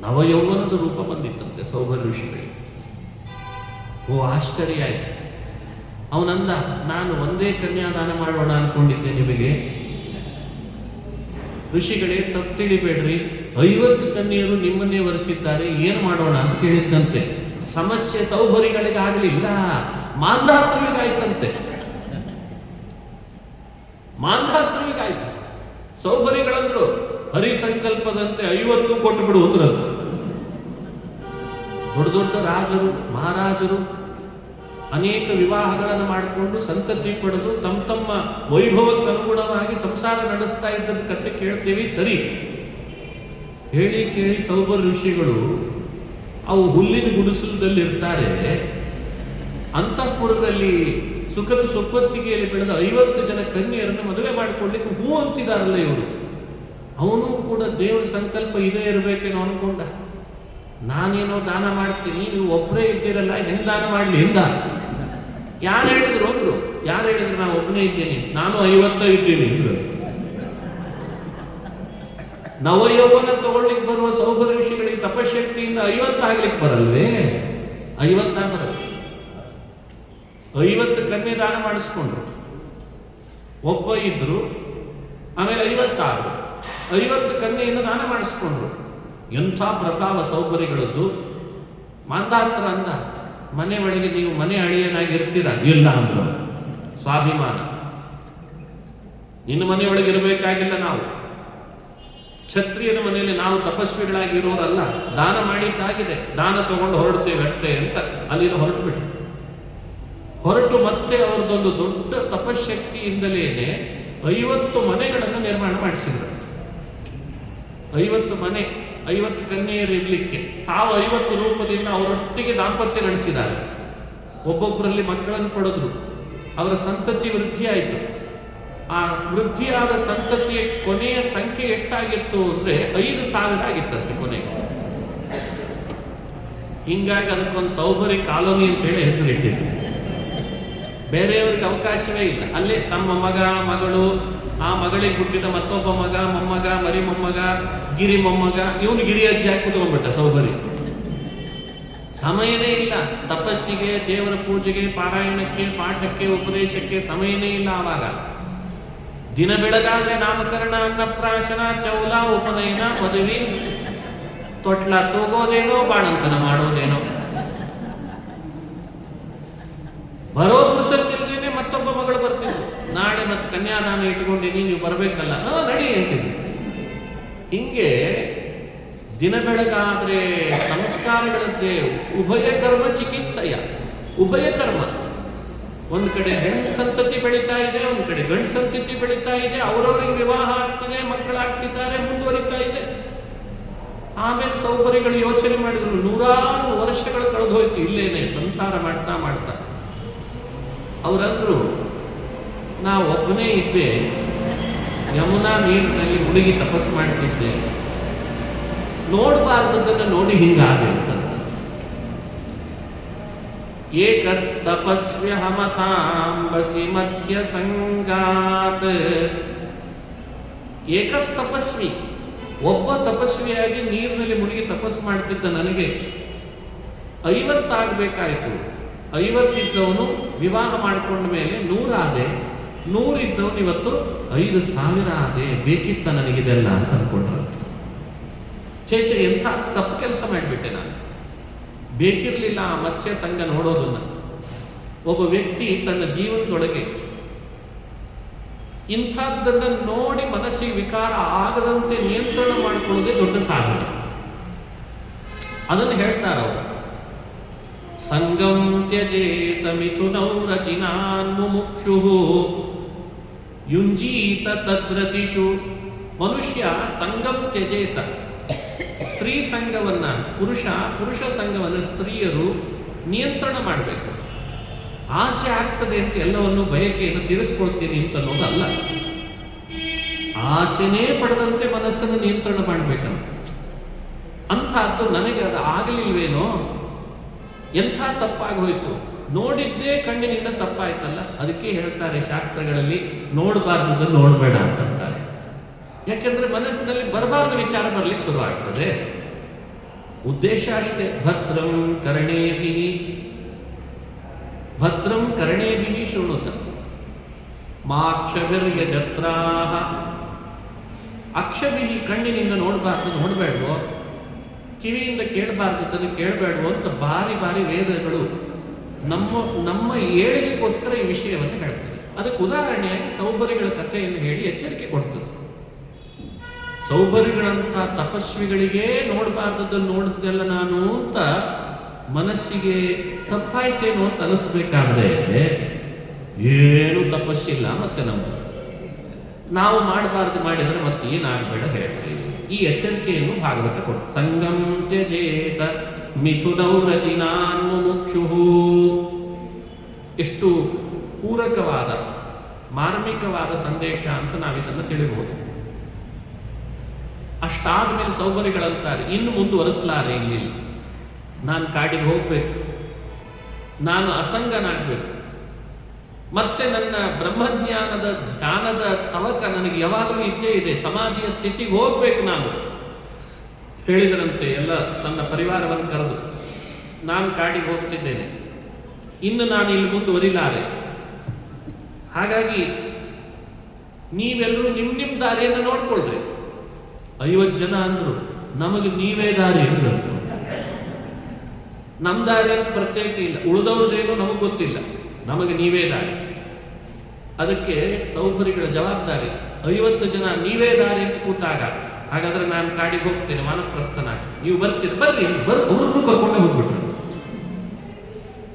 ನವಯೌವನದ ರೂಪ ಬಂದಿತ್ತಂತೆ ಸೌಭರ ಋಷಿಗಳಿಗೆ. ಓ ಆಶ್ಚರ್ಯ ಆಯ್ತು. ಅವನಂದ, ನಾನು ಒಂದೇ ಕನ್ಯಾದಾನ ಮಾಡೋಣ ಅನ್ಕೊಂಡಿದ್ದೆ ನಿಮಗೆ. ಋಷಿಗಳೇ ತಪ್ಪು ತಿಳಿಬೇಡ್ರಿ, 50 ಕನ್ಯೆಯರು ನಿಮ್ಮನ್ನೇ ವರಿಸಿದ್ದಾರೆ, ಏನು ಮಾಡೋಣ ಅಂತ ಕೇಳಿದ್ದಂತೆ. ಸಮಸ್ಯೆ ಸೌಭರಿಗಳಿಗೆ ಆಗಲಿಲ್ಲ, ಮಾಂಧಾತೃವಿಗಾಯ್ತಂತೆ. ಮಾಂಧಾತೃವಿಗಾಯ್ತು. ಸೌಭರಿಗಳಂದ್ರು ಹರಿಸಂಕಲ್ಪದಂತೆ 50 ಕೊಟ್ಟು ಬಿಡು ಅಂದ್ರಂತ. ದೊಡ್ಡ ದೊಡ್ಡ ರಾಜರು ಮಹಾರಾಜರು ಅನೇಕ ವಿವಾಹಗಳನ್ನು ಮಾಡಿಕೊಂಡು ಸಂತತಿ ಪಡೆದು ತಮ್ಮ ತಮ್ಮ ವೈಭವಕ್ಕೆ ಅನುಗುಣವಾಗಿ ಸಂಸಾರ ನಡೆಸ್ತಾ ಇದ್ದದ ಕಥೆ ಕೇಳ್ತೀವಿ. ಸರಿ, ಹೇಳಿ ಕೇಳಿ ಸೌಭರ ಋಷಿಗಳು ಅವು ಹುಲ್ಲಿನ ಗುಡಿಸಲದಲ್ಲಿ ಇರ್ತಾರೆ. ಅಂತಃಪುರದಲ್ಲಿ ಸುಖದ ಸೊಪ್ಪತ್ತಿಗೆಯಲ್ಲಿ ಬೆಳೆದ 50 ಜನ ಕನ್ಯೆಯರನ್ನು ಮದುವೆ ಮಾಡಿಕೊಳ್ಳಿಕ್ಕೆ ಹೂ ಅಂತಿದಾರಲ್ಲ ಇವರು. ಅವನು ಕೂಡ ದೇವರ ಸಂಕಲ್ಪ ಇದೇ ಇರಬೇಕೇನೋ ಅನ್ಕೊಂಡ. ನಾನೇನೋ ದಾನ ಮಾಡ್ತೀನಿ, ನೀವು ಒಬ್ಬರೇ ಇದ್ದೀರಲ್ಲ, ಹೆಂಗ್ ದಾನ ಮಾಡ್ಲಿ ಎಂದ. ಯಾರು ಹೇಳಿದ್ರು ಅಂದ್ರು. ಯಾರು ಹೇಳಿದ್ರು ನಾನು ಒಬ್ಬನೇ ಇದ್ದೀನಿ, ನಾನು 50 ಇದ್ದೀನಿ ಅಂದ್ರು. ನವಯೌವನ ತಗೊಳ್ಳಿಕ್ಕೆ ಬರುವ ಸೌಭರ ಋಷಿಗಳಿಗೆ ತಪಶಕ್ತಿಯಿಂದ 50 ಆಗ್ಲಿಕ್ಕೆ ಬರಲ್ವೇ? 50 ಬರುತ್ತೆ. 50 ಕನ್ಯೆ ದಾನ ಮಾಡಿಸ್ಕೊಂಡ್ರು. ಒಬ್ಬ ಇದ್ರು, ಆಮೇಲೆ 56 50 ಕನ್ಯೆಯನ್ನು ದಾನ ಮಾಡಿಸ್ಕೊಂಡ್ರು. ಎಂಥ ಪ್ರಭಾವ ಸೌಭರಿಗಳದ್ದು. ಮಾಂಧಾತ್ರ ಅಂದ, ಮನೆ ಒಳಗೆ ನೀವು ಮನೆ ಅಳಿಯನಾಗಿರ್ತೀರ? ಇಲ್ಲ ಅಂದ್ರು. ಸ್ವಾಭಿಮಾನ. ನಿನ್ನ ಮನೆಯೊಳಗೆ ಇರಬೇಕಾಗಿಲ್ಲ, ನಾವು ಕ್ಷತ್ರಿಯನ ಮನೆಯಲ್ಲಿ ನಾವು ತಪಸ್ವಿಗಳಾಗಿರೋರಲ್ಲ, ದಾನ ಮಾಡಿದ್ದಾಗಿದೆ, ದಾನ ತಗೊಂಡು ಹೊರಡ್ತೇವೆ ಅಷ್ಟೇ ಅಂತ ಅಲ್ಲಿಂದ ಹೊರಟು ಬಿಟ್ರು. ಹೊರಟು ಮತ್ತೆ ಅವ್ರದ್ದೊಂದು ದೊಡ್ಡ ತಪಶಕ್ತಿಯಿಂದಲೇನೆ 50 ಮನೆಗಳನ್ನು ನಿರ್ಮಾಣ ಮಾಡಿಸಿದ್ರು. 50 ಮನೆ, 50 ಕನ್ಯೆಯರು ಇರ್ಲಿಕ್ಕೆ. ತಾವು 50 ರೂಪದಿಂದ ಅವರೊಟ್ಟಿಗೆ ದಾಂಪತ್ಯ ನಡೆಸಿದ್ದಾರೆ. ಒಬ್ಬೊಬ್ಬರಲ್ಲಿ ಮಕ್ಕಳನ್ನು ಪಡೆದ್ರು. ಅವರ ಸಂತತಿ ವೃದ್ಧಿ ಆಯಿತು. ಆ ವೃದ್ಧಿಯಾದ ಸಂತತಿಯ ಕೊನೆಯ ಸಂಖ್ಯೆ ಎಷ್ಟಾಗಿತ್ತು ಅಂದ್ರೆ 5,000 ಆಗಿತ್ತಂತೆ ಕೊನೆಗೆ. ಹಿಂಗಾಗಿ ಅದಕ್ಕೊಂದು ಸೌಭರಿ ಕಾಲೋನಿ ಅಂತೇಳಿ ಹೆಸರಿಟ್ಟಿದ್ರು. ಬೇರೆಯವ್ರಿಗೆ ಅವಕಾಶವೇ ಇಲ್ಲ. ಅಲ್ಲೇ ತಮ್ಮ ಮಗ ಮಗಳು, ಆ ಮಗಳಿಗೆ ಹುಟ್ಟಿದ ಮತ್ತೊಬ್ಬ ಮಗ, ಮೊಮ್ಮಗ, ಮರಿ ಮೊಮ್ಮಗ, ಗಿರಿ ಮೊಮ್ಮಗ, ಇವನು ಗಿರಿ ಅಜ್ಜಿ ಹಾಕಿ ಕೂತ್ಕೊಂಡ್ಬಿಟ್ಟ ಸೌಭರಿ. ಸಮಯನೇ ಇಲ್ಲ ತಪಸ್ಸಿಗೆ, ದೇವರ ಪೂಜೆಗೆ, ಪಾರಾಯಣಕ್ಕೆ, ಪಾಠಕ್ಕೆ, ಉಪದೇಶಕ್ಕೆ ಸಮಯನೇ ಇಲ್ಲ. ಆವಾಗ ದಿನ ಬೆಳಗಾದ್ರೆ ನಾಮಕರಣ, ಅನ್ನಪ್ರಾಶನ, ಚೌಲ, ಉಪನಯನ, ಮದುವೆ, ತೊಟ್ಲ ತೂಗೋದೇನೋ, ಬಾಣಂತನ ಮಾಡೋದೇನೋ. ಬರೋ ಪುರುಷತ್ತಿಲ್ದೇನೆ ಮತ್ತೊಬ್ಬ ಮಗಳು ಬರ್ತಿದ್ರು. ನಾಳೆ ಮತ್ತೆ ಕನ್ಯಾದಾನ ಇಟ್ಕೊಂಡಿನಿ, ನೀವು ಬರ್ಬೇಕಲ್ಲ, ನಡಿ ಅಂತಿದ್ರು. ಹಿಂಗೆ ದಿನ ಬೆಳಗಾದ್ರೆ ಸಂಸ್ಕಾರಗಳದ್ದೇ ಉಭಯ ಕರ್ಮ ಚಿಕಿತ್ಸೆಯ. ಉಭಯ ಕರ್ಮ, ಒಂದು ಕಡೆ ಹೆಣ್ಣು ಸಂತತಿ ಬೆಳೀತಾ ಇದೆ, ಒಂದು ಕಡೆ ಗಂಡು ಸಂತತಿ ಬೆಳೀತಾ ಇದೆ, ಅವರವರಿಗೆ ವಿವಾಹ ಆಗ್ತದೆ, ಮಕ್ಕಳಾಗ್ತಿದ್ದಾರೆ, ಮುಂದುವರಿತಾ ಇದೆ. ಆಮೇಲೆ ಸೌಕರ್ಯಗಳು ಯೋಚನೆ ಮಾಡಿದ್ರು, 100 ವರ್ಷಗಳು ಕಳೆದು ಹೋಯ್ತು ಇಲ್ಲೇನೆ ಸಂಸಾರ ಮಾಡ್ತಾ ಮಾಡ್ತಾ. ಅವರಂದ್ರು, ನಾವು ಒಬ್ಬನೇ ಇದ್ದೆ, ಯಮುನಾ ನೀರಿನಲ್ಲಿ ಹುಡುಗಿ ತಪಸ್ಸು ಮಾಡ್ತಿದ್ದೆ, ನೋಡಬಾರ್ದದನ್ನು ನೋಡಿ ಹಿಂಗಾದೆ ಅಂತ. ಏಕಸ್ತಪಸ್ವ್ಯ ಹಮಥಾಂಬಸಿ ಮತ್ಸ್ಯ ಸಂಗಾತ್. ಏಕಸ್ತಪಸ್ವಿ, ಒಬ್ಬ ತಪಸ್ವಿಯಾಗಿ ನೀರಿನಲ್ಲಿ ಮುಳುಗಿ ತಪಸ್ಸು ಮಾಡ್ತಿದ್ದ ನನಗೆ 50 ಆಗಬೇಕಾಯ್ತು. 50 ಇದ್ದವನು ವಿವಾಹ ಮಾಡಿಕೊಂಡ ಮೇಲೆ 100 ಆದೆ, 100 ಇದ್ದವನು ಇವತ್ತು 5,000 ಆದೆ. ಬೇಕಿತ್ತ ನನಗಿದೆಲ್ಲ ಅಂತ ಅನ್ಕೊಂಡ್ರಂತ. ಎಂಥ ತಪ್ಪು ಕೆಲಸ ಮಾಡಿಬಿಟ್ಟೆ ನಾನು. ಬೇಕಿರಲಿಲ್ಲ ಆ ಮತ್ಸ್ಯ ಸಂಘ ನೋಡೋದನ್ನ. ಒಬ್ಬ ವ್ಯಕ್ತಿ ತನ್ನ ಜೀವನದೊಳಗೆ ಇಂಥದ್ದನ್ನು ನೋಡಿ ಮನಸ್ಸಿಗೆ ವಿಕಾರ ಆಗದಂತೆ ನಿಯಂತ್ರಣ ಮಾಡಿಕೊಳ್ಳೋದೇ ದೊಡ್ಡ ಸಾಧನೆ. ಅದನ್ನು ಹೇಳ್ತಾರೆ ಅವರು. ಸಂಗಂ ತ್ಯಜೇತ ಮಿಥುನೌ ರಚಿನಾನ್ ಮುಮುಕ್ಷುಃ ಯುಂಜೀತ ತದ್ರತಿಷು. ಮನುಷ್ಯ ಸಂಗಂ ತ್ಯಜೇತ, ಸ್ತ್ರೀ ಸಂಘವನ್ನ ಪುರುಷ ಸಂಘವನ್ನು ಸ್ತ್ರೀಯರು ನಿಯಂತ್ರಣ ಮಾಡಬೇಕು. ಆಸೆ ಆಗ್ತದೆ ಅಂತ ಎಲ್ಲವನ್ನು ಬಯಕೆಯನ್ನು ತೀರಿಸ್ಕೊಳ್ತೀನಿ ಅಂತ ಅನ್ನೋದಲ್ಲ. ಆಸೆನೇ ಪಡೆದಂತೆ ಮನಸ್ಸನ್ನು ನಿಯಂತ್ರಣ ಮಾಡಬೇಕಂತ. ಅಂಥದ್ದು ನನಗೆ ಅದು ಆಗಲಿಲ್ವೇನೋ, ಎಂಥ ತಪ್ಪಾಗಿ ಹೋಯಿತು, ನೋಡಿದ್ದೇ ಕಣ್ಣಿನಿಂದ ತಪ್ಪಾಯ್ತಲ್ಲ. ಅದಕ್ಕೆ ಹೇಳ್ತಾರೆ ಶಾಸ್ತ್ರಗಳಲ್ಲಿ, ನೋಡಬಾರ್ದು ನೋಡಬೇಡ ಅಂತಂತಾರೆ. ಯಾಕೆಂದ್ರೆ ಮನಸ್ಸಿನಲ್ಲಿ ಬರಬಾರ್ದು ವಿಚಾರ ಬರ್ಲಿಕ್ಕೆ ಶುರು ಆಗ್ತದೆ. ಉದ್ದೇಶ ಅಷ್ಟೇ. ಭದ್ರಂ ಕರ್ಣೇಭಿಃ ಶೃಣುತ ಮಾಕ್ಷಭಿರ್ಯಜತ್ರಾಃ. ಅಕ್ಷಭಿಃ, ಕಣ್ಣಿನಿಂದ ನೋಡಬೇಡವೋ, ಕಿವಿಯಿಂದ ಕೇಳಬಾರ್ದನ್ನು ಕೇಳಬೇಡವೋ ಅಂತ ಬಾರಿ ಬಾರಿ ವೇದಗಳು ನಮ್ಮ ಏಳಿಗೆಗೋಸ್ಕರ ಈ ವಿಷಯವನ್ನು ಹೇಳ್ತದೆ. ಅದಕ್ಕೆ ಉದಾಹರಣೆಯಾಗಿ ಸೌಭರಿಗಳ ಕಥೆಯನ್ನು ಹೇಳಿ ಎಚ್ಚರಿಕೆ ಕೊಡ್ತದೆ. ಸೌಭರಿಗಳಂಥ ತಪಸ್ವಿಗಳಿಗೆ ನೋಡಬಾರ್ದನ್ನು ನೋಡಿದ್ದೆಲ್ಲ ನಾನು ಅಂತ ಮನಸ್ಸಿಗೆ ತಪ್ಪಾಯ್ತೇನೋ ಅಂತ ಅನಿಸ್ಬೇಕಾದ್ರೆ ಏನು ತಪಸ್ಸಿಲ್ಲ. ಮತ್ತೆ ನಾವು ಮಾಡಬಾರ್ದು ಮಾಡಿದರೆ ಮತ್ತೆ ಏನಾಗಬೇಡ ಹೇಳ್ತೀವಿ. ಈ ಎಚ್ಚರಿಕೆಯನ್ನು ಭಾಗವತ ಕೊಡ್ತು. ಸಂಗಂ ತ್ಯಜೇತ ಮಿಥುನೌ ರಚಿನಾನ್ ಮುಮುಕ್ಷುಃ. ಎಷ್ಟು ಪೂರಕವಾದ ಮಾರ್ಮಿಕವಾದ ಸಂದೇಶ ಅಂತ ನಾವಿದನ್ನು ತಿಳಿಬಹುದು. ಅಷ್ಟಾದ ಮೇಲೆ ಸೌಭರಿಗಳಂತಾರೆ, ಇನ್ನು ಮುಂದುವರಿಸಲಾರೆ, ಇಲ್ಲಿ ನಾನು ಕಾಡಿಗೆ ಹೋಗ್ಬೇಕು, ನಾನು ಅಸಂಗನಾಗಬೇಕು, ಮತ್ತೆ ನನ್ನ ಬ್ರಹ್ಮಜ್ಞಾನದ ಧ್ಯಾನದ ತವಕ ನನಗೆ ಯಾವಾಗಲೂ ಇದ್ದೇ ಇದೆ, ಸಮಾಧಿಯ ಸ್ಥಿತಿಗೆ ಹೋಗ್ಬೇಕು ನಾನು ಹೇಳಿದರಂತೆ. ಎಲ್ಲ ತನ್ನ ಪರಿವಾರವನ್ನು ಕರೆದು, ನಾನು ಕಾಡಿಗೆ ಹೋಗ್ತಿದ್ದೇನೆ, ಇನ್ನು ನಾನು ಇಲ್ಲಿ ಮುಂದುವರಿಲಾರೆ, ಹಾಗಾಗಿ ನೀವೆಲ್ಲರೂ ನಿಮ್ಮ ದಾರಿಯನ್ನು ನೋಡ್ಕೊಳ್ರಿ. 50 ಜನ ಅಂದ್ರು, ನಮಗೆ ನೀವೇ ದಾರಿ ಅಂದ್ರು. ನಮ್ಮ ದಾರಿ ಅಂತ ಪ್ರತ್ಯೇಕ ಇಲ್ಲ, ಉಳಿದವ್ರದೇನೋ ನಮಗೆ ಗೊತ್ತಿಲ್ಲ, ನಮಗೆ ನೀವೇ ದಾರಿ. ಅದಕ್ಕೆ ಸೌಭರಿಗಳ ಜವಾಬ್ದಾರಿ, 50 ಜನ ನೀವೇ ದಾರಿ ಅಂತ ಕೂತಾಗ, ಹಾಗಾದ್ರೆ ನಾನು ಕಾಡಿಗೆ ಹೋಗ್ತೇನೆ, ವಾನಪ್ರಸ್ಥನಾಗ್ತೇನೆ, ನೀವು ಬರ್ತೀರಿ, ಅವ್ರನ್ನೂ ಕರ್ಕೊಂಡೇ ಹೋಗ್ಬಿಟ್ರು.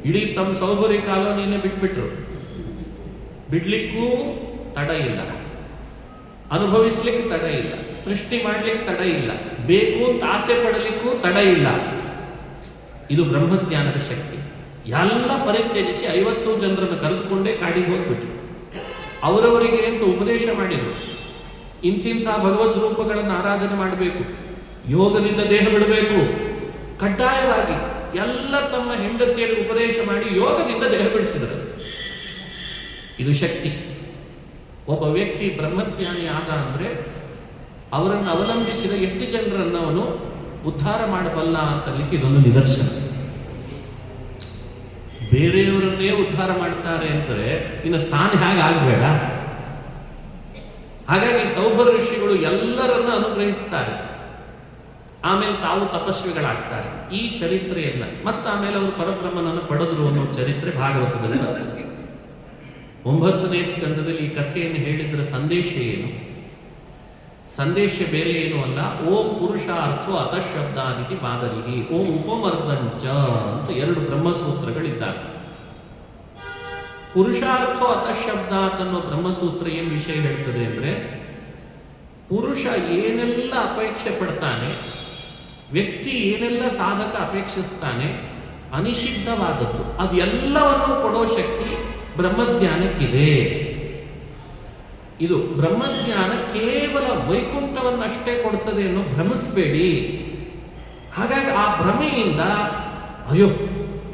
ಇಡೀ ತಮ್ಮ ಸೌಭರಿ ಕಾಲೋನಿಯನ್ನೇ ಬಿಟ್ಬಿಟ್ರು. ಬಿಡ್ಲಿಕ್ಕೂ ತಡ ಇಲ್ಲ, ಅನುಭವಿಸ್ಲಿಕ್ಕೆ ತಡ ಇಲ್ಲ, ಸೃಷ್ಟಿ ಮಾಡ್ಲಿಕ್ಕೆ ತಡ ಇಲ್ಲ, ಬೇಕು ಅಂತ ಆಸೆ ಪಡಲಿಕ್ಕೂ ತಡ ಇಲ್ಲ. ಇದು ಬ್ರಹ್ಮಜ್ಞಾನದ ಶಕ್ತಿ. ಎಲ್ಲ ಪರಿತ್ಯಜಿಸಿ 50 ಜನರನ್ನು ಕರೆದುಕೊಂಡೇ ಕಾಡಿಗೆ ಹೋಗ್ಬಿಟ್ರು. ಅವರವರಿಗೆ ಅಂತ ಉಪದೇಶ ಮಾಡಿದರು. ಇಂತಿಂಥ ಭಗವದ್ ರೂಪಗಳನ್ನು ಆರಾಧನೆ ಮಾಡಬೇಕು, ಯೋಗದಿಂದ ದೇಹ ಬಿಡಬೇಕು, ಕಡ್ಡಾಯವಾಗಿ ಎಲ್ಲ ತಮ್ಮ ಹೆಂಡತಿಯರಿಗೆ ಉಪದೇಶ ಮಾಡಿ ಯೋಗದಿಂದ ದೇಹ ಬಿಡಿಸಿದರು. ಇದು ಶಕ್ತಿ. ಒಬ್ಬ ವ್ಯಕ್ತಿ ಬ್ರಹ್ಮಜ್ಞಾನಿ ಆದ ಅಂದರೆ ಅವರನ್ನು ಅವಲಂಬಿಸಿದ ಎಷ್ಟು ಜನರನ್ನು ಅವನು ಉದ್ಧಾರ ಮಾಡಬಲ್ಲ ಅಂತಲಿಕ್ಕೆ ಇದೊಂದು ನಿದರ್ಶನ. ಬೇರೆಯವರನ್ನೇ ಉದ್ಧಾರ ಮಾಡ್ತಾರೆ ಅಂದರೆ ಇನ್ನು ತಾನು ಹೇಗೆ ಆಗಬೇಡ. ಹಾಗಾಗಿ ಸೌಭರ ಋಷಿಗಳು ಎಲ್ಲರನ್ನ ಅನುಗ್ರಹಿಸ್ತಾರೆ, ಆಮೇಲೆ ತಾವು ತಪಸ್ವಿಗಳಾಗ್ತಾರೆ. ಈ ಚರಿತ್ರೆಯನ್ನ ಮತ್ತೆ ಆಮೇಲೆ ಅವರು ಪರಬ್ರಹ್ಮನನ್ನು ಪಡೆದರು ಅನ್ನೋ ಚರಿತ್ರೆ ಭಾಗವತದಲ್ಲಿ ಬರ್ತದೆ. 9ನೇ ಸ್ಕಂದದಲ್ಲಿ ಈ ಕಥೆಯನ್ನು ಹೇಳಿದ್ರ ಸಂದೇಶ ಏನು? ಸಂದೇಶ ಬೇರೆ ಏನು ಅಲ್ಲ, ಓಂ ಪುರುಷಾರ್ಥೋ ಅತಃಶಬ್ದಾದಿತಿ ಬಾದರಿಹಿ, ಓಂ ಉಪಮರ್ದಂಚ ಅಂತ 2 ಬ್ರಹ್ಮಸೂತ್ರಗಳಿದ್ದಾವೆ. ಪುರುಷಾರ್ಥೋ ಅತಃಶಬ್ದಾತ್ ಅನ್ನೋ ಬ್ರಹ್ಮಸೂತ್ರ ಏನು ವಿಷಯ ಹೇಳ್ತದೆ ಅಂದ್ರೆ, ಪುರುಷ ಏನೆಲ್ಲ ಅಪೇಕ್ಷೆ ಪಡ್ತಾನೆ, ವ್ಯಕ್ತಿ ಏನೆಲ್ಲ ಸಾಧಕ ಅಪೇಕ್ಷಿಸ್ತಾನೆ, ಅನಿಷಿದ್ಧವಾದದ್ದು ಅದೆಲ್ಲವನ್ನು ಕೊಡೋ ಶಕ್ತಿ ಬ್ರಹ್ಮಜ್ಞಾನಕ್ಕಿದೆ. ಇದು ಬ್ರಹ್ಮಜ್ಞಾನ ಕೇವಲ ವೈಕುಂಠವನ್ನಷ್ಟೇ ಕೊಡ್ತದೆ ಅನ್ನೋ ಭ್ರಮಿಸಬೇಡಿ. ಹಾಗಾಗಿ ಆ ಭ್ರಮೆಯಿಂದ ಅಯ್ಯೋ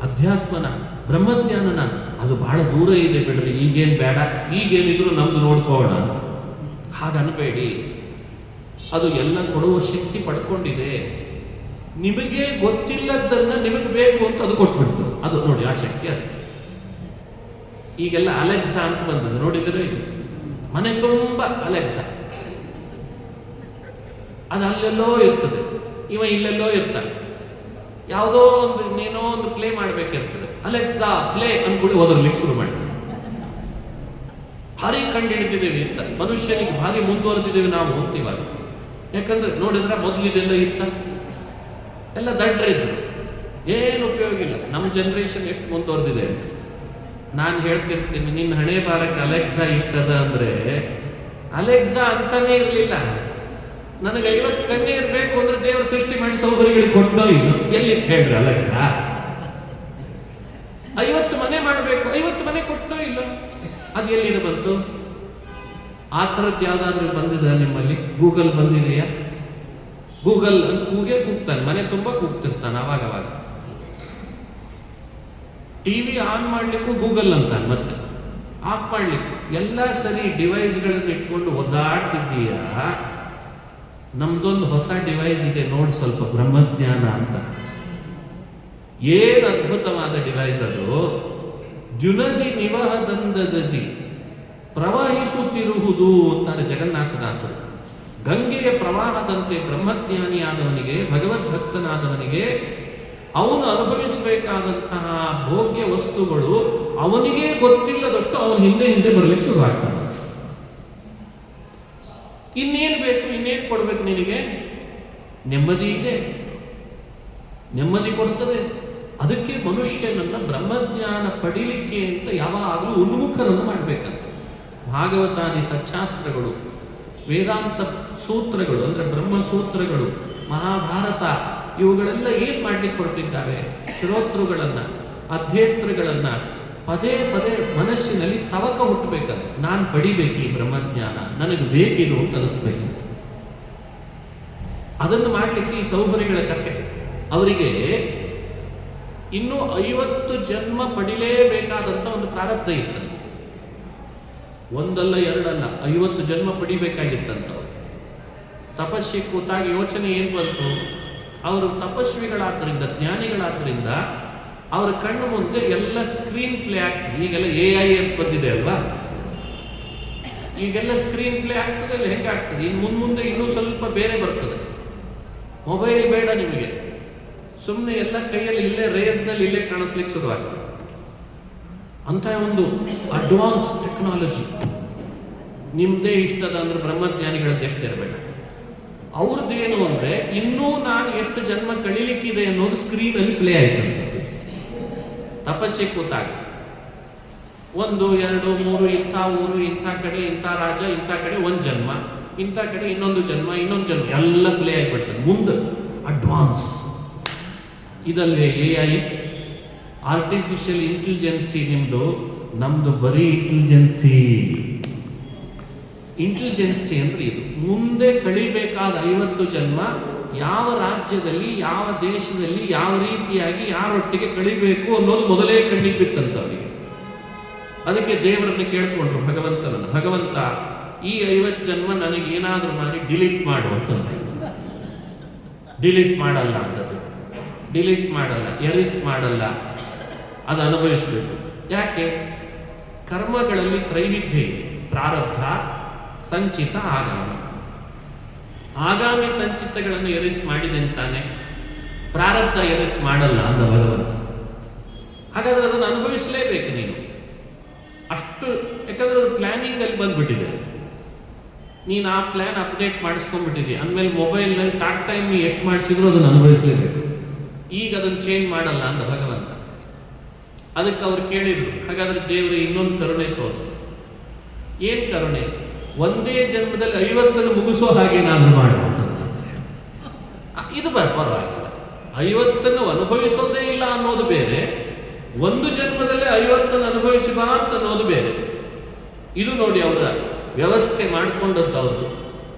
ಅಧ್ಯಾತ್ಮನ ಬ್ರಹ್ಮಜ್ಞಾನನ ಅದು ಬಹಳ ದೂರ ಇದೆ ಬಿಡ್ರಿ, ಈಗೇನು ಬೇಡ, ಈಗೇನಿದ್ರು ನಮ್ದು ನೋಡ್ಕೋಣ ಅಂತ ಹಾಗನ್ಬೇಡಿ. ಅದು ಎಲ್ಲ ಕೊಡುವ ಶಕ್ತಿ ಪಡ್ಕೊಂಡಿದೆ. ನಿಮಗೆ ಗೊತ್ತಿಲ್ಲದನ್ನ ನಿಮಗೆ ಬೇಕು ಅಂತ ಅದು ಕೊಟ್ಬಿಡ್ತು. ಅದು ನೋಡಿ ಆ ಶಕ್ತಿ ಅದು. ಈಗೆಲ್ಲ ಅಲೆಕ್ಸಾ ಅಂತ ಬಂದದ್ದು ನೋಡಿದ್ರೆ, ಮನೆ ತುಂಬ ಅಲೆಕ್ಸಾ, ಅದು ಅಲ್ಲೆಲ್ಲೋ ಇರ್ತದೆ, ಇವ ಇಲ್ಲೆಲ್ಲೋ ಇರ್ತಾನೆ. ಯಾವುದೋ ಒಂದು ಏನೋ ಒಂದು ಪ್ಲೇ ಮಾಡ್ಬೇಕಿರ್ತದೆ, ಅಲೆಕ್ಸಾ ಪ್ಲೇ ಅನ್ಕೊಳ್ಳಿ ಓದರ್ಲಿಕ್ಕೆ ಶುರು ಮಾಡ್ತೀವಿ. ಭಾರಿ ಕಂಡು ಹಿಡಿದಿದ್ದೇವೆ ಅಂತ, ಮನುಷ್ಯನಿಗೆ ಭಾರಿ ಮುಂದುವರೆದಿದ್ದೇವೆ ನಾವು ಅಂತೀವಾಗ. ಯಾಕಂದ್ರೆ ನೋಡಿದ್ರೆ ಮೊದಲಿದೆಲ್ಲ ಇತ್ತ, ಎಲ್ಲ ದಡ್ರಿದ್ರು, ಏನು ಉಪಯೋಗ ಇಲ್ಲ. ನಮ್ಮ ಜನರೇಷನ್ ಎಷ್ಟು ಮುಂದುವರೆದಿದೆ ಅಂತ ನಾನು ಹೇಳ್ತಿರ್ತೀನಿ. ನಿನ್ನ ಹಣೆ ಬಾರಕ್ಕೆ ಅಲೆಕ್ಸಾ ಇಷ್ಟದ ಅಂದ್ರೆ ಅಲೆಕ್ಸಾ ಅಂತಾನೆ ಇರಲಿಲ್ಲ. ನನಗೆ 50 ಕನ್ಯೆ ಇರಬೇಕು ಅಂದ್ರೆ ದೇವರು ಸೃಷ್ಟಿ ಮಾಡಿ ಸೌಕರ್ಯಗಳಿಗೆ ಕೊಟ್ಟೋ ಇಲ್ಲ. ಎಲ್ಲಿತ್ತು ಹೇಳ್ರಿ ಅಲೆಕ್ಸಾ? 50 ಮನೆ ಮಾಡಬೇಕು, 50 ಮನೆ ಕೊಟ್ಟೋ ಇಲ್ಲ. ಅದು ಎಲ್ಲಿದೆ ಬಂತು? ಆ ಥರದ್ದು ಯಾವ್ದಾದ್ರು ಬಂದಿದೆ ನಿಮ್ಮಲ್ಲಿ? ಗೂಗಲ್ ಬಂದಿದೆಯಾ? ಗೂಗಲ್ ಅಂತ ಕೂಗ್ತಾನೆ, ಮನೆ ತುಂಬಾ ಕೂಗ್ತಿರ್ತಾನೆ ಅವಾಗವಾಗ. ಟಿವಿ ಆನ್ ಮಾಡ್ಲಿಕ್ಕೂ ಗೂಗಲ್ ಅಂತಾನೆ, ಮತ್ತೆ ಆಫ್ ಮಾಡ್ಲಿಕ್ಕೂ. ಎಲ್ಲ ಸರಿ ಡಿವೈಸ್ಗಳನ್ನು ಇಟ್ಕೊಂಡು ಒದ್ದಾಡ್ತಿದ್ದೀಯಾ? ನಮ್ದೊಂದು ಹೊಸ ಡಿವೈಸ್ ಇದೆ ನೋಡಿ, ಸ್ವಲ್ಪ ಬ್ರಹ್ಮಜ್ಞಾನ ಅಂತ. ಏನು ಅದ್ಭುತವಾದ ಡಿವೈಸ್ ಅದು! ಜುನದಿ ನಿವಹದಂದದಿ ಪ್ರವಹಿಸುತ್ತಿರುವುದು ಅಂತಾರೆ ಜಗನ್ನಾಥದಾಸರು. ಗಂಗೆಯ ಪ್ರವಾಹದಂತೆ ಬ್ರಹ್ಮಜ್ಞಾನಿಯಾದವನಿಗೆ, ಭಗವದ್ಭಕ್ತನಾದವನಿಗೆ ಅವನು ಅನುಭವಿಸಬೇಕಾದಂತಹ ಭೋಗ್ಯ ವಸ್ತುಗಳು ಅವನಿಗೆ ಗೊತ್ತಿಲ್ಲದಷ್ಟು ಅವನ ಹಿಂದೆ ಹಿಂದೆ ಬರಲಿಕ್ಕೆ ಶುರುವಾಗ್ತಾನೆ. ಇನ್ನೇನು ಬೇಕು? ಇನ್ನೇನು ಕೊಡ್ಬೇಕು ನಿನಗೆ? ನೆಮ್ಮದಿ ಇದೆ, ನೆಮ್ಮದಿ ಕೊಡ್ತದೆ. ಅದಕ್ಕೆ ಮನುಷ್ಯನನ್ನ ಬ್ರಹ್ಮಜ್ಞಾನ ಪಡೀಲಿಕ್ಕೆ ಅಂತ ಯಾವಾಗಲೂ ಉನ್ಮುಖನನ್ನು ಮಾಡಬೇಕಂತ. ಭಾಗವತಾದಿ ಸಚ್ಚಾಸ್ತ್ರಗಳು, ವೇದಾಂತ ಸೂತ್ರಗಳು ಅಂದ್ರೆ ಬ್ರಹ್ಮಸೂತ್ರಗಳು, ಮಹಾಭಾರತ, ಇವುಗಳೆಲ್ಲ ಏನ್ ಮಾಡ್ಲಿಕ್ಕೆ ಹೊರಟಿದ್ದಾರೆ? ಶ್ರೋತೃಗಳನ್ನ, ಅಧ್ಯೇತೃಗಳನ್ನ ಪದೇ ಪದೇ ಮನಸ್ಸಿನಲ್ಲಿ ತವಕ ಹುಟ್ಟಬೇಕಂತ. ನಾನು ಪಡಿಬೇಕು ಈ ಬ್ರಹ್ಮಜ್ಞಾನ, ನನಗೆ ಬೇಕಿದು ಅಂತ ಅನಿಸ್ಬೇಕಂತ. ಅದನ್ನು ಮಾಡಲಿಕ್ಕೆ ಈ ಸೌಭರಿಗಳ ಕಥೆ. ಅವರಿಗೆ ಇನ್ನೂ 50 ಜನ್ಮ ಪಡಿಲೇಬೇಕಾದಂತ ಒಂದು ಪ್ರಾರಬ್ಧ ಇತ್ತಂತೆ. ಒಂದಲ್ಲ ಎರಡಲ್ಲ, 50 ಜನ್ಮ ಪಡಿಬೇಕಾಗಿತ್ತಂತ. ತಪಸ್ಸಿ ಕೂತಾಗ ಯೋಚನೆ ಏನ್ ಬಂತು? ಅವರು ತಪಸ್ವಿಗಳಾದ್ರಿಂದ, ಜ್ಞಾನಿಗಳಾದ್ರಿಂದ ಅವರ ಕಣ್ಣು ಮುಂದೆ ಎಲ್ಲ ಸ್ಕ್ರೀನ್ ಪ್ಲೇ ಆಗ್ತದೆ. ಈಗೆಲ್ಲ AIS ಬಂದಿದೆ ಅಲ್ವಾ? ಈಗೆಲ್ಲ ಸ್ಕ್ರೀನ್ ಪ್ಲೇ ಆಗ್ತದೆ. ಅಲ್ಲಿ ಹೆಂಗಾಗ್ತದೆ? ಇನ್ನು ಮುಂದೆ ಇನ್ನೂ ಸ್ವಲ್ಪ ಬೇರೆ ಬರ್ತದೆ. ಮೊಬೈಲ್ ಬೇಡ ನಿಮಗೆ, ಸುಮ್ಮನೆ ಎಲ್ಲ ಕೈಯಲ್ಲಿ ಇಲ್ಲೇ ರೇಸ್ನಲ್ಲಿ ಇಲ್ಲೇ ಕಾಣಿಸ್ಲಿಕ್ಕೆ ಶುರುವಾಗ್ತದೆ. ಅಂತ ಒಂದು ಅಡ್ವಾನ್ಸ್ ಟೆಕ್ನಾಲಜಿ ನಿಮ್ದೇ ಇಷ್ಟದ ಅಂದ್ರೆ ಬ್ರಹ್ಮಜ್ಞಾನಿಗಳದ್ದು ಎಷ್ಟು ಇರಬೇಡ. ಅವ್ರದ್ದೇನು ಅಂದ್ರೆ ಇನ್ನೂ ನಾನು ಎಷ್ಟು ಜನ್ಮ ಕಳೀಲಿಕ್ಕಿದೆ ಅನ್ನೋದು ಸ್ಕ್ರೀನಲ್ಲಿ ಪ್ಲೇ ಆಯ್ತಂತೆ. ತಪಸ್ಸೆ ಕೂತಾಗ 1, 2, 3 ಇಂಥ ಊರು, ಇಂಥ ಕಡೆ, ಇಂಥ ರಾಜ, ಇಂಥ ಕಡೆ ಒಂದು ಜನ್ಮ, ಇಂಥ ಕಡೆ ಇನ್ನೊಂದು ಜನ್ಮ, ಇನ್ನೊಂದು ಜನ್ಮ, ಎಲ್ಲ ಪ್ಲೇ ಆಗಿಬಿಡ್ತದೆ. ಮುಂದೆ ಅಡ್ವಾನ್ಸ್ ಇದಲ್ಲೇ AI, ಆರ್ಟಿಫಿಷಿಯಲ್ ಇಂಟೆಲಿಜೆನ್ಸಿ ನಿಮ್ದು, ನಮ್ದು ಬರೀ ಇಂಟೆಲಿಜೆನ್ಸಿ ಅಂದ್ರೆ ಇದು. ಮುಂದೆ ಕಳಿಬೇಕಾದ 50 ಜನ್ಮ ಯಾವ ರಾಜ್ಯದಲ್ಲಿ, ಯಾವ ದೇಶದಲ್ಲಿ, ಯಾವ ರೀತಿಯಾಗಿ ಯಾರೊಟ್ಟಿಗೆ ಕಳಿಬೇಕು ಅನ್ನೋದು ಮೊದಲೇ ಕಣ್ಣಿಗೆ ಬಿತ್ತಂತವರಿಗೆ. ಅದಕ್ಕೆ ದೇವರನ್ನು ಕೇಳ್ಕೊಂಡ್ರು ಭಗವಂತನನ್ನು, ಭಗವಂತ ಈ 50 ಜನ್ಮ ನನಗೇನಾದ್ರೂ ಮಾಡಿ ಡಿಲೀಟ್ ಮಾಡು ಅಂತ. ಡಿಲೀಟ್ ಮಾಡಲ್ಲ ಅಂತದ್ದು, ಡಿಲೀಟ್ ಮಾಡಲ್ಲ, ಎರಿಸ್ ಮಾಡಲ್ಲ, ಅದು ಅನುಭವಿಸಬೇಕು. ಯಾಕೆ? ಕರ್ಮಗಳಲ್ಲಿ ತ್ರೈವಿಧ್ಯ ಇದೆ. ಪ್ರಾರಬ್ಧ, ಸಂಚಿತ, ಆಗಾಮಿ. ಆಗಾಮಿ ಸಂಚಿತಗಳನ್ನು ಎರಿಸ್ ಮಾಡಿದೆ ಅಂತಾನೆ, ಪ್ರಾರಬ್ಧ ಎರಿಸ್ ಮಾಡಲ್ಲ ಅಂದ ಭಗವಂತ. ಹಾಗಾದ್ರೆ ಅದನ್ನು ಅನುಭವಿಸಲೇಬೇಕು ನೀನು ಅಷ್ಟು. ಯಾಕಂದ್ರೆ ಅದು ಪ್ಲಾನಿಂಗ್ ಅಲ್ಲಿ ಬಂದ್ಬಿಟ್ಟಿದೆ. ನೀನು ಆ ಪ್ಲಾನ್ ಅಪ್ಡೇಟ್ ಮಾಡಿಸ್ಕೊಂಡ್ಬಿಟ್ಟಿದ್ಯಾ ಅಂದಮೇಲೆ ಮೊಬೈಲ್ನಲ್ಲಿ ಟಾಕ್ ಟೈಮ್ ಎಷ್ಟು ಮಾಡಿಸಿದ್ರು ಅದನ್ನು ಅನುಭವಿಸಲೇಬೇಕು. ಈಗ ಅದನ್ನು ಚೇಂಜ್ ಮಾಡಲ್ಲ ಅಂದ ಭಗವಂತ. ಅದಕ್ಕೆ ಅವ್ರು ಕೇಳಿದ್ರು, ಹಾಗಾದ್ರೆ ದೇವರು ಇನ್ನೊಂದು ಕರುಣೆ ತೋರಿಸಿ. ಏನ್ ಕರುಣೆ? ಒಂದೇ ಜನ್ಮದಲ್ಲಿ 50 ಮುಗಿಸೋ ಹಾಗೆ ನಾನು ಮಾಡುವಂಥದ್ದು. ಇದು ಪರವಾಗಿಲ್ಲ. 50 ಅನುಭವಿಸೋದೇ ಇಲ್ಲ ಅನ್ನೋದು ಬೇರೆ, ಒಂದು ಜನ್ಮದಲ್ಲೇ 50 ಅನುಭವಿಸಿ ಬಾ ಅಂತ ಅನ್ನೋದು ಬೇರೆ. ಇದು ನೋಡಿ ಅವರ ವ್ಯವಸ್ಥೆ ಮಾಡಿಕೊಂಡದ್ದು ಅವ್ರದ್ದು.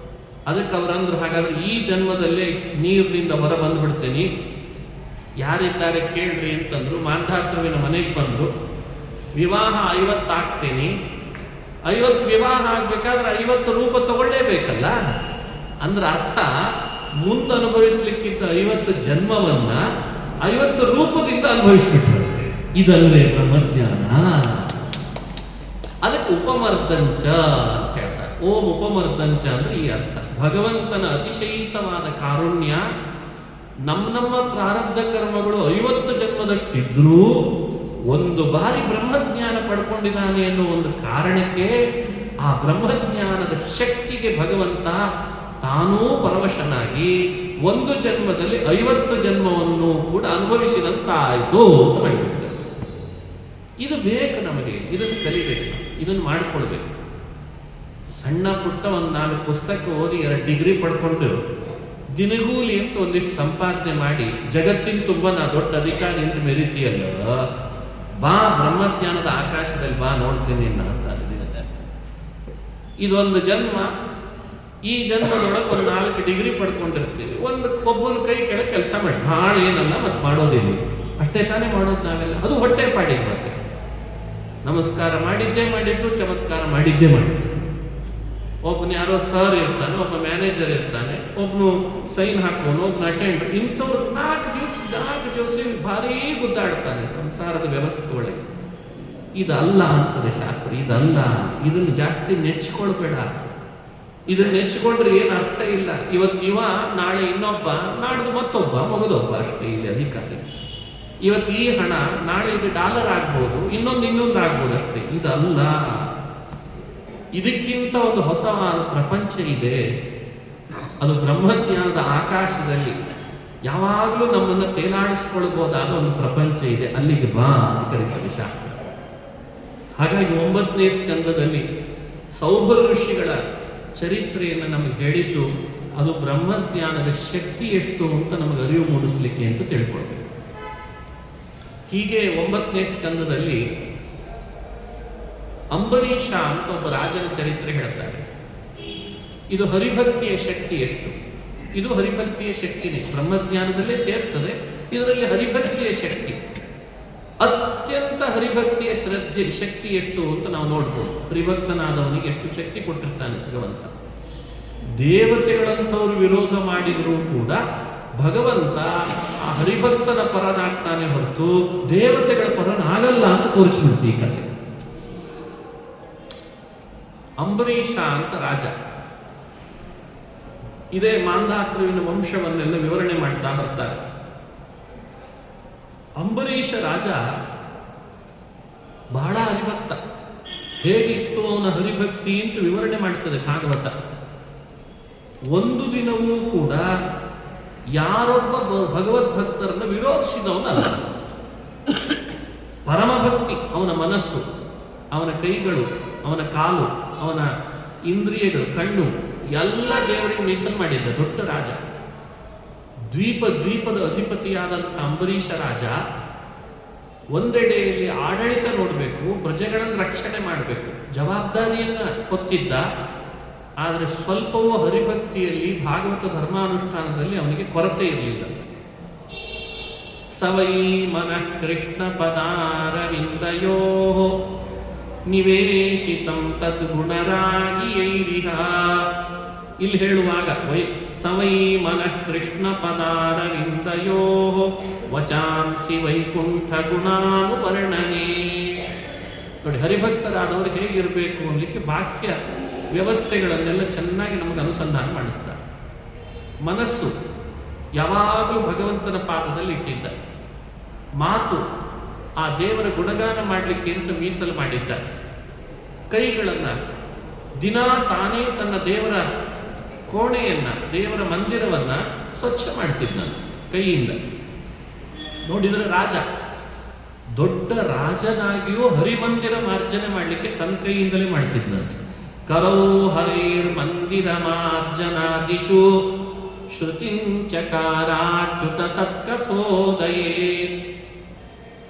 ಅದಕ್ಕೆ ಅವರಂದ್ರು, ಹಾಗಾದ್ರೆ ಈ ಜನ್ಮದಲ್ಲೇ ನೀರಿನಿಂದ ಹೊರ ಬಂದ್ಬಿಡ್ತೀನಿ, ಯಾರಿದ್ದಾರೆ ಕೇಳ್ರಿ ಅಂತಂದ್ರು. ಮಾಂಧಾತೃವಿನ ಮನೆಗೆ ಬಂದ್ರು. ವಿವಾಹ 50 ಆಗ್ತೀನಿ. 50 ವಿವಾಹ ಆಗ್ಬೇಕಾದ್ರೆ 50 ರೂಪ ತಗೊಳ್ಳೇಬೇಕಲ್ಲ. ಅಂದ್ರೆ ಅರ್ಥ ಮುಂದೆ ಅನುಭವಿಸ್ಲಿಕ್ಕಿದ್ದ 50 ಜನ್ಮವನ್ನ 50 ರೂಪದಿಂದ ಅನುಭವಿಸ್ಬಿಟ್ರಂತೆ. ಇದಲ್ಲೇ ಬ್ರಹ್ಮಜ್ಞಾನ. ಅದಕ್ಕೆ ಉಪಮರ್ದಂಚ ಅಂತ ಹೇಳ್ತಾರೆ. ಓಂ ಉಪಮರ್ದಂಚ ಅಂದ್ರೆ ಈ ಅರ್ಥ. ಭಗವಂತನ ಅತಿಶಯಿತವಾದ ಕಾರುಣ್ಯ. ನಮ್ಮ ಪ್ರಾರಬ್ಧ ಕರ್ಮಗಳು 50 ಜನ್ಮದಷ್ಟಿದ್ರೂ ಒಂದು ಬಾರಿ ಬ್ರಹ್ಮಜ್ಞಾನ ಪಡ್ಕೊಂಡಿದ್ದಾನೆ ಎನ್ನುವ ಒಂದು ಕಾರಣಕ್ಕೆ ಆ ಬ್ರಹ್ಮಜ್ಞಾನದ ಶಕ್ತಿಗೆ ಭಗವಂತ ತಾನೂ ಪರವಶನಾಗಿ ಒಂದು ಜನ್ಮದಲ್ಲಿ 50 ಜನ್ಮವನ್ನು ಕೂಡ ಅನುಭವಿಸಿದಂತಾಯಿತು ಅಂತ ಮಾಡಿಬಿಡ್ತಾರೆ. ಇದು ಬೇಕು ನಮಗೆ, ಇದನ್ನು ಕಲಿಬೇಕು, ಇದನ್ನು ಮಾಡಿಕೊಳ್ಬೇಕು. ಸಣ್ಣ ಪುಟ್ಟ ಒಂದು 4 ಪುಸ್ತಕ ಓದಿ 2 ಡಿಗ್ರಿ ಪಡ್ಕೊಂಡು ದಿನಗೂಲಿ ಅಂತ ಒಂದಿಷ್ಟು ಸಂಪಾದನೆ ಮಾಡಿ ಜಗತ್ತಿನ ತುಂಬ ನಾ ದೊಡ್ಡ ಅಧಿಕಾರಿ ಅಂತ ಮೆರಿತೀಯಲ್ಲ, ಬಾ ಬ್ರಹ್ಮಜ್ಞಾನದ ಆಕಾಶದಲ್ಲಿ ಬಾ ನೋಡ್ತೀನಿ ಅಂತ. ಇದೊಂದು ಜನ್ಮ, ಈ ಜನ್ಮದೊಳಗೆ ಒಂದು 4 ಡಿಗ್ರಿ ಪಡ್ಕೊಂಡಿರ್ತೀವಿ, ಒಬ್ಬನ ಕೈ ಕೆಳಗೆ ಕೆಲಸ ಮಾಡಿ ಭಾಳ ಏನಲ್ಲ ಮತ್ತೆ ಮಾಡೋದಿಲ್ಲ, ಅಷ್ಟೇ ತಾನೇ ಮಾಡೋದು ನಾವೆಲ್ಲ. ಅದು ಹೊಟ್ಟೆ ಪಾಡಿಗೆ ಮತ್ತೆ ನಮಸ್ಕಾರ ಮಾಡಿದ್ದು, ಚಮತ್ಕಾರ ಮಾಡಿದ್ದು. ಒಬ್ಬನ ಯಾರೋ ಸರ್ ಇರ್ತಾನೆ, ಒಬ್ಬ ಮ್ಯಾನೇಜರ್ ಇರ್ತಾನೆ, ಒಬ್ಬನು ಸೈನ್ ಹಾಕೋನು, ಒಬ್ಬನ ಅಟೆಂಡರ್, ಇಂಥವ್ರು 4 ದಿವಸ ಭಾರೀ ಗುದ್ದಾಡ್ತಾನೆ ಸಂಸಾರದ ವ್ಯವಸ್ಥೆ ಒಳಗೆ. ಇದಲ್ಲ ಅಂತದೆ ಶಾಸ್ತ್ರ, ಇದಲ್ಲ. ಇದನ್ನು ಜಾಸ್ತಿ ನೆಚ್ಕೊಳ್ಬೇಡ. ಇದನ್ನು ನೆಚ್ಕೊಂಡ್ರೆ ಏನು ಅರ್ಥ ಇಲ್ಲ. ಇವತ್ತು ಇವ, ನಾಳೆ ಇನ್ನೊಬ್ಬ, ನಾಡ್ದು ಮತ್ತೊಬ್ಬ, ಮಗದೊಬ್ಬ, ಅಷ್ಟೇ ಇಲ್ಲಿ ಅಧಿಕಾರಿ. ಇವತ್ತು ಈ ಹಣ, ನಾಳೆ ಇದು ಡಾಲರ್ ಆಗ್ಬೋದು, ಇನ್ನೊಂದು ಆಗ್ಬೋದು, ಅಷ್ಟೇ. ಇದಲ್ಲ. ಇದಕ್ಕಿಂತ ಒಂದು ಹೊಸವಾದ ಪ್ರಪಂಚ ಇದೆ. ಅದು ಬ್ರಹ್ಮಜ್ಞಾನದ ಆಕಾಶದಲ್ಲಿ ಯಾವಾಗಲೂ ನಮ್ಮನ್ನು ತೇಲಾಡಿಸ್ಕೊಳ್ಬಹುದಾದ ಒಂದು ಪ್ರಪಂಚ ಇದೆ. ಅಲ್ಲಿಗೆ ಬಾ ಅಂತ ಕರೀತಾರೆ ಶಾಸ್ತ್ರ. ಹಾಗಾಗಿ 9ನೇ ಸ್ಕಂದದಲ್ಲಿ ಸೌಭರ ಋಷಿಗಳ ಚರಿತ್ರೆಯನ್ನು ನಮಗೆ ಹೇಳಿದ್ದು ಅದು ಬ್ರಹ್ಮಜ್ಞಾನದ ಶಕ್ತಿ ಎಷ್ಟು ಅಂತ ನಮಗೆ ಅರಿವು ಮೂಡಿಸ್ಲಿಕ್ಕೆ ಅಂತ ತಿಳ್ಕೊಳ್ಬೇಕು. ಹೀಗೆ 9ನೇ ಸ್ಕಂದದಲ್ಲಿ ಅಂಬರೀಷ ಅಂತ ಒಬ್ಬ ರಾಜನ ಚರಿತ್ರೆ ಹೇಳ್ತಾರೆ. ಇದು ಹರಿಭಕ್ತಿಯ ಶಕ್ತಿ ಎಷ್ಟು? ಇದು ಹರಿಭಕ್ತಿಯ ಶಕ್ತಿನೇ, ಬ್ರಹ್ಮಜ್ಞಾನದಲ್ಲೇ ಸೇರ್ತದೆ. ಇದರಲ್ಲಿ ಹರಿಭಕ್ತಿಯ ಶಕ್ತಿ, ಅತ್ಯಂತ ಹರಿಭಕ್ತಿಯ ಶಕ್ತಿ ಎಷ್ಟು ಅಂತ ನಾವು ನೋಡ್ಬೋದು. ಹರಿಭಕ್ತನಾದವನಿಗೆ ಎಷ್ಟು ಶಕ್ತಿ ಕೊಟ್ಟಿರ್ತಾನೆ ಭಗವಂತ. ದೇವತೆಗಳಂಥವ್ರು ವಿರೋಧ ಮಾಡಿದರೂ ಕೂಡ ಭಗವಂತ ಆ ಹರಿಭಕ್ತನ ಪರನಾಗ್ತಾನೆ ಹೊರತು ದೇವತೆಗಳ ಪರನಾಗಲ್ಲ ಅಂತ ತೋರಿಸ್ಬಿಡ್ತು ಈ ಕಥೆ. ಅಂಬರೀಷ ಅಂತ ರಾಜ, ಇದೇ ಮಾಂಧಾತೃವಿನ ವಂಶವನ್ನೆಲ್ಲ ವಿವರಣೆ ಮಾಡ್ತಾ ಬರ್ತಾರೆ. ಅಂಬರೀಷ ರಾಜ ಬಹಳ ಹರಿಭಕ್ತ. ಹೇಗಿತ್ತು ಅವನ ಹರಿಭಕ್ತಿ ಅಂತ ವಿವರಣೆ ಮಾಡ್ತದೆ ಭಾಗವತ. ಒಂದು ದಿನವೂ ಕೂಡ ಯಾರೊಬ್ಬ ಭಗವದ್ಭಕ್ತರನ್ನು ವಿರೋಧಿಸಿದವನಲ್ಲ. ಪರಮಭಕ್ತಿ. ಅವನ ಮನಸ್ಸು, ಅವನ ಕೈಗಳು, ಅವನ ಕಾಲು, ಅವನ ಇಂದ್ರಿಯಗಳು, ಕಣ್ಣು ಎಲ್ಲ ದೇವರಿಗೆ ಮೀಸಲು ಮಾಡಿದ್ದ ದೊಡ್ಡ ರಾಜ. ದ್ವೀಪದ ಅಧಿಪತಿಯಾದಂಥ ಅಂಬರೀಷ ರಾಜ ಒಂದೆಡೆಯಲ್ಲಿ ಆಡಳಿತ ನೋಡಬೇಕು, ಪ್ರಜೆಗಳನ್ನು ರಕ್ಷಣೆ ಮಾಡಬೇಕು, ಜವಾಬ್ದಾರಿಯನ್ನ ಹೊತ್ತಿದ್ದ. ಆದರೆ ಸ್ವಲ್ಪವೂ ಹರಿಭಕ್ತಿಯಲ್ಲಿ, ಭಾಗವತ ಧರ್ಮಾನುಷ್ಠಾನದಲ್ಲಿ ಅವನಿಗೆ ಕೊರತೆ ಇರಲಿಲ್ಲ. ಸವೈ ಮನಃ ಕೃಷ್ಣ ಪದಾರವಿಂದಯೋ ನಿವೇಶಿತಂ ತದ್ಗುಣರಾಗಿಯೈರಿಹ. ಇಲ್ಲಿ ಹೇಳುವಾಗ ಸವೈ ಮನಃ ಕೃಷ್ಣ ಪದಾರವಿಂದಯೋ ವಚಾಂಸಿ ವೈಕುಂಠ ಗುಣಾನುವರ್ಣನೆ. ನೋಡಿ, ಹರಿಭಕ್ತರಾದವರು ಹೇಗಿರಬೇಕು ಅನ್ನಲಿಕ್ಕೆ ಬಾಹ್ಯ ವ್ಯವಸ್ಥೆಗಳನ್ನೆಲ್ಲ ಚೆನ್ನಾಗಿ ನಮಗೆ ಅನುಸಂಧಾನ ಮಾಡಿಸ್ತಾರೆ. ಮನಸ್ಸು ಯಾವಾಗಲೂ ಭಗವಂತನ ಪಾದದಲ್ಲಿ ಇಟ್ಟಿದ್ದ. ಮಾತು ಆ ದೇವರ ಗುಣಗಾನ ಮಾಡಲಿಕ್ಕೆ ಅಂತ ಮೀಸಲು ಮಾಡಿದ್ದ. ಕೈಗಳನ್ನು ದಿನಾ ತಾನೇ ತನ್ನ ದೇವರ ಕೋಣೆಯನ್ನ, ದೇವರ ಮಂದಿರವನ್ನ ಸ್ವಚ್ಛ ಮಾಡ್ತಿದ್ನಂತೆ ಕೈಯಿಂದ. ನೋಡಿದರೆ ರಾಜ, ದೊಡ್ಡ ರಾಜನಾಗಿಯೂ ಹರಿಮಂದಿರ ಮಾರ್ಜನೆ ಮಾಡಲಿಕ್ಕೆ ತನ್ನ ಕೈಯಿಂದಲೇ ಮಾಡ್ತಿದ್ನಂತೆ. ಕರೌ ಹರೇರ್ ಮಂದಿರ ಮಾರ್ಜನಾದಿಷು ಶ್ರುತಿಂಚಕಾರಾಚ್ಯುತ ಸತ್ಕಥೋದಯೇ.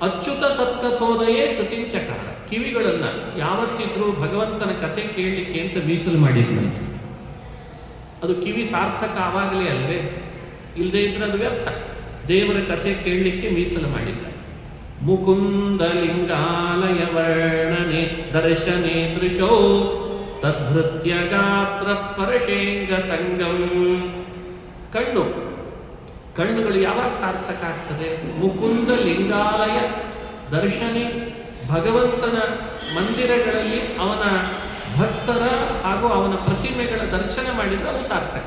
ಅಚ್ಯುತ ಸತ್ಕಥೋದಯೇ ಶ್ರುತಿಂಚಕಾರ. ಕಿವಿಗಳನ್ನ ಯಾವತ್ತಿದ್ರೂ ಭಗವಂತನ ಕಥೆ ಕೇಳಲಿಕ್ಕೆ ಅಂತ ಮೀಸಲು ಮಾಡಿದ್ನಂತೆ. ಅದು ಕಿವಿ ಸಾರ್ಥಕ ಆವಾಗಲೇ ಅಲ್ವೇ, ಇಲ್ಲದೆ ಇದ್ರೆ ಅದು ವ್ಯರ್ಥ. ದೇವರ ಕಥೆ ಕೇಳಲಿಕ್ಕೆ ಮೀಸಲು ಮಾಡಿದ್ದ. ಮುಕುಂದ ಲಿಂಗಾಲಯ ವರ್ಣನೆ ದರ್ಶನೆ ದೃಶೋ ತದ್ಭೃತ್ಯ ಗಾತ್ರ ಸ್ಪರ್ಶೇಂಗ ಸಂಗಂ. ಕಣ್ಣುಗಳು ಯಾವಾಗ ಸಾರ್ಥಕ ಆಗ್ತದೆ? ಮುಕುಂದ ಲಿಂಗಾಲಯ ದರ್ಶನೆ, ಭಗವಂತನ ಮಂದಿರಗಳಲ್ಲಿ ಅವನ ಭಕ್ತರ ಹಾಗೂ ಅವನ ಪ್ರತಿಮೆಗಳ ದರ್ಶನ ಮಾಡಿದ್ರೆ ಅದು ಸಾರ್ಥಕ.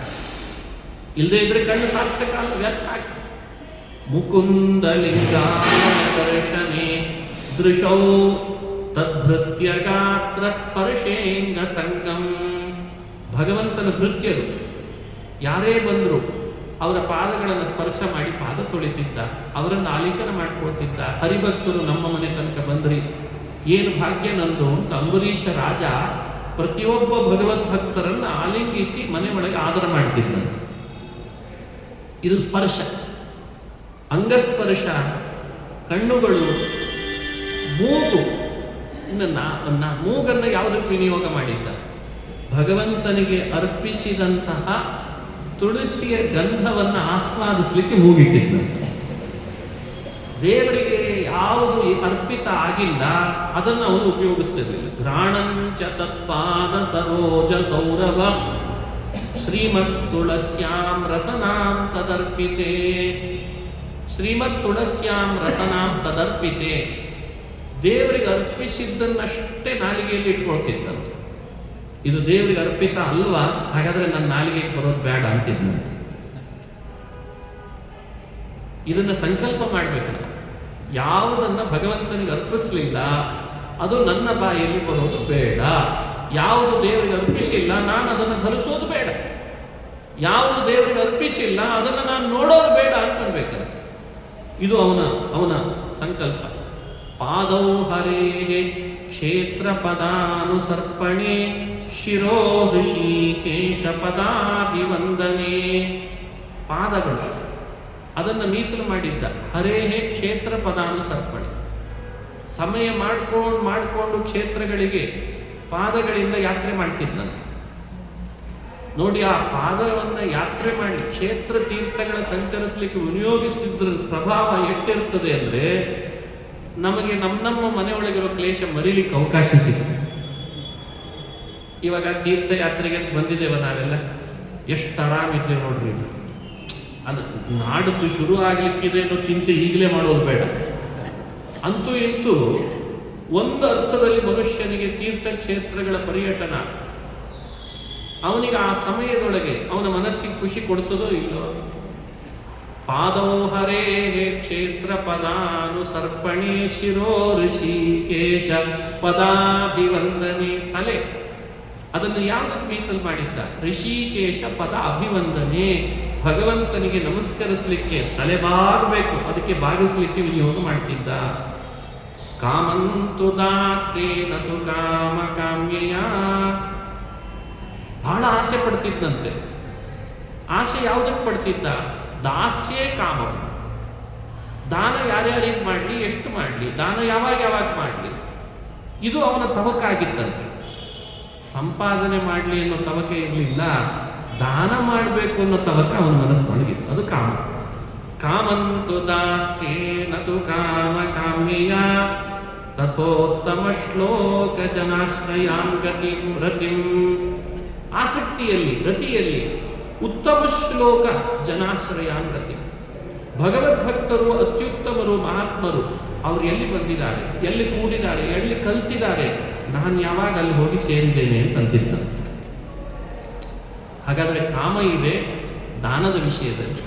ಇಲ್ಲದೆ ಇದ್ರೆ ಕಣ್ಣು ಸಾರ್ಥಕ ಅಲ್ಲ, ವ್ಯರ್ಥ ಆಗ್ತದೆ. ಮುಕುಂದ ಲಿಂಗಾಲಯ ದರ್ಶನೆ ದೃಶೌ ತದ್ಭೃತ್ಯ ಗಾತ್ರ ಸ್ಪರ್ಶೇಂಗ ಸಂಗಂ. ಭಗವಂತನ ಭೃತ್ಯರು ಯಾರೇ ಬಂದರು ಅವರ ಪಾದಗಳನ್ನು ಸ್ಪರ್ಶ ಮಾಡಿ ಪಾದ ತೊಳಿತಿದ್ದ, ಅವರನ್ನು ಆಲಿಂಗನ ಮಾಡ್ಕೊಳ್ತಿದ್ದ. ಹರಿಭಕ್ತರು ನಮ್ಮ ಮನೆ ತನಕ ಬಂದ್ರಿ, ಏನು ಭಾಗ್ಯ ನಂದು ಅಂತ ಅಂಬರೀಷ ರಾಜ ಪ್ರತಿಯೊಬ್ಬ ಭಗವದ್ಭಕ್ತರನ್ನು ಆಲಿಂಗಿಸಿ ಮನೆ ಒಳಗೆ ಆದರ ಮಾಡ್ತಿದ್ದಂತೆ. ಇದು ಸ್ಪರ್ಶ, ಅಂಗಸ್ಪರ್ಶ. ಕಣ್ಣುಗಳು, ಮೂಗು, ಮೂಗನ್ನು ಯಾವುದಕ್ಕೆ ವಿನಿಯೋಗ ಮಾಡಿದ್ದ? ಭಗವಂತನಿಗೆ ಅರ್ಪಿಸಿದಂತಹ ತುಳಸಿಯ ಗಂಧವನ್ನು ಆಸ್ವಾದಿಸಲಿಕ್ಕೆ ಮೂಗಿಟ್ಟಿದ್ದಂತೆ. ದೇವರಿಗೆ ಯಾವುದು ಅರ್ಪಿತ ಆಗಿಲ್ಲ ಅದನ್ನು ಅವನು ಉಪಯೋಗಿಸ್ತಿರ್ಲಿಲ್ಲ. ಘ್ರಾಣಂಚ ತತ್ಪಾದ ಸರೋಜ ಸೌರಭ ಶ್ರೀಮತ್ ತುಳಸ್ಯಾಂ ರಸನಾಂ ತದರ್ಪಿತೆ. ಶ್ರೀಮತ್ ತುಳಸ್ಯಾಂ ರಸನಾಂ ತದರ್ಪಿತೆ. ದೇವರಿಗೆ ಅರ್ಪಿಸಿದ್ದನ್ನಷ್ಟೇ ನಾಲಿಗೆಯಲ್ಲಿ ಇಟ್ಕೊಳ್ತಿದ್ದಂತೆ. ಇದು ದೇವರಿಗೆ ಅರ್ಪಿತ ಅಲ್ವಾ, ಹಾಗಾದ್ರೆ ನನ್ನ ನಾಲಿಗೆಗೆ ಬರೋದು ಬೇಡ ಅಂತಿದ್ದಂತೆ. ಇದನ್ನ ಸಂಕಲ್ಪ ಮಾಡಬೇಕು ನಾವು. ಯಾವುದನ್ನ ಭಗವಂತನಿಗೆ ಅರ್ಪಿಸಲಿಲ್ಲ ಅದು ನನ್ನ ಬಾಯಲ್ಲಿ ಬರೋದು ಬೇಡ. ಯಾವುದು ದೇವರಿಗೆ ಅರ್ಪಿಸಿಲ್ಲ ನಾನು ಅದನ್ನು ಧರಿಸೋದು ಬೇಡ. ಯಾವುದು ದೇವರಿಗೆ ಅರ್ಪಿಸಿಲ್ಲ ಅದನ್ನು ನಾನು ನೋಡೋದು ಬೇಡ ಅನ್ಕೊಳ್ಬೇಕಂತ. ಇದು ಅವನ ಸಂಕಲ್ಪ. ಪಾದೌ ಹರೇ ಕ್ಷೇತ್ರ ಪದಾನುಸರ್ಪಣೆ ಶಿರೋ ಋಷಿಕೇಶ ಪದಾಭಿವಂದನೆ. ಪಾದಗಳು ಅದನ್ನು ಮೀಸಲು ಮಾಡಿದ್ದ. ಹರೇಹೇ ಕ್ಷೇತ್ರ ಪದಾನುಸರ್ಪಣೆ. ಸಮಯ ಮಾಡಿಕೊಂಡು ಕ್ಷೇತ್ರಗಳಿಗೆ ಪಾದಗಳಿಂದ ಯಾತ್ರೆ ಮಾಡ್ತಿದ್ದಂತೆ. ನೋಡಿ, ಆ ಪಾದವನ್ನು ಯಾತ್ರೆ ಮಾಡಿ ಕ್ಷೇತ್ರ ತೀರ್ಥಗಳ ಸಂಚರಿಸಲಿಕ್ಕೆ ವಿನಿಯೋಗಿಸಿದ್ರ ಪ್ರಭಾವ ಎಷ್ಟಿರ್ತದೆ ಅಂದರೆ ನಮಗೆ ನಮ್ಮ ಮನೆಯೊಳಗಿರೋ ಕ್ಲೇಶ ಮರೀಲಿಕ್ಕೆ ಅವಕಾಶ ಸಿಗ್ತದೆ. ಇವಾಗ ತೀರ್ಥಯಾತ್ರೆಗೆ ಬಂದಿದ್ದೇವೆ ನಾವೆಲ್ಲ, ಎಷ್ಟು ಆರಾಮಿದ್ದೇವೆ ನೋಡ್ರಿ. ಅದು ನಾಡದ್ದು ಶುರು ಆಗ್ಲಿಕ್ಕಿದೆ ಅನ್ನೋ ಚಿಂತೆ ಈಗಲೇ ಮಾಡೋದು ಬೇಡ. ಅಂತೂ ಇಂತೂ ಒಂದು ಅರ್ಥದಲ್ಲಿ ಮನುಷ್ಯನಿಗೆ ತೀರ್ಥಕ್ಷೇತ್ರಗಳ ಪರ್ಯಟನ ಅವನಿಗೆ ಆ ಸಮಯದೊಳಗೆ ಅವನ ಮನಸ್ಸಿಗೆ ಖುಷಿ ಕೊಡ್ತದೋ ಇಲ್ಲೋ. ಪಾದೋ ಹರೇ ಕ್ಷೇತ್ರ ಪದಾನುಸರ್ಪಣೆ ಶಿರೋ ಋಷಿಕೇಶ ಪದಾಭಿವಂದನೆ. ತಲೆ ಅದನ್ನು ಯಾವುದಕ್ಕೆ ಮೀಸಲು ಮಾಡಿದ್ದ? ಋಷಿಕೇಶ ಪದ ಅಭಿವಂದನೆ. ಭಗವಂತನಿಗೆ ನಮಸ್ಕರಿಸಲಿಕ್ಕೆ ತಲೆ ಬಾಗಬೇಕು, ಅದಕ್ಕೆ ಬಾಗಿಸಲಿಕ್ಕೆ ವಿನಿಯೋಗ ಮಾಡ್ತಿದ್ದ. ಕಾಮಂತು ದಾಸೇನತು ಕಾಮ ಕಾಮ್ಯಯ. ಬಹಳ ಆಸೆ ಪಡ್ತಿದ್ದಂತೆ. ಆಸೆ ಯಾವುದಕ್ಕೆ ಪಡ್ತಿದ್ದ? ದಾಸ್ಯೇ ಕಾಮ. ದಾನ ಯಾರ್ಯಾರಿಗೆ ಮಾಡಲಿ, ಎಷ್ಟು ಮಾಡಲಿ, ದಾನ ಯಾವಾಗ ಮಾಡಲಿ, ಇದು ಅವನ ತವಕಾಗಿತ್ತಂತೆ. ಸಂಪಾದನೆ ಮಾಡಲಿ ಅನ್ನೋ ತವಕೆ ಇರಲಿಲ್ಲ, ದಾನ ಮಾಡಬೇಕು ಅನ್ನೋ ತವಕ ಅವನ ಮನಸ್ಸೊಳಗಿತ್ತು. ಅದು ಕಾಮ. ಕಾಮಂತು ದಾಸ್ಯೇನತು ಕಾಮ ಕಾಮ್ಯಯ ತಥೋತ್ತಮ ಶ್ಲೋಕ ಜನಾಶ್ರಯಾಂ ಗತಿಂ ರತಿಂ. ಆಸಕ್ತಿಯಲ್ಲಿ, ರತಿಯಲ್ಲಿ ಉತ್ತಮ ಶ್ಲೋಕ ಜನಾಶ್ರಯಾಂ ಗತಿಂ. ಭಗವದ್ಭಕ್ತರು, ಅತ್ಯುತ್ತಮರು, ಮಹಾತ್ಮರು ಅವರು ಎಲ್ಲಿ ಬಂದಿದ್ದಾರೆ, ಎಲ್ಲಿ ಕೂಡಿದ್ದಾರೆ, ಎಲ್ಲಿ ಕಲ್ತಿದ್ದಾರೆ, ನಾನು ಯಾವಾಗ ಅಲ್ಲಿ ಹೋಗಿ ಸೇರಿದ್ದೇನೆ ಅಂತ ಅಂತಿದ್ದಂತೆ. ಹಾಗಾದರೆ ಕಾಮ ಇದೆ ದಾನದ ವಿಷಯದಲ್ಲಿ,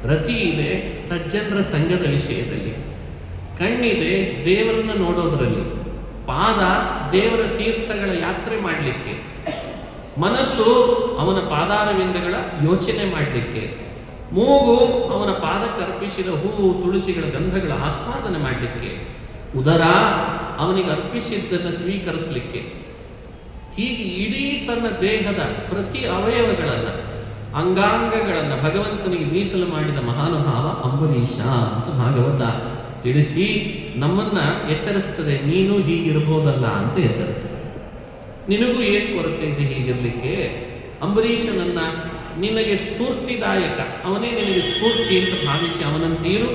ರತಿ ಇದೆ ಸಜ್ಜನರ ಸಂಘದ ವಿಷಯದಲ್ಲಿ, ಕಣ್ಣಿದೆ ದೇವರನ್ನ ನೋಡೋದ್ರಲ್ಲಿ, ಪಾದ ದೇವರ ತೀರ್ಥಗಳ ಯಾತ್ರೆ ಮಾಡಲಿಕ್ಕೆ, ಮನಸ್ಸು ಅವನ ಪಾದಾರವಿಂದಗಳ ಯೋಚನೆ ಮಾಡಲಿಕ್ಕೆ, ಮೂಗು ಅವನ ಪಾದಕ್ಕೆ ಅರ್ಪಿಸಿದ ಹೂವು ತುಳಸಿಗಳ ಗಂಧಗಳ ಆಸ್ವಾದನೆ ಮಾಡಲಿಕ್ಕೆ, ಉದರ ಅವನಿಗೆ ಅರ್ಪಿಸಿದ್ದನ್ನು ಸ್ವೀಕರಿಸಲಿಕ್ಕೆ. ಹೀಗೆ ಇಡೀ ತನ್ನ ದೇಹದ ಪ್ರತಿ ಅವಯವಗಳನ್ನು, ಅಂಗಾಂಗಗಳನ್ನು ಭಗವಂತನಿಗೆ ಮೀಸಲು ಮಾಡಿದ ಮಹಾನುಭಾವ ಅಂಬರೀಷ ಅಂತ ಭಾಗವತ ತಿಳಿಸಿ ನಮ್ಮನ್ನ ಎಚ್ಚರಿಸ್ತದೆ. ನೀನು ಹೀಗಿರ್ಬೋದಲ್ಲ ಅಂತ ಎಚ್ಚರಿಸ್ತದೆ. ನಿನಗೂ ಏನು ಕೊರತೆ ಇದೆ ಹೀಗಿರ್ಲಿಕ್ಕೆ? ಅಂಬರೀಷನನ್ನ ನಿನಗೆ ಸ್ಫೂರ್ತಿದಾಯಕ, ಅವನೇ ನಿನಗೆ ಸ್ಫೂರ್ತಿ ಅಂತ ಭಾವಿಸಿ ಅವನಂತೀರು.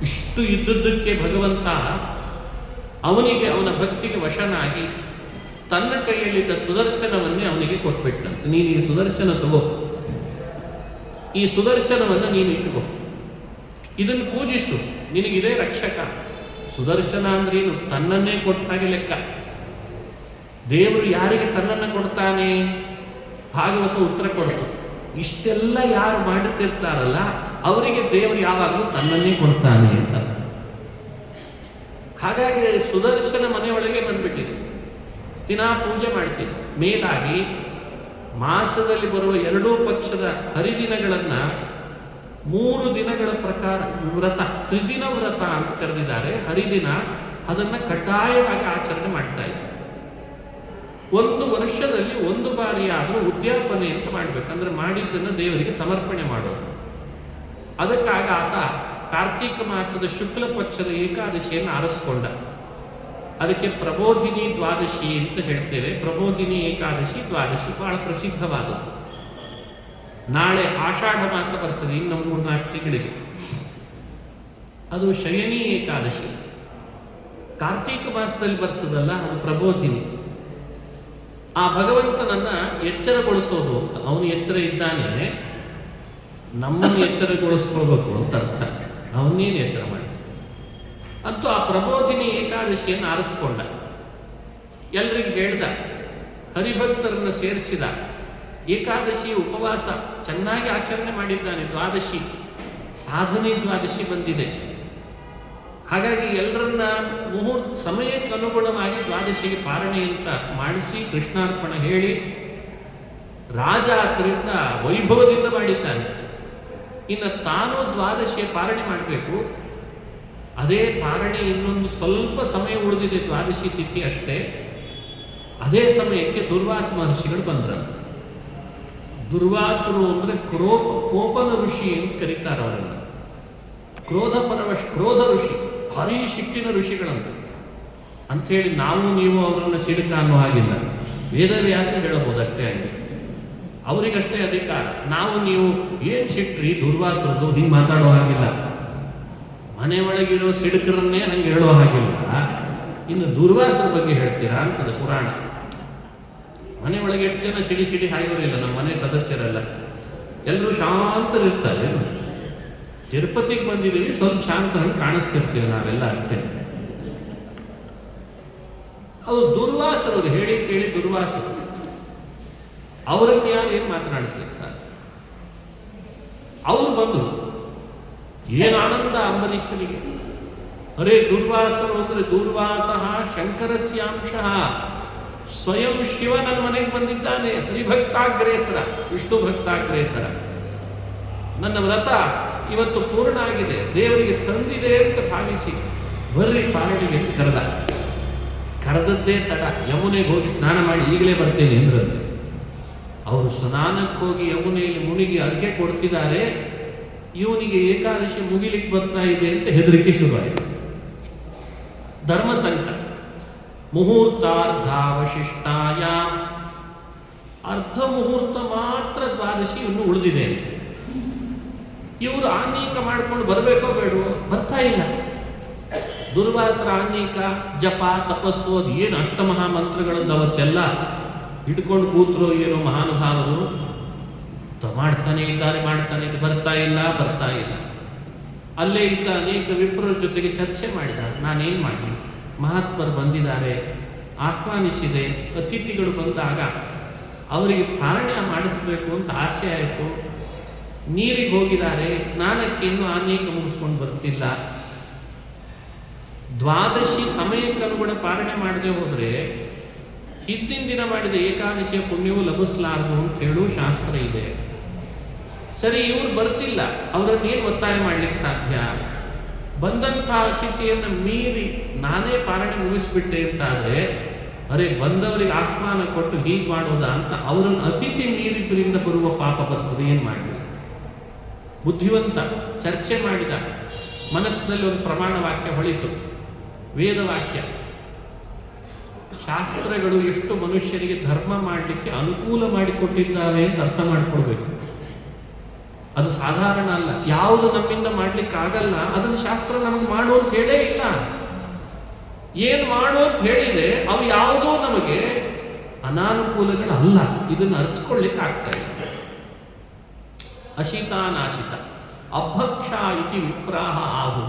ಇಷ್ಟು ಇದ್ದುದಕ್ಕೆ ಭಗವಂತ ಅವನಿಗೆ ಅವನ ಭಕ್ತಿಗೆ ವಶನಾಗಿ ತನ್ನ ಕೈಯಲ್ಲಿದ್ದ ಸುದರ್ಶನವನ್ನೇ ಅವನಿಗೆ ಕೊಟ್ಬಿಟ್ಟಂತೆ. ನೀನು ಈ ಸುದರ್ಶನ ತಗೋ, ಈ ಸುದರ್ಶನವನ್ನು ನೀನು ಇಟ್ಕೋ, ಇದನ್ನು ಪೂಜಿಸು, ನಿನಗಿದೇ ರಕ್ಷಕ. ಸುದರ್ಶನ ಅಂದ್ರೇನು? ತನ್ನನ್ನೇ ಕೊಟ್ಟ ಹಾಗೆ ಲೆಕ್ಕ. ದೇವರು ಯಾರಿಗೆ ತನ್ನನ್ನು ಕೊಡ್ತಾನೆ? ಭಾಗವತ ಉತ್ತರ ಕೊಡ್ತು. ಇಷ್ಟೆಲ್ಲ ಯಾರು ಮಾಡುತ್ತಿರ್ತಾರಲ್ಲ ಅವರಿಗೆ ದೇವರು ಯಾವಾಗಲೂ ತನ್ನನ್ನೇ ಕೊಡ್ತಾನೆ ಅಂತ ಅರ್ಥ. ಹಾಗಾಗಿ ಸುದರ್ಶನ ಮನೆಯೊಳಗೆ ಬಂದ್ಬಿಟ್ಟಿದೆ. ದಿನಾ ಪೂಜೆ ಮಾಡ್ತೀನಿ. ಮೇಲಾಗಿ ಮಾಸದಲ್ಲಿ ಬರುವ ಎರಡೂ ಪಕ್ಷದ ಹರಿದಿನಗಳನ್ನು 3 ದಿನಗಳ ಪ್ರಕಾರ ವ್ರತ, ತ್ರಿದಿನ ವ್ರತ ಅಂತ ಕರೆದಿದ್ದಾರೆ. ಹರಿದಿನ ಅದನ್ನು ಕಡ್ಡಾಯವಾಗಿ ಆಚರಣೆ ಮಾಡ್ತಾ ಇದ್ದಾರೆ. 1 ವರ್ಷದಲ್ಲಿ 1 ಬಾರಿ ಆದರೂ ಉದ್ಯಾಪನೆ ಅಂತ ಮಾಡಬೇಕಂದ್ರೆ ಮಾಡಿದ್ದನ್ನು ದೇವರಿಗೆ ಸಮರ್ಪಣೆ ಮಾಡೋದು. ಅದಕ್ಕಾಗ ಆತ ಕಾರ್ತೀಕ ಮಾಸದ ಶುಕ್ಲ ಪಕ್ಷದ ಏಕಾದಶಿಯನ್ನು ಆರಿಸ್ಕೊಂಡ. ಅದಕ್ಕೆ ಪ್ರಬೋಧಿನಿ ದ್ವಾದಶಿ ಅಂತ ಹೇಳ್ತೇವೆ. ಪ್ರಬೋಧಿನಿ ಏಕಾದಶಿ, ದ್ವಾದಶಿ ಬಹಳ ಪ್ರಸಿದ್ಧವಾದದ್ದು. ನಾಳೆ ಆಷಾಢ ಮಾಸ ಬರ್ತದೆ, ಇನ್ನು 3-4 ತಿಂಗಳಿಗೆ. ಅದು ಶಯನಿ ಏಕಾದಶಿ. ಕಾರ್ತೀಕ ಮಾಸದಲ್ಲಿ ಬರ್ತದಲ್ಲ, ಅದು ಪ್ರಬೋಧಿನಿ. ಆ ಭಗವಂತನನ್ನ ಎಚ್ಚರಗೊಳಿಸೋದು ಅಂತ. ಅವನು ಎಚ್ಚರ ಇದ್ದಾನೆ, ನಮ್ಮನ್ನು ಎಚ್ಚರಗೊಳಿಸ್ಕೋಬೇಕು ಅಂತ ಅರ್ಥ. ಅವನ್ನೇನು ಎಚ್ಚರ ಮಾಡಿ ಅಂತೂ ಆ ಪ್ರಬೋಧಿನಿ ಏಕಾದಶಿಯನ್ನು ಆರಿಸ್ಕೊಂಡ. ಎಲ್ರಿಗೂ ಹೇಳ್ದ, ಹರಿಭಕ್ತರನ್ನು ಸೇರಿಸಿದ. ಏಕಾದಶಿ ಉಪವಾಸ ಚೆನ್ನಾಗಿ ಆಚರಣೆ ಮಾಡಿದ್ದಾನೆ. ದ್ವಾದಶಿ ಸಾಧನೆ, ದ್ವಾದಶಿ ಬಂದಿದೆ. ಹಾಗಾಗಿ ಎಲ್ಲರನ್ನ ಸಮಯಕ್ಕೆ ಅನುಗುಣವಾಗಿ ದ್ವಾದಶಿಗೆ ಪಾರಣೆ ಅಂತ ಮಾಡಿಸಿ ಕೃಷ್ಣಾರ್ಪಣ ಹೇಳಿ ರಾಜ ಅದರಿಂದ ವೈಭವದಿಂದ ಮಾಡಿದ್ದಾನೆ. ಇನ್ನು ತಾನು ದ್ವಾದಶಿಯ ಪಾರಣೆ ಮಾಡಬೇಕು. ಅದೇ ಪಾರಣೆ ಇನ್ನೊಂದು ಸ್ವಲ್ಪ ಸಮಯ ಉಳಿದಿದೆ, ದ್ವಾದಶಿ ತಿಥಿ ಅಷ್ಟೇ. ಅದೇ ಸಮಯಕ್ಕೆ ದುರ್ವಾಸ ಮಹರ್ಷಿಗಳು ಬಂದ್ರಂತೆ. ದುರ್ವಾಸರು ಅಂದರೆ ಕೋಪನ ಋಷಿ ಅಂತ ಕರೀತಾರೆ ಅವರನ್ನು. ಕ್ರೋಧ ಋಷಿ, ಭಾರೀ ಶಿಟ್ಟಿನ ಋಷಿಗಳಂತ ಅಂಥೇಳಿ ನಾವು ನೀವು ಅವರನ್ನು ಸಿಡುಕ ಅನ್ನೋ ಹಾಗಿಲ್ಲ. ವೇದವ್ಯಾಸ ಹೇಳಬಹುದು ಅಷ್ಟೇ ಆಗಿ, ಅವರಿಗಷ್ಟೇ ಅಧಿಕಾರ. ನಾವು ನೀವು ಏನು ಸಿಟ್ರಿ ದುರ್ವಾಸರದು ಹಿಂಗೆ ಮಾತಾಡೋ ಹಾಗಿಲ್ಲ. ಮನೆಯೊಳಗಿರೋ ಸಿಡುಕರನ್ನೇ ಹಂಗೆ ಹೇಳೋ ಹಾಗಿಲ್ಲ, ಇನ್ನು ದುರ್ವಾಸರ ಬಗ್ಗೆ ಹೇಳ್ತೀರಾ ಅಂತದೆ ಪುರಾಣ. ಮನೆಯೊಳಗೆ ಎಷ್ಟು ಜನ ಸಿಡಿ ಹಾಯೋರಿಲ್ಲ, ನಮ್ಮ ಮನೆ ಸದಸ್ಯರೆಲ್ಲ ಎಲ್ಲರೂ ಶಾಂತರಿರ್ತಾರೆ. ತಿರುಪತಿಗೆ ಬಂದಿದ್ದೀವಿ, ಸ್ವಲ್ಪ ಶಾಂತ ಹಂಗೆ ಕಾಣಿಸ್ತಿರ್ತೀವಿ ನಾವೆಲ್ಲ ಅಷ್ಟೇ. ಅದು ದುರ್ವಾಸರು ಹೇಳಿ ಕೇಳಿ ದುರ್ವಾಸರು. ಅವರನ್ನು ಯಾರು ಏನು ಮಾತನಾಡಿಸ್ಲಿಕ್ಕೆ ಸರ್? ಅವ್ರು ಬಂದರು. ಏನು ಆನಂದ ಅಂಬರೀಷನಿಗೆ. ಅರೇ ದುರ್ವಾಸರು ಅಂದರೆ ದುರ್ವಾಸಃ ಶಂಕರಸ್ಯಾಂಶಃ, ಸ್ವಯಂ ಶಿವ ನನ್ನ ಮನೆಗೆ ಬಂದಿದ್ದಾನೆ. ಹರಿಭಕ್ತಾಗ್ರೇಸರ, ವಿಷ್ಣು ಭಕ್ತಾಗ್ರೇಸರ. ನನ್ನ ವ್ರತ ಇವತ್ತು ಪೂರ್ಣ ಆಗಿದೆ, ದೇವರಿಗೆ ಸಂದಿದೆ ಅಂತ ಭಾವಿಸಿ ಬರ್ರಿ ಪಾಲನೆಗೆ ಅಂತ ಕರೆದ. ಕರೆದದ್ದೇ ತಡ. ಯಮುನೆಗೆ ಹೋಗಿ ಸ್ನಾನ ಮಾಡಿ ಈಗಲೇ ಬರ್ತೇನೆ ಎಂದ್ರಂತೆ. ಅವರು ಸ್ನಾನಕ್ಕೆ ಹೋಗಿ ಯಮುನೆಯಲ್ಲಿ ಮುಳುಗಿ ಅರ್ಘ್ಯ ಕೊಡ್ತಿದ್ದಾರೆ. ಇವನಿಗೆ ಏಕಾದಶಿ ಮುಗಿಲಿಕ್ಕೆ ಬರ್ತಾ ಇದೆ ಅಂತ ಹೆದರಿಕೆ ಶುರುವಾಯಿತು. ಧರ್ಮ ಸಂಕಟ. ಮುಹೂರ್ತಾರ್ಧಾವಶಿಷ್ಟಾಯ, ಅರ್ಧ ಮುಹೂರ್ತ ಮಾತ್ರ ದ್ವಾದಶಿ ಇನ್ನು ಉಳಿದಿದೆ ಅಂತ. ಇವರು ಆನ್ಯೀಕ ಮಾಡ್ಕೊಂಡು ಬರಬೇಕೋ ಬೇಡವೋ, ಬರ್ತಾ ಇಲ್ಲ. ದುರ್ವಾಸರ ಆನ್ಯೀಕ ಜಪ ತಪಸ್ಸು ಅದು ಏನು ಅಷ್ಟಮಹಾಮಂತ್ರಗಳದ್ದು ಅವತ್ತೆಲ್ಲ ಇಟ್ಕೊಂಡು ಕೂತ್ರು ಏನೋ ಮಹಾನುಭಾವರು. ಮಾಡ್ತಾನೆ ಇದ್ದಾರೆ, ಬರ್ತಾ ಇಲ್ಲ. ಅಲ್ಲೇ ಇದ್ದ ಅನೇಕ ವಿಪ್ರರ ಜೊತೆಗೆ ಚರ್ಚೆ ಮಾಡಿದ. ನಾನೇನು ಮಾಡಲಿ, ಮಹಾತ್ಮರು ಬಂದಿದ್ದಾರೆ, ಆಹ್ವಾನಿಸಿದೆ, ಅತಿಥಿಗಳು ಬಂದಾಗ ಅವರಿಗೆ ಪಾರಣೆ ಮಾಡಿಸ್ಬೇಕು ಅಂತ ಆಸೆ ಆಯಿತು. ನೀರಿಗೆ ಹೋಗಿದ್ದಾರೆ, ಸ್ನಾನಕ್ಕೆ ಇನ್ನೂ ಅನೇಕ ಮುಗಿಸ್ಕೊಂಡು ಬರ್ತಿಲ್ಲ. ದ್ವಾದಶಿ ಸಮಯಕ್ಕೆ ಅನುಗುಣ ಪಾರಣೆ ಮಾಡದೆ ಹೋದರೆ ಹಿಂದಿನ ದಿನ ಮಾಡಿದ ಏಕಾದಶಿಯ ಪುಣ್ಯವು ಲಭಿಸಲಾರದು ಅಂತ ಹೇಳುವ ಶಾಸ್ತ್ರ ಇದೆ. ಸರಿ, ಇವರು ಬರ್ತಿಲ್ಲ, ಅವರನ್ನೇನು ಒತ್ತಾಯ ಮಾಡ್ಲಿಕ್ಕೆ ಸಾಧ್ಯ? ಬಂದಂಥ ಅತಿಥಿಯನ್ನು ಮೀರಿ ನಾನೇ ಪಾರಣೆ ಮುಗಿಸ್ಬಿಟ್ಟೆ ಅಂತಾದರೆ, ಅರೆ ಬಂದವರಿಗೆ ಆಹ್ವಾನ ಕೊಟ್ಟು ಹೀಗೆ ಮಾಡೋದಾ ಅಂತ ಅವರನ್ನು ಅತಿಥಿ ಮೀರಿದ್ರಿಂದ ಬರುವ ಪಾಪ ಬರ್ತದೆ. ಏನು ಮಾಡಲಿ? ಬುದ್ಧಿವಂತ ಚರ್ಚೆ ಮಾಡಿದ. ಮನಸ್ಸಿನಲ್ಲಿ ಒಂದು ಪ್ರಮಾಣ ವಾಕ್ಯ ಹೊಳಿತು, ವೇದವಾಕ್ಯ. ಶಾಸ್ತ್ರಗಳು ಎಷ್ಟು ಮನುಷ್ಯರಿಗೆ ಧರ್ಮ ಮಾಡಲಿಕ್ಕೆ ಅನುಕೂಲ ಮಾಡಿಕೊಟ್ಟಿದ್ದಾವೆ ಅಂತ ಅರ್ಥ ಮಾಡ್ಕೊಳ್ಬೇಕು. ಅದು ಸಾಧಾರಣ ಅಲ್ಲ. ಯಾವುದು ನಮ್ಮಿಂದ ಮಾಡ್ಲಿಕ್ಕೆ ಆಗಲ್ಲ ಅದನ್ನು ಶಾಸ್ತ್ರ ನಮಗೆ ಮಾಡು ಅಂತ ಹೇಳೇ ಇಲ್ಲ. ಏನು ಮಾಡು ಅಂತ ಹೇಳಿದೆ ಅವು ಯಾವುದೋ ನಮಗೆ ಅನಾನುಕೂಲಗಳಲ್ಲ. ಇದನ್ನು ಅರ್ಥಕೊಳ್ಳಿಕ್ಕೆ ಆಗ್ತಾ ಇದೆ. ಅಶಿತಾನಾಶಿತ ಅಭಕ್ಷ ಇತಿ ವಿಪ್ರಾಹ ಆಹು.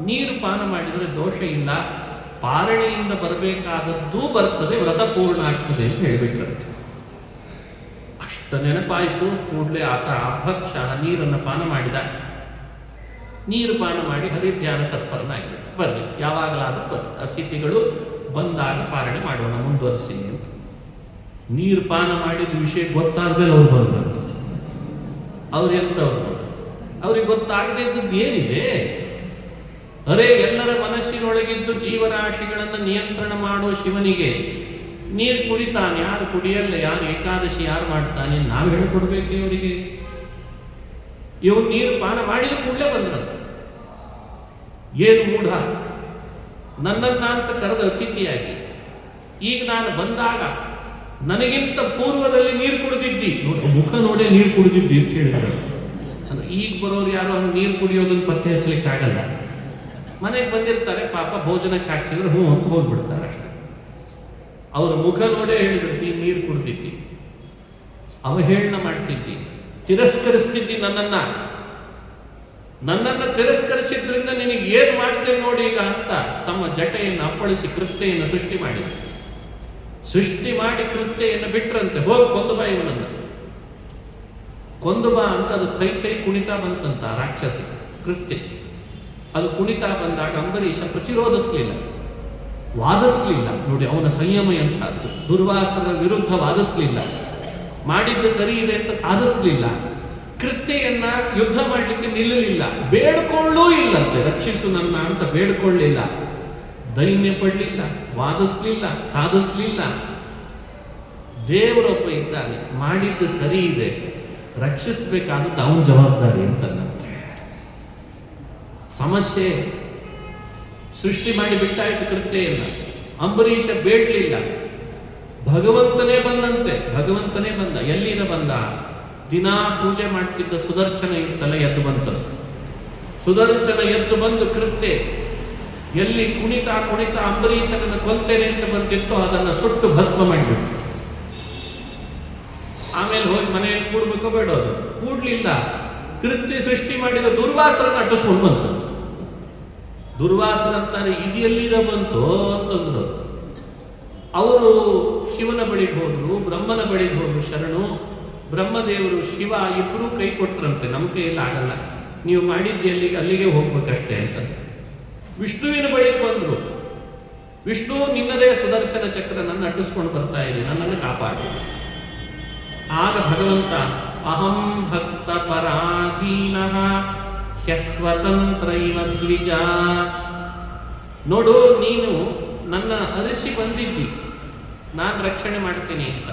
ನೀರು ಪಾನ ಮಾಡಿದರೆ ದೋಷ ಇಲ್ಲ, ಪಾರಣೆಯಿಂದ ಬರಬೇಕಾದದ್ದು ಬರ್ತದೆ, ವ್ರತ ಪೂರ್ಣ ಆಗ್ತದೆ ಅಂತ ಹೇಳಿಬಿಟ್ರಂತೆ. ಅಷ್ಟ ನೆನಪಾಯಿತು. ಕೂಡಲೇ ಆತ ಅಭಕ್ಷ ನೀರನ್ನು ಪಾನ ಮಾಡಿದ. ನೀರು ಪಾನ ಮಾಡಿ ಹರಿಧ್ಯಾನ ತತ್ಪರನಾಗಿದ್ದ. ಬರ್ರಿ, ಯಾವಾಗಲಾದ್ರೂ ಬರ್ರಿ, ಅತಿಥಿಗಳು ಬಂದಾಗ ಪಾರಣೆ ಮಾಡೋಣ, ಮುಂದುವರಿಸಿ ಅಂತ. ನೀರು ಪಾನ ಮಾಡಿದ ವಿಷಯ ಗೊತ್ತಾದ್ಮೇಲೆ ಅವ್ರು ಬಂದ್ರಂತ. ಅವ್ರು ಎಂತವ್ರು, ಅವ್ರಿಗೆ ಗೊತ್ತಾಗದೇ ಇದ್ದದ್ದು ಏನಿದೆ? ಅರೆ, ಎಲ್ಲರ ಮನಸ್ಸಿನೊಳಗಿದ್ದು ಜೀವರಾಶಿಗಳನ್ನು ನಿಯಂತ್ರಣ ಮಾಡೋ ಶಿವನಿಗೆ ನೀರು ಕುಡಿತಾನೆ, ಯಾರು ಕುಡಿಯಲ್ಲ, ಯಾರು ಏಕಾದಶಿ ಯಾರು ಮಾಡ್ತಾನೆ, ನಾವು ಹೇಳ್ಕೊಡ್ಬೇಕು ಇವರಿಗೆ. ಇವ್ರು ನೀರು ಪಾನ ಮಾಡಿದ ಕೂಡಲೇ ಬಂದ್ರಂತೆ. ಏನು ಮೂಢ, ನನ್ನನ್ನ ಅಂತ ಕರೆದ ಅತಿಥಿಯಾಗಿ ಈಗ ನಾನು ಬಂದಾಗ ನನಗಿಂತ ಪೂರ್ವದಲ್ಲಿ ನೀರು ಕುಡಿದಿದ್ದಿ, ಮುಖ ನೋಡೇ ನೀರು ಕುಡಿದಿದ್ದಿ ಅಂತ ಹೇಳಿದ್ರಂತೆ. ಅಂದ್ರೆ ಈಗ ಬರೋರು ಯಾರು ಹಂಗೆ ನೀರು ಕುಡಿಯೋದನ್ನು ಪತ್ತೆ ಹಚ್ಚಲಿಕ್ಕೆ ಆಗಲ್ಲ. ಮನೆಗೆ ಬಂದಿರ್ತಾರೆ ಪಾಪ, ಭೋಜನಕ್ಕೆ ಹಾಕ್ಸಿದ್ರೆ ಹ್ಞೂ ಅಂತ ಹೋಗ್ಬಿಡ್ತಾರೆ ಅಷ್ಟೇ. ಅವ್ರ ಮುಖ ನೋಡೇ ಹೇಳಿದ್ರು, ನೀರು ಕುಡಿದಿದ್ದಿ, ಅವಹೇಳನ ಮಾಡ್ತಿದ್ದಿ, ತಿರಸ್ಕರಿಸ್ತಿದ್ದಿ ನನ್ನನ್ನ ತಿರಸ್ಕರಿಸಿದ್ರಿಂದ ನಿನಗೆ ಏನ್ ಮಾಡ್ತೇನೆ ನೋಡಿ ಈಗ ಅಂತ ತಮ್ಮ ಜಟೆಯನ್ನು ಅಪ್ಪಳಿಸಿ ಕೃತ್ಯೆಯನ್ನು ಸೃಷ್ಟಿ ಮಾಡಿದ್ರು. ಸೃಷ್ಟಿ ಮಾಡಿ ಕೃತ್ಯೆಯನ್ನು ಬಿಟ್ರಂತೆ, ಹೋಗಿ ಕೊಂದು ಬಾ ಇವನನ್ನ. ಕೊಂದು ಬಾ ಅಂತ ಅದು ಥೈ ಕುಣಿತಾ ಬಂತಂತ ರಾಕ್ಷಸಿ ಕೃತ್ಯ. ಅದು ಕುಣಿತಾ ಬಂದಾಗ ಅಂಬರೀಷ ಪ್ರತಿರೋಧಿಸ್ಲಿಲ್ಲ, ವಾದಿಸ್ಲಿಲ್ಲ. ನೋಡಿ ಅವನ ಸಂಯಮ ಎಂಥದ್ದು. ದುರ್ವಾಸನ ವಿರುದ್ಧ ವಾದಿಸ್ಲಿಲ್ಲ, ಮಾಡಿದ್ದು ಸರಿ ಇದೆ ಅಂತ ಸಾಧಿಸ್ಲಿಲ್ಲ, ಕೃತ್ಯೆಯನ್ನ ಯುದ್ಧ ಮಾಡಲಿಕ್ಕೆ ನಿಲ್ಲಲಿಲ್ಲ, ಬೇಡ್ಕೊಳ್ಳೂ ಇಲ್ಲಂತೆ, ರಕ್ಷಿಸು ನನ್ನ ಅಂತ ಬೇಡ್ಕೊಳ್ಳಿಲ್ಲ, ದೈನ್ಯ ಪಡಲಿಲ್ಲ, ವಾದಿಸ್ಲಿಲ್ಲ, ಸಾಧಿಸ್ಲಿಲ್ಲ. ದೇವರೊಬ್ಬ ಇದ್ದಾನೆ, ಮಾಡಿದ್ದು ಸರಿ ಇದೆ, ರಕ್ಷಿಸಬೇಕಾದದ್ದು ಅವನ ಜವಾಬ್ದಾರಿ ಅಂತನ್ನಂತೆ. ಸಮಸ್ಯೆ ಸೃಷ್ಟಿ ಮಾಡಿ ಬಿಟ್ಟಾಯ್ತು ಕೃತ್ಯೆಯನ್ನ. ಅಂಬರೀಷ ಬೇಡಲಿಲ್ಲ, ಭಗವಂತನೇ ಬಂದಂತೆ. ಭಗವಂತನೇ ಬಂದ. ಎಲ್ಲಿಂದ ಬಂದ? ದಿನಾ ಪೂಜೆ ಮಾಡ್ತಿದ್ದ ಸುದರ್ಶನ ಇತ್ತಲ್ಲ, ಎದ್ದು ಬಂತದ್ದು. ಸುದರ್ಶನ ಎದ್ದು ಬಂದು ಕೃತ್ಯ ಎಲ್ಲಿ ಕುಣಿತಾ ಅಂಬರೀಷನನ್ನು ಕೊಲ್ತೇನೆ ಅಂತ ಬಂತಿತ್ತೋ ಅದನ್ನು ಸುಟ್ಟು ಭಸ್ಮ ಮಾಡಿಬಿಡ್ತು. ಆಮೇಲೆ ಹೋಗಿ ಮನೆಯಲ್ಲಿ ಕೂಡ್ಬೇಕೋ ಬೇಡೋದು, ಕೂಡ್ಲಿಲ್ಲ. ಕೃತ್ಯ ಸೃಷ್ಟಿ ಮಾಡಿದ ದುರ್ವಾಸರನ್ನ ಅಟ್ಟಿಸ್ಕೊಂಡು ಬಂತು. ದುರ್ವಾಸರಂತಾರೆ, ಇದು ಎಲ್ಲಿದ ಬಂತು ಅಂತಂದ್ರು. ಅವರು ಶಿವನ ಬಳಿಗೆ ಹೋದ್ರು, ಬ್ರಹ್ಮನ ಬಳಿಗೆ ಹೋದ್ರು ಶರಣು. ಬ್ರಹ್ಮದೇವರು ಶಿವ ಇಬ್ಬರೂ ಕೈ ಕೊಟ್ರಂತೆ, ನಮ್ಮ ಕೈಯಲ್ಲಿ ಆಗಲ್ಲ, ನೀವು ಮಾಡಿದ್ದು ಎಲ್ಲಿಗೆ ಅಲ್ಲಿಗೆ ಹೋಗ್ಬೇಕಷ್ಟೇ ಅಂತಂತ. ವಿಷ್ಣುವಿನ ಬಳಿಗೆ ಬಂದ್ರು. ವಿಷ್ಣು, ನಿನ್ನದೇ ಸುದರ್ಶನ ಚಕ್ರ ನನ್ನ ಅಟ್ಟಿಸ್ಕೊಂಡು ಬರ್ತಾ ಇದೆ, ನನ್ನನ್ನು ಕಾಪಾಡಿ. ಆಗ ಭಗವಂತ, ಅಹಂ ಭಕ್ತ ಪರಾಧೀನಃ ಹ್ಯಸ್ವತಂತ್ರ ಇವ ದ್ವಿಜ. ನೋಡು, ನೀನು ನನ್ನ ಅರಸಿ ಬಂದಿದ್ದಿ, ನಾನು ರಕ್ಷಣೆ ಮಾಡ್ತೀನಿ ಅಂತ.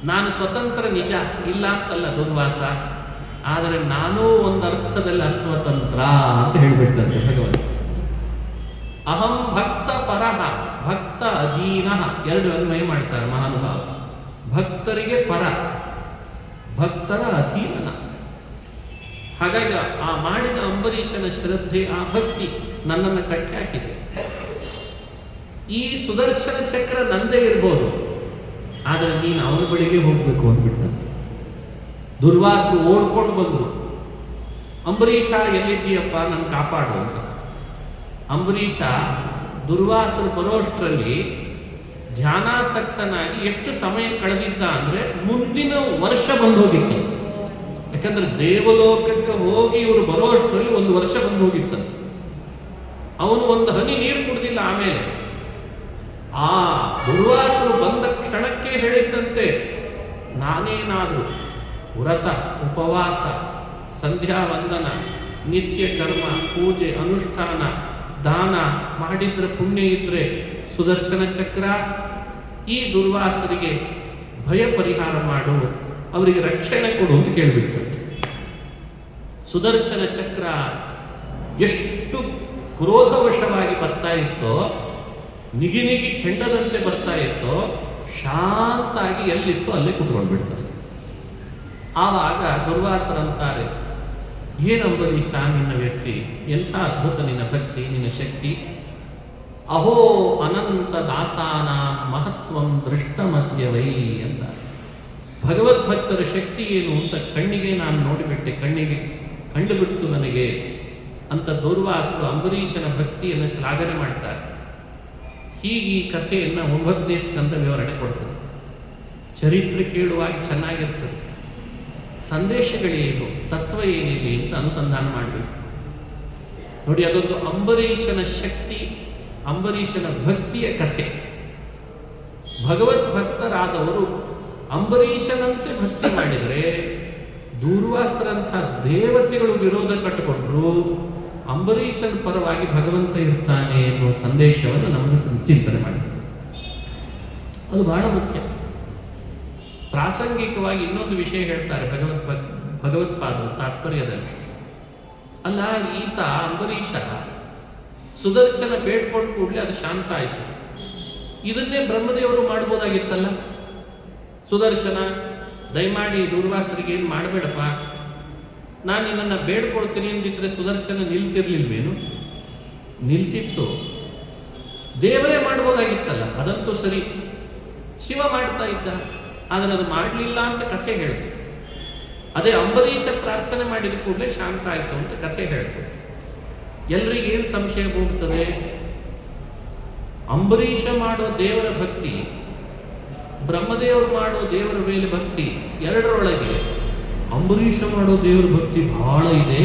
ನಾನು ಸ್ವತಂತ್ರ ನಿಜ, ಇಲ್ಲ ಅಂತಲ್ಲ ದುರ್ವಾಸ, ಆದರೆ ನಾನೂ ಒಂದು ಅರ್ಥದಲ್ಲಿ ಅಸ್ವತಂತ್ರ ಅಂತ ಹೇಳಿಬಿಟ್ಟಂತೆ ಭಗವಂತ. ಅಹಂ ಭಕ್ತ ಪರಃ, ಭಕ್ತ ಅಧೀನಃ, ಎರಡು ಅನ್ವಯ ಮಾಡ್ತಾರೆ ಮಹಾನುಭಾವ. ಭಕ್ತರಿಗೆ ಪರ, ಭಕ್ತರ ಅಧೀನನ. ಹಾಗಾಗಿ ಆ ಮಾಡಿದ ಅಂಬರೀಷನ ಶ್ರದ್ಧೆ, ಆ ಭಕ್ತಿ ನನ್ನನ್ನು ಕಟ್ಟಿ ಹಾಕಿದೆ. ಈ ಸುದರ್ಶನ ಚಕ್ರ ನಂದೇ ಇರ್ಬೋದು, ಆದರೆ ನೀನು ಅವನ ಬಳಿಗೆ ಹೋಗ್ಬೇಕು ಅಂದ್ಬಿಟ್ಟಂತೆ. ದುರ್ವಾಸರು ಓಡ್ಕೊಂಡು ಬಂದ್ರು, ಅಂಬರೀಷ ಎಲ್ಲಿದ್ದೀಯಪ್ಪ, ನನ್ನ ಕಾಪಾಡು ಅಂತ. ಅಂಬರೀಷ ದುರ್ವಾಸರು ಬರೋಷ್ಟರಲ್ಲಿ ಧ್ಯಾನಾಸಕ್ತನಾಗಿ ಎಷ್ಟು ಸಮಯ ಕಳೆದಿದ್ದ ಅಂದ್ರೆ ಮುಂದಿನ ವರ್ಷ ಬಂದು ಹೋಗಿತ್ತಂತೆ. ಯಾಕಂದ್ರೆ ದೇವಲೋಕಕ್ಕೆ ಹೋಗಿ ಇವರು ಬರೋಷ್ಟರಲ್ಲಿ ಒಂದು ವರ್ಷ ಬಂದು ಹೋಗಿತ್ತಂತೆ. ಅವನು ಒಂದು ಹನಿ ನೀರು ಕುಡಿದಿಲ್ಲ. ಆಮೇಲೆ ಆ ದುರ್ವಾಸರು ಬಂದ ಕ್ಷಣಕ್ಕೆ ಹೇಳಿದ್ದಂತೆ, ನಾನೇನಾದರೂ ವ್ರತ, ಉಪವಾಸ, ಸಂಧ್ಯಾ ವಂದನ, ನಿತ್ಯ ಕರ್ಮ, ಪೂಜೆ, ಅನುಷ್ಠಾನ, ದಾನ ಮಾಡಿದ್ರೆ ಪುಣ್ಯ ಇದ್ರೆ ಸುದರ್ಶನ ಚಕ್ರ ಈ ದುರ್ವಾಸರಿಗೆ ಭಯ ಪರಿಹಾರ ಮಾಡು, ಅವರಿಗೆ ರಕ್ಷಣೆ ಕೊಡು ಅಂತ ಕೇಳಿಬಿಟ್ಟು. ಸುದರ್ಶನ ಚಕ್ರ ಎಷ್ಟು ಕ್ರೋಧವಶವಾಗಿ ಬರ್ತಾ ಇತ್ತೋ, ನಿಗಿ ಕೆಂಡದಂತೆ ಬರ್ತಾ ಇತ್ತೋ, ಶಾಂತಾಗಿ ಎಲ್ಲಿತ್ತೋ ಅಲ್ಲೇ ಕುತ್ಕೊಂಡು ಬಿಡ್ತಾರೆ. ಆವಾಗ ದುರ್ವಾಸರಂತಾರೆ, ಏನಂಬರೀಷ ನಿನ್ನ ವ್ಯಕ್ತಿ, ಎಂಥ ಅದ್ಭುತ ನಿನ್ನ ಭಕ್ತಿ, ನಿನ್ನ ಶಕ್ತಿ. ಅಹೋ ಅನಂತ ದಾಸಾನ ಮಹತ್ವಂ ದೃಷ್ಟ ಮಧ್ಯವೈ ಅಂತ. ಭಗವದ್ಭಕ್ತರ ಶಕ್ತಿ ಏನು ಅಂತ ಕಣ್ಣಿಗೆ ನಾನು ನೋಡಿಬಿಟ್ಟೆ, ಕಣ್ಣಿಗೆ ಕಂಡುಬಿಡ್ತು ನನಗೆ ಅಂತ ದುರ್ವಾಸರು ಅಂಬರೀಷನ ಭಕ್ತಿಯನ್ನು ಶ್ಲಾಘನೆ ಮಾಡ್ತಾರೆ. ಹೀಗೆ ಈ ಕಥೆಯನ್ನು 9ನೇ ಸ್ಕಂದ ವಿವರಣೆ ಕೊಡ್ತದೆ. ಚರಿತ್ರೆ ಕೇಳುವಾಗ ಚೆನ್ನಾಗಿರ್ತದೆ. ಸಂದೇಶಗಳೇನು, ತತ್ವ ಏನಿದೆ ಅಂತ ಅನುಸಂಧಾನ ಮಾಡಬೇಕು. ನೋಡಿ, ಅದೊಂದು ಅಂಬರೀಷನ ಶಕ್ತಿ, ಅಂಬರೀಷನ ಭಕ್ತಿಯ ಕಥೆ. ಭಗವದ್ಭಕ್ತರಾದವರು ಅಂಬರೀಷನಂತೆ ಭಕ್ತಿ ಮಾಡಿದರೆ ದೂರ್ವಾಸರಂಥ ದೇವತೆಗಳು ವಿರೋಧ ಕಟ್ಟಿಕೊಂಡ್ರು ಅಂಬರೀಷನ ಪರವಾಗಿ ಭಗವಂತ ಇರ್ತಾನೆ ಎನ್ನುವ ಸಂದೇಶವನ್ನು ನಮಗೆ ಚಿಂತನೆ ಮಾಡಿಸ್ತಾರೆ. ಅದು ಬಹಳ ಮುಖ್ಯ. ಪ್ರಾಸಂಗಿಕವಾಗಿ ಇನ್ನೊಂದು ವಿಷಯ ಹೇಳ್ತಾರೆ ಭಗವತ್ಪಾದರು ತಾತ್ಪರ್ಯದಲ್ಲಿ. ಅಲ್ಲ, ಈತ ಅಂಬರೀಷ ಸುದರ್ಶನ ಬೇಡ್ಕೊಂಡು ಕೂಡಲೇ ಅದು ಶಾಂತ ಆಯಿತು. ಇದನ್ನೇ ಬ್ರಹ್ಮದೇವರು ಮಾಡ್ಬೋದಾಗಿತ್ತಲ್ಲ. ಸುದರ್ಶನ, ದಯಮಾಡಿ ದೂರ್ವಾಸರಿಗೆ ಏನು ಮಾಡಬೇಡಪ್ಪ, ನಾನು ನಿನ್ನನ್ನು ಬೇಡ್ಕೊಳ್ತೀನಿ ಅಂದಿದ್ರೆ ಸುದರ್ಶನ ನಿಲ್ತಿರ್ಲಿಲ್ವೇನು? ನಿಲ್ತಿತ್ತು. ದೇವರೇ ಮಾಡ್ಬೋದಾಗಿತ್ತಲ್ಲ. ಅದಂತೂ ಸರಿ, ಶಿವ ಮಾಡ್ತಾ ಇದ್ದ, ಆದರೆ ಅದು ಮಾಡಲಿಲ್ಲ ಅಂತ ಕಥೆ ಹೇಳ್ತು. ಅದೇ ಅಂಬರೀಷ ಪ್ರಾರ್ಥನೆ ಮಾಡಿದ ಕೂಡಲೇ ಶಾಂತ ಆಯಿತು ಅಂತ ಕಥೆ ಹೇಳ್ತು. ಎಲ್ರಿಗೇನು ಸಂಶಯ ಹೋಗ್ತದೆ? ಅಂಬರೀಷ ಮಾಡೋ ದೇವರ ಭಕ್ತಿ, ಬ್ರಹ್ಮದೇವರು ಮಾಡೋ ದೇವರ ಮೇಲೆ ಭಕ್ತಿ, ಎರಡರೊಳಗೆ ಅಂಬರೀಷ ಮಾಡೋ ದೇವರ ಭಕ್ತಿ ಬಹಳ ಇದೆ.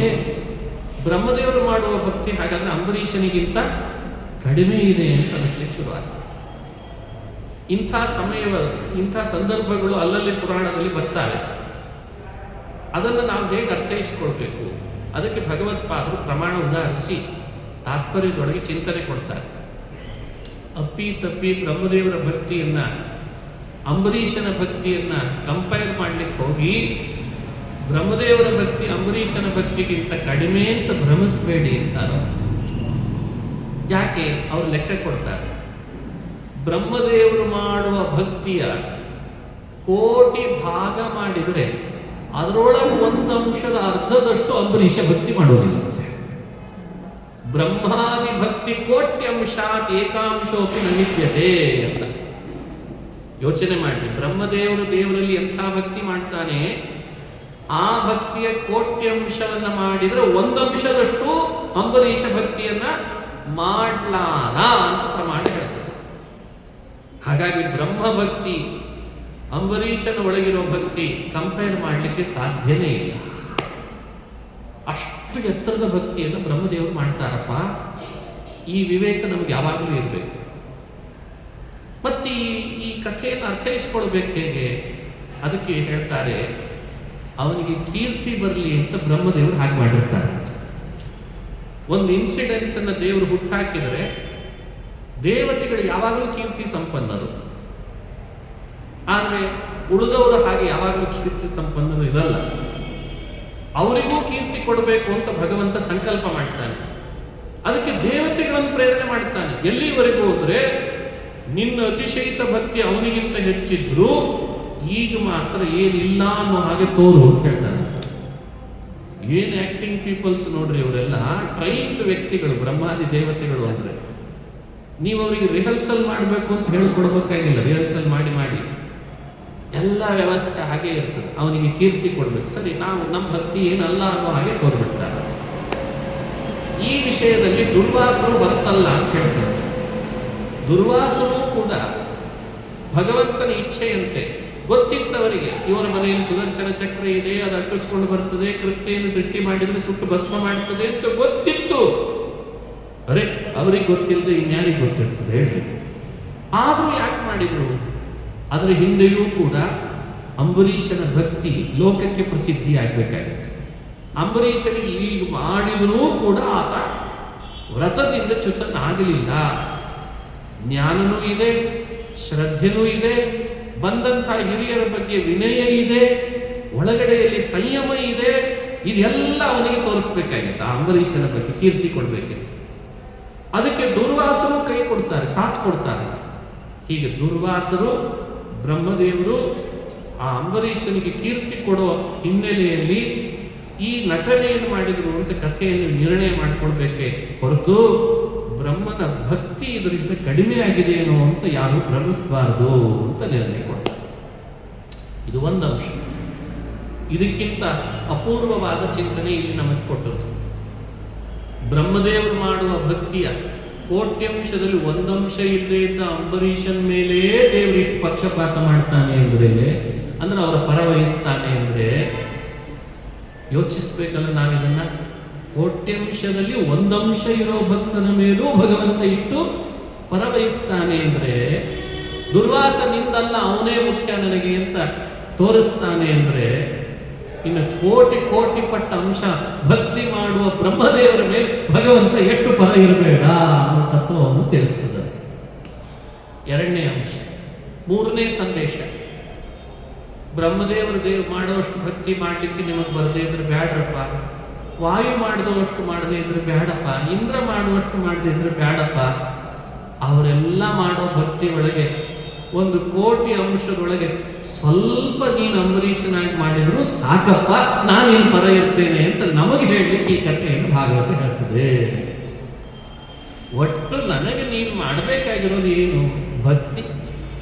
ಬ್ರಹ್ಮದೇವರು ಮಾಡುವ ಭಕ್ತಿ ಹಾಗಾದ್ರೆ ಅಂಬರೀಷನಿಗಿಂತ ಕಡಿಮೆ ಇದೆ ಅಂತ ಅನಿಸ್ಲಿಕ್ಕೆ ಶುರುವಾಗ್ತದೆ. ಇಂಥ ಸಂದರ್ಭಗಳು ಅಲ್ಲಲ್ಲಿ ಪುರಾಣದಲ್ಲಿ ಬರ್ತಾರೆ. ಅದನ್ನು ನಾವು ಹೇಗೆ ಅರ್ಥೈಸಿಕೊಳ್ಬೇಕು? ಅದಕ್ಕೆ ಭಗವತ್ಪಾದರು ಪ್ರಮಾಣ ಉದಾಹರಿಸಿ ತಾತ್ಪರ್ಯದೊಳಗೆ ಚಿಂತನೆ ಕೊಡ್ತಾರೆ. ಅಪ್ಪಿ ತಪ್ಪಿ ಬ್ರಹ್ಮದೇವರ ಭಕ್ತಿಯನ್ನ ಅಂಬರೀಷನ ಭಕ್ತಿಯನ್ನ ಕಂಪೇರ್ ಮಾಡ್ಲಿಕ್ಕೆ ಹೋಗಿ ಬ್ರಹ್ಮದೇವರ ಭಕ್ತಿ ಅಂಬರೀಷನ ಭಕ್ತಿಗಿಂತ ಕಡಿಮೆ ಅಂತ ಭ್ರಮಿಸಬೇಡಿ ಅಂತಾರೆ. ಯಾಕೆ? ಅವ್ರು ಲೆಕ್ಕ ಕೊಡ್ತಾರೆ. ಬ್ರಹ್ಮದೇವರು ಮಾಡುವ ಭಕ್ತಿಯ ಕೋಟಿ ಭಾಗ ಮಾಡಿದರೆ ಅದರೊಳಗೆ ಒಂದು ಅಂಶದ ಅರ್ಧದಷ್ಟು ಅಂಬರೀಷ ಭಕ್ತಿ ಮಾಡುವುದಿಲ್ಲ. ಬ್ರಹ್ಮಾದಿ ಭಕ್ತಿ ಕೋಟ್ಯಂಶಾತ್ ಏಕಾಂಶೋಪಿ ನಮಿತ್ಯತೆ ಅಂತ ಯೋಚನೆ ಮಾಡಿ. ಬ್ರಹ್ಮದೇವರು ದೇವರಲ್ಲಿ ಎಂಥ ಭಕ್ತಿ ಮಾಡ್ತಾನೆ, ಆ ಭಕ್ತಿಯ ಕೋಟ್ಯಂಶವನ್ನ ಮಾಡಿದ್ರೆ ಒಂದಂಶದಷ್ಟು ಅಂಬರೀಷ ಭಕ್ತಿಯನ್ನ ಮಾಡ್ಲಾರ ಅಂತ ಪ್ರಮಾಣ ಹೇಳ್ತದೆ. ಹಾಗಾಗಿ ಬ್ರಹ್ಮ ಭಕ್ತಿ ಅಂಬರೀಷನ ಒಳಗಿರೋ ಭಕ್ತಿ ಕಂಪೇರ್ ಮಾಡಲಿಕ್ಕೆ ಸಾಧ್ಯನೇ ಇಲ್ಲ. ಅಷ್ಟು ಎತ್ತರದ ಭಕ್ತಿಯನ್ನು ಬ್ರಹ್ಮದೇವರು ಮಾಡ್ತಾರಪ್ಪ. ಈ ವಿವೇಕ ನಮ್ಗೆ ಯಾವಾಗಲೂ ಇರಬೇಕು. ಮತ್ತೆ ಈ ಕಥೆಯನ್ನು ಅರ್ಥೈಸ್ಕೊಳ್ಬೇಕು ಹೇಗೆ? ಅದಕ್ಕೆ ಹೇಳ್ತಾರೆ, ಅವನಿಗೆ ಕೀರ್ತಿ ಬರಲಿ ಅಂತ ಬ್ರಹ್ಮದೇವರು ಹಾಗೆ ಮಾಡಿರ್ತಾರೆ. ಒಂದು ಇನ್ಸಿಡೆನ್ಸ್ ಅನ್ನು ದೇವರು ಹುಟ್ಟಾಕಿದರೆ ದೇವತೆಗಳು ಯಾವಾಗಲೂ ಕೀರ್ತಿ ಸಂಪನ್ನರು. ಆದರೆ ಉಳಿದವರು ಹಾಗೆ ಯಾವಾಗಲೂ ಕೀರ್ತಿ ಸಂಪನ್ನರು ಇರಲ್ಲ. ಅವರಿಗೂ ಕೀರ್ತಿ ಕೊಡಬೇಕು ಅಂತ ಭಗವಂತ ಸಂಕಲ್ಪ ಮಾಡ್ತಾನೆ. ಅದಕ್ಕೆ ದೇವತೆಗಳನ್ನು ಪ್ರೇರಣೆ ಮಾಡ್ತಾನೆ. ಎಲ್ಲಿವರೆಗೂ ಅಂದ್ರೆ ನಿನ್ನ ಅತಿಶಯಿತ ಭಕ್ತಿ ಅವನಿಗಿಂತ ಹೆಚ್ಚಿದ್ರು ಈಗ ಮಾತ್ರ ಏನಿಲ್ಲ ಅನ್ನೋ ಹಾಗೆ ತೋರು ಅಂತ ಹೇಳ್ತಾನೆ. ಏನ್ ಆಕ್ಟಿಂಗ್ ಪೀಪಲ್ಸ್ ನೋಡ್ರಿ, ಇವರೆಲ್ಲ ಟ್ರೈನ್ಡ್ ವ್ಯಕ್ತಿಗಳು, ಬ್ರಹ್ಮಾದಿ ದೇವತೆಗಳು. ಅಂದ್ರೆ ನೀವು ಅವರಿಗೆ ರಿಹರ್ಸಲ್ ಮಾಡಬೇಕು ಅಂತ ಹೇಳ್ಕೊಡ್ಬೇಕಾಗಿಲ್ಲ. ರಿಹರ್ಸಲ್ ಮಾಡಿ ಮಾಡಿ ಎಲ್ಲ ವ್ಯವಸ್ಥೆ ಹಾಗೆ ಇರ್ತದೆ. ಅವನಿಗೆ ಕೀರ್ತಿ ಕೊಡ್ಬೇಕು. ಸರಿ, ನಾವು ನಮ್ಮ ಭಕ್ತಿ ಏನಲ್ಲ ಅನ್ನೋ ಹಾಗೆ ತೋರ್ಬಿಡ್ತಾರೆ. ಈ ವಿಷಯದಲ್ಲಿ ದುರ್ವಾಸರು ಬರ್ತಲ್ಲ ಅಂತ ಹೇಳ್ತಾರೆ. ದುರ್ವಾಸರು ಕೂಡ ಭಗವಂತನ ಇಚ್ಛೆಯಂತೆ ಗೊತ್ತಿತ್ತವರಿಗೆ, ಇವರ ಮನೆಯಲ್ಲಿ ಸುದರ್ಶನ ಚಕ್ರ ಇದೆ, ಅದು ಅಂಟಿಸ್ಕೊಂಡು ಬರ್ತದೆ, ಕೃತ್ಯೆಯನ್ನು ಸೃಷ್ಟಿ ಮಾಡಿದ್ರೆ ಸುಟ್ಟು ಭಸ್ಮ ಮಾಡ್ತದೆ ಅಂತ ಗೊತ್ತಿತ್ತು. ಅರೆ, ಅವರಿಗೆ ಗೊತ್ತಿಲ್ಲದೆ ಇನ್ಯಾರಿಗೆ ಗೊತ್ತಿರ್ತದೆ ಹೇಳಿ? ಆದರೂ ಯಾಕೆ ಮಾಡಿದ್ರು? ಅದರ ಹಿಂದೆಯೂ ಕೂಡ ಅಂಬರೀಷನ ಭಕ್ತಿ ಲೋಕಕ್ಕೆ ಪ್ರಸಿದ್ಧಿ ಆಗಬೇಕಾಗಿತ್ತು. ಅಂಬರೀಷನಿಗೆ ಈಗ ಮಾಡಿದರೂ ಕೂಡ ಆತ ವ್ರತದಿಂದ ಚ್ಯುತನಾಗಲಿಲ್ಲ. ಜ್ಞಾನನೂ ಇದೆ, ಶ್ರದ್ಧೆನೂ ಇದೆ, ಬಂದಂಥ ಹಿರಿಯರ ಬಗ್ಗೆ ವಿನಯ ಇದೆ, ಒಳಗಡೆಯಲ್ಲಿ ಸಂಯಮ ಇದೆ. ಇದೆಲ್ಲ ಅವನಿಗೆ ತೋರಿಸ್ಬೇಕಾಗಿತ್ತು. ಆ ಅಂಬರೀಷನ ಬಗ್ಗೆ ಕೀರ್ತಿ ಕೊಡಬೇಕಿತ್ತು. ಅದಕ್ಕೆ ದುರ್ವಾಸರು ಕೈ ಕೊಡ್ತಾರೆ, ಸಾಥ್ ಕೊಡ್ತಾರೆ. ಹೀಗೆ ದುರ್ವಾಸರು, ಬ್ರಹ್ಮದೇವರು ಆ ಅಂಬರೀಷನಿಗೆ ಕೀರ್ತಿ ಕೊಡೋ ಹಿನ್ನೆಲೆಯಲ್ಲಿ ಈ ನಟನೆಯನ್ನು ಮಾಡಿದ್ರು ಅಂತ ಕಥೆಯನ್ನು ನಿರ್ಣಯ ಮಾಡಿಕೊಳ್ಬೇಕೆ ಹೊರತು ಬ್ರಹ್ಮನ ಭಕ್ತಿ ಇದರಿಂದ ಕಡಿಮೆ ಆಗಿದೆಯೇನೋ ಅಂತ ಯಾರು ಭ್ರಮಿಸಬಾರದು ಅಂತ ನಿರ್ಣಯ ಕೊಡ್ತಾರೆ. ಇದು ಒಂದು ಅಂಶ. ಇದಕ್ಕಿಂತ ಅಪೂರ್ವವಾದ ಚಿಂತನೆ ಇಲ್ಲಿ ನಮಗೆ ಕೊಟ್ಟದ್ದು. ಬ್ರಹ್ಮದೇವರು ಮಾಡುವ ಭಕ್ತಿಯ ಕೋಟ್ಯಂಶದಲ್ಲಿ ಒಂದಂಶ ಇಲ್ಲದೆ ಇದ್ದ ಅಂಬರೀಷನ್ ಮೇಲೆ ದೇವರಿಗೆ ಪಕ್ಷಪಾತ ಮಾಡ್ತಾನೆ ಅಂದ್ರೆ ಅವರ ಪರ ವಹಿಸ್ತಾನೆ ಅಂದ್ರೆ ಯೋಚಿಸ್ಬೇಕಲ್ಲ ನಾವಿದನ್ನ. ಕೋಟ್ಯಂಶದಲ್ಲಿ ಒಂದಂಶ ಇರೋ ಭಕ್ತನ ಮೇಲೂ ಭಗವಂತ ಇಷ್ಟು ಪರವಹಿಸ್ತಾನೆ ಅಂದ್ರೆ, ದುರ್ವಾಸನಿಂದಲ್ಲ ಅವನೇ ಮುಖ್ಯ ನನಗೆ ಅಂತ ತೋರಿಸ್ತಾನೆ ಅಂದ್ರೆ, ಇನ್ನು ಕೋಟಿ ಕೋಟಿ ಪಟ್ಟ ಅಂಶ ಭಕ್ತಿ ಮಾಡುವ ಬ್ರಹ್ಮದೇವರ ಮೇಲೆ ಭಗವಂತ ಎಷ್ಟು ಪರ ಇರಬೇಡ ಅನ್ನೋ ತತ್ವವನ್ನು ತಿಳಿಸ್ತದೆ. ಎರಡನೇ ಅಂಶ. ಮೂರನೇ ಸಂದೇಶ, ಬ್ರಹ್ಮದೇವರು ಮಾಡುವಷ್ಟು ಭಕ್ತಿ ಮಾಡಲಿಕ್ಕೆ ನಿಮಗೆ ಬರದೇ ಇದ್ರೆ ಬ್ಯಾಡ್ರಪ್ಪ, ವಾಯು ಮಾಡಿದವಷ್ಟು ಮಾಡದೇ ಇದ್ರೆ ಬ್ಯಾಡಪ್ಪ, ಇಂದ್ರ ಮಾಡುವಷ್ಟು ಮಾಡದೇ ಇದ್ರೆ ಬ್ಯಾಡಪ್ಪ, ಅವರೆಲ್ಲ ಮಾಡೋ ಭಕ್ತಿ ಒಳಗೆ 1,000,000 ಅಂಶದೊಳಗೆ ಸ್ವಲ್ಪ ನೀನು ಅಂಬರೀಷನಾಗಿ ಮಾಡಿದ್ರು ಸಾಕಪ್ಪ, ನಾನೇನು ಪರ ಇರ್ತೇನೆ ಅಂತ ನಮಗೆ ಹೇಳಲಿಕ್ಕೆ ಈ ಕಥೆಯನ್ನು ಭಾಗವತ ಹೇಳ್ತದೆ. ಒಟ್ಟು ನನಗೆ ನೀನು ಮಾಡಬೇಕಾಗಿರೋದು ಏನು? ಭಕ್ತಿ.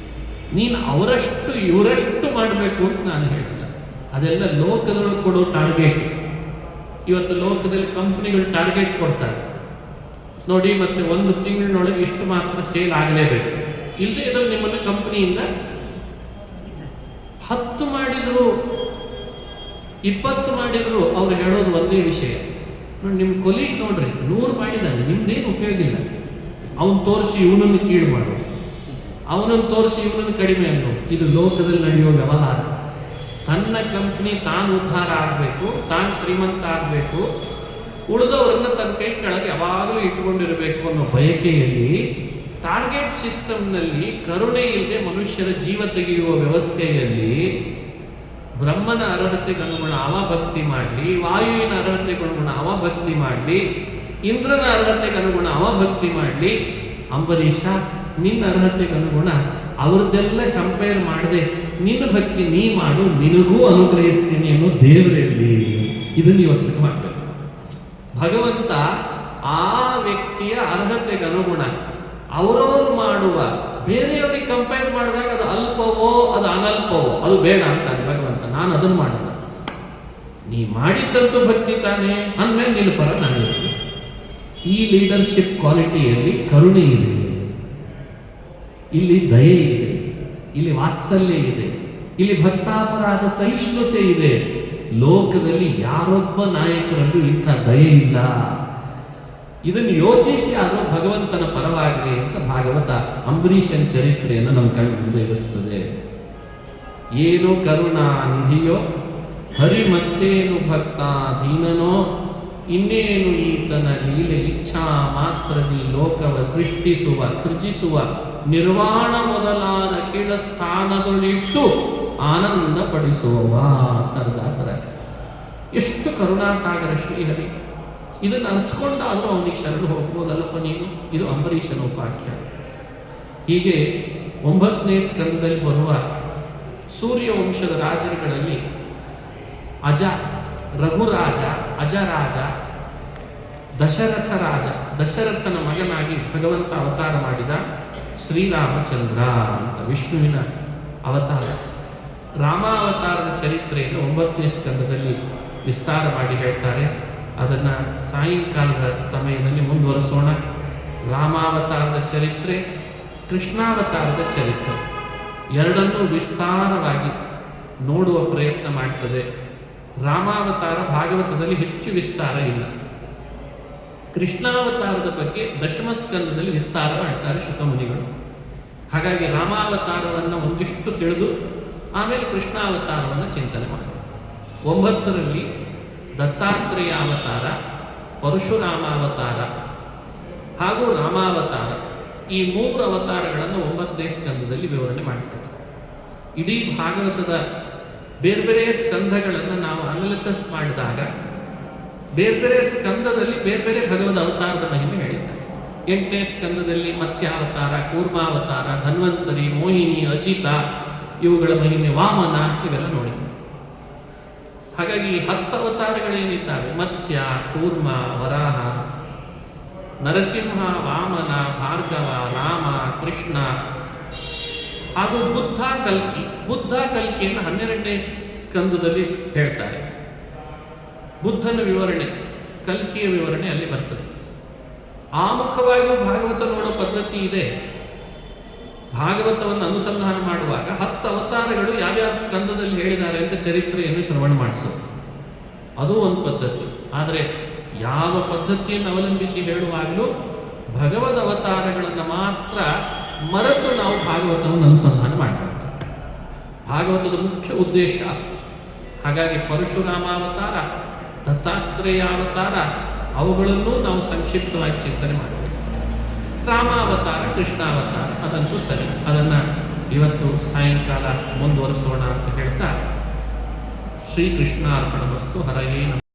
ನೀನು ಅವರಷ್ಟು ಇವರಷ್ಟು ಮಾಡಬೇಕು ಅಂತ ನಾನು ಹೇಳಿಲ್ಲ. ಅದೆಲ್ಲ ಲೋಕದೊಳಗೆ ಕೊಡೋ ಟಾರ್ಗೆಟ್. ಇವತ್ತು ಲೋಕದಲ್ಲಿ ಕಂಪ್ನಿಗಳು ಟಾರ್ಗೆಟ್ ಕೊಡ್ತಾರೆ ನೋಡಿ, ಮತ್ತೆ 1 ತಿಂಗಳಿನೊಳಗೆ ಇಷ್ಟು ಮಾತ್ರ ಸೇಲ್ ಆಗಲೇಬೇಕು, ಇಲ್ಲದೆ ಇದ್ರೆ ನಿಮ್ಮನ್ನು ಕಂಪನಿಯಿಂದ 10 ಮಾಡಿದ್ರು 20 ಮಾಡಿದ್ರು ಅವ್ರು ಹೇಳೋದು ಒಂದೇ ವಿಷಯ. ನೋಡಿ, ನಿಮ್ಮ ಕೊಲೀಗ್ ನೋಡ್ರಿ 100 ಮಾಡಿದಾನೆ, ನಿಮ್ದೇನು ಉಪಯೋಗ ಇಲ್ಲ. ಅವನು ತೋರಿಸಿ ಇವನನ್ನು ಕೀಳು ಮಾಡು, ಅವನನ್ನು ತೋರಿಸಿ ಇವನನ್ನು ಕಡಿಮೆ ಅನ್ನೋದು. ಇದು ಲೋಕದಲ್ಲಿ ನಡೆಯುವ ವ್ಯವಹಾರ. ತನ್ನ ಕಂಪ್ನಿ ತಾನು ಉದ್ಧಾರ ಆಗಬೇಕು, ತಾನು ಶ್ರೀಮಂತ ಆಗಬೇಕು, ಉಳಿದವರನ್ನ ತನ್ನ ಕೈ ಕೆಳಗೆ ಯಾವಾಗಲೂ ಇಟ್ಟುಕೊಂಡಿರಬೇಕು ಅನ್ನೋ ಬಯಕೆಯಲ್ಲಿ, ಟಾರ್ಗೆಟ್ ಸಿಸ್ಟಮ್ನಲ್ಲಿ ಕರುಣೆ ಇಲ್ಲದೆ ಮನುಷ್ಯರ ಜೀವ ತೆಗೆಯುವ ವ್ಯವಸ್ಥೆಯಲ್ಲಿ ಬ್ರಹ್ಮನ ಅರ್ಹತೆಗೆ ಅನುಗುಣ ಅವ ಭಕ್ತಿ ಮಾಡಲಿ, ವಾಯುವಿನ ಅರ್ಹತೆಗೆ ಅನುಗುಣ ಅವ ಭಕ್ತಿ ಮಾಡಲಿ, ಇಂದ್ರನ ಅರ್ಹತೆಗೆ ಅನುಗುಣ ಅವ ಭಕ್ತಿ ಮಾಡಲಿ, ಅಂಬರೀಷ ನಿನ್ನ ಅರ್ಹತೆಗೆ ಅನುಗುಣ ಅವ್ರದ್ದೆಲ್ಲ ಕಂಪೇರ್ ಮಾಡದೆ ನಿನ್ನ ಭಕ್ತಿ ನೀ ಮಾಡು, ನಿನಗೂ ಅನುಗ್ರಹಿಸ್ತೀನಿ ಅನ್ನೋ ದೇವರಲ್ಲಿ. ಇದನ್ನು ಯೋಚನೆ ಮಾಡ್ತಾರೆ. ಭಗವಂತ ಆ ವ್ಯಕ್ತಿಯ ಅರ್ಹತೆಗೆ ಅನುಗುಣ ಅವರವರು ಮಾಡುವ, ಬೇರೆಯವರಿಗೆ ಕಂಪೇರ್ ಮಾಡಿದಾಗ ಅದು ಅಲ್ಪವೋ ಅದು ಅನಲ್ಪವೋ ಅದು ಬೇಡ ಅಂತಾನೆ ಭಗವಂತ. ನಾನು ಅದನ್ನು ಮಾಡಲ್ಲ, ನೀ ಮಾಡಿದ್ದಂತೂ ಭಕ್ತಿ ತಾನೇ ಅಂದಮೇಲೆ ನಿನ್ನ ಪರ ನಾನು ಇರ್ತೀನಿ. ಈ ಲೀಡರ್ಶಿಪ್ ಕ್ವಾಲಿಟಿಯಲ್ಲಿ ಕರುಣೆ ಇದೆ, ಇಲ್ಲಿ ದಯೆ ಇದೆ, ಇಲ್ಲಿ ವಾತ್ಸಲ್ಯ ಇದೆ, ಇಲ್ಲಿ ಭಕ್ತಾಪರಾಧ ಸಹಿಷ್ಣುತೆ ಇದೆ. ಲೋಕದಲ್ಲಿ ಯಾರೊಬ್ಬ ನಾಯಕರಲ್ಲೂ ಇಂಥ ದಯೆ ಇಲ್ಲ. ಇದನ್ನು ಯೋಚಿಸಿ ಆದರೂ ಭಗವಂತನ ಪರವಾಗಲಿ ಅಂತ ಭಾಗವತ ಅಂಬರೀಷನ ಚರಿತ್ರೆಯನ್ನು ನಮ್ಮ ಕಣ್ಣು ಮುಂದೆ ಇರಿಸ್ತದೆ. ಏನು ಕರುಣಾ ನಿಧಿಯೋ ಹರಿ ಮತ್ತೇನು ಭಕ್ತಾಧೀನನೋ, ಇನ್ನೇನು ಈತನ ಲೀಲೆ ಇಚ್ಛಾ ಮಾತ್ರದಿ ಲೋಕವ ಸೃಜಿಸುವ ನಿರ್ವಾಣ ಮೊದಲಾದ ಕೀಳ ಸ್ಥಾನದಲ್ಲಿಟ್ಟು ಆನಂದ ಪಡಿಸುವವ ದಾಸರ. ಎಷ್ಟು ಕರುಣಾಸಾಗರ ಶ್ರೀಹರಿ. ಇದನ್ನು ಅರ್ಥಕೊಂಡಾದರೂ ಅವನಿಗೆ ಶರಣು ಹೋಗ್ಬೋದಲ್ಲಪ್ಪ ನೀನು. ಇದು ಅಂಬರೀಷನ ಉಪಾಖ್ಯಾನ. ಹೀಗೆ 9ನೇ ಸ್ಕಂದದಲ್ಲಿ ಬರುವ ಸೂರ್ಯವಂಶದ ರಾಜರುಗಳಲ್ಲಿ ಅಜ, ರಘುರಾಜ, ಅಜರಾಜ, ದಶರಥ ರಾಜ, ದಶರಥನ ಮಗನಾಗಿ ಭಗವಂತ ಅವತಾರ ಮಾಡಿದ ಶ್ರೀರಾಮಚಂದ್ರ ಅಂತ ವಿಷ್ಣುವಿನ ಅವತಾರ. ರಾಮಾವತಾರದ ಚರಿತ್ರೆಯನ್ನು 9ನೇ ಸ್ಕಂದದಲ್ಲಿ ವಿಸ್ತಾರ ಮಾಡಿ ಹೇಳ್ತಾರೆ. ಅದನ್ನು ಸಾಯಂಕಾಲದ ಸಮಯದಲ್ಲಿ ಮುಂದುವರಿಸೋಣ. ರಾಮಾವತಾರದ ಚರಿತ್ರೆ, ಕೃಷ್ಣಾವತಾರದ ಚರಿತ್ರೆ ಎರಡನ್ನೂ ವಿಸ್ತಾರವಾಗಿ ನೋಡುವ ಪ್ರಯತ್ನ ಮಾಡ್ತದೆ. ರಾಮಾವತಾರ ಭಾಗವತದಲ್ಲಿ ಹೆಚ್ಚು ವಿಸ್ತಾರ ಇಲ್ಲ. ಕೃಷ್ಣಾವತಾರದ ಬಗ್ಗೆ ದಶಮ ಸ್ಕಂದದಲ್ಲಿ ವಿಸ್ತಾರ ಮಾಡ್ತಾರೆ ಶುಕಮುನಿಗಳು. ಹಾಗಾಗಿ ರಾಮಾವತಾರವನ್ನು ಒಂದಿಷ್ಟು ತಿಳಿದು ಆಮೇಲೆ ಕೃಷ್ಣಾವತಾರವನ್ನು ಚಿಂತನೆ ಮಾಡಿ. 9ರಲ್ಲಿ ದತ್ತಾತ್ರೇಯ ಅವತಾರ, ಪರಶುರಾಮಾವತಾರ ಹಾಗೂ ರಾಮಾವತಾರ, ಈ 3 ಅವತಾರಗಳನ್ನು 9ನೇ ಸ್ಕಂದದಲ್ಲಿ ವಿವರಣೆ ಮಾಡ್ತಾರೆ. ಇಡೀ ಭಾಗವತದ ಬೇರೆ ಬೇರೆ ಸ್ಕಂದಗಳನ್ನು ನಾವು ಅನಾಲಿಸಿಸ್ ಮಾಡಿದಾಗ ಬೇರೆ ಬೇರೆ ಸ್ಕಂದದಲ್ಲಿ ಬೇರೆ ಬೇರೆ ಭಗವದ್ ಅವತಾರದ ಮಹಿಮೆ ಹೇಳಿದ್ದಾರೆ. 8ನೇ ಸ್ಕಂದದಲ್ಲಿ ಮತ್ಸ್ಯಾವತಾರ, ಕೂರ್ಮಾವತಾರ, ಧನ್ವಂತರಿ, ಮೋಹಿನಿ, ಅಜಿತ ಇವುಗಳ ಮಹಿಮೆ, ವಾಮನ ಇವೆಲ್ಲ ನೋಡಿದ್ದಾರೆ. ಹಾಗಾಗಿ 10 ಅವತಾರಗಳೇನಿದ್ದಾವೆ, ಮತ್ಸ್ಯ, ಕೂರ್ಮ, ವರಾಹ, ನರಸಿಂಹ, ವಾಮನ, ಭಾರ್ಗವ, ರಾಮ, ಕೃಷ್ಣ ಹಾಗೂ ಬುದ್ಧ, ಕಲ್ಕಿ. ಬುದ್ಧ ಕಲ್ಕಿಯನ್ನು 12ನೇ ಸ್ಕಂದದಲ್ಲಿ ಹೇಳ್ತಾರೆ. ಬುದ್ಧನ ವಿವರಣೆ, ಕಲ್ಕಿಯ ವಿವರಣೆ ಅಲ್ಲಿ ಬರ್ತದೆ. ಆಮುಖವಾಗಿಯೂ ಭಾಗವತ ನೋಡೋ ಪದ್ಧತಿ ಇದೆ. ಭಾಗವತವನ್ನು ಅನುಸಂಧಾನ ಮಾಡುವಾಗ 10 ಅವತಾರಗಳು ಯಾವ್ಯಾವ ಸ್ಕಂದದಲ್ಲಿ ಹೇಳಿದ್ದಾರೆ ಅಂತ ಚರಿತ್ರೆಯನ್ನು ಶ್ರವಣ ಮಾಡಿಸೋದು, ಅದು ಒಂದು ಪದ್ಧತಿ. ಆದರೆ ಯಾವ ಪದ್ಧತಿಯನ್ನು ಅವಲಂಬಿಸಿ ಹೇಳುವಾಗಲೂ ಭಗವದ್ ಅವತಾರಗಳನ್ನು ಮಾತ್ರ ಮರೆತು ನಾವು ಭಾಗವತವನ್ನು ಅನುಸಂಧಾನ ಮಾಡಬಾರ್ದು. ಭಾಗವತದ ಮುಖ್ಯ ಉದ್ದೇಶ ಅದು. ಹಾಗಾಗಿ ಪರಶುರಾಮಾವತಾರ, ದತ್ತಾತ್ರೇಯಾವತಾರ ಅವುಗಳನ್ನೂ ನಾವು ಸಂಕ್ಷಿಪ್ತವಾಗಿ ಚಿಂತನೆ ಮಾಡಬೇಕು. ರಾಮಾವತಾರ, ಕೃಷ್ಣಾವತಾರ ಅದಂತೂ ಸರಿ, ಅದನ್ನು ಇವತ್ತು ಸಾಯಂಕಾಲ ಮುಂದುವರಿಸೋಣ ಅಂತ ಹೇಳ್ತಾ ಶ್ರೀಕೃಷ್ಣಾರ್ಪಣಮಸ್ತು. ಹರಯೇ ನಮಃ.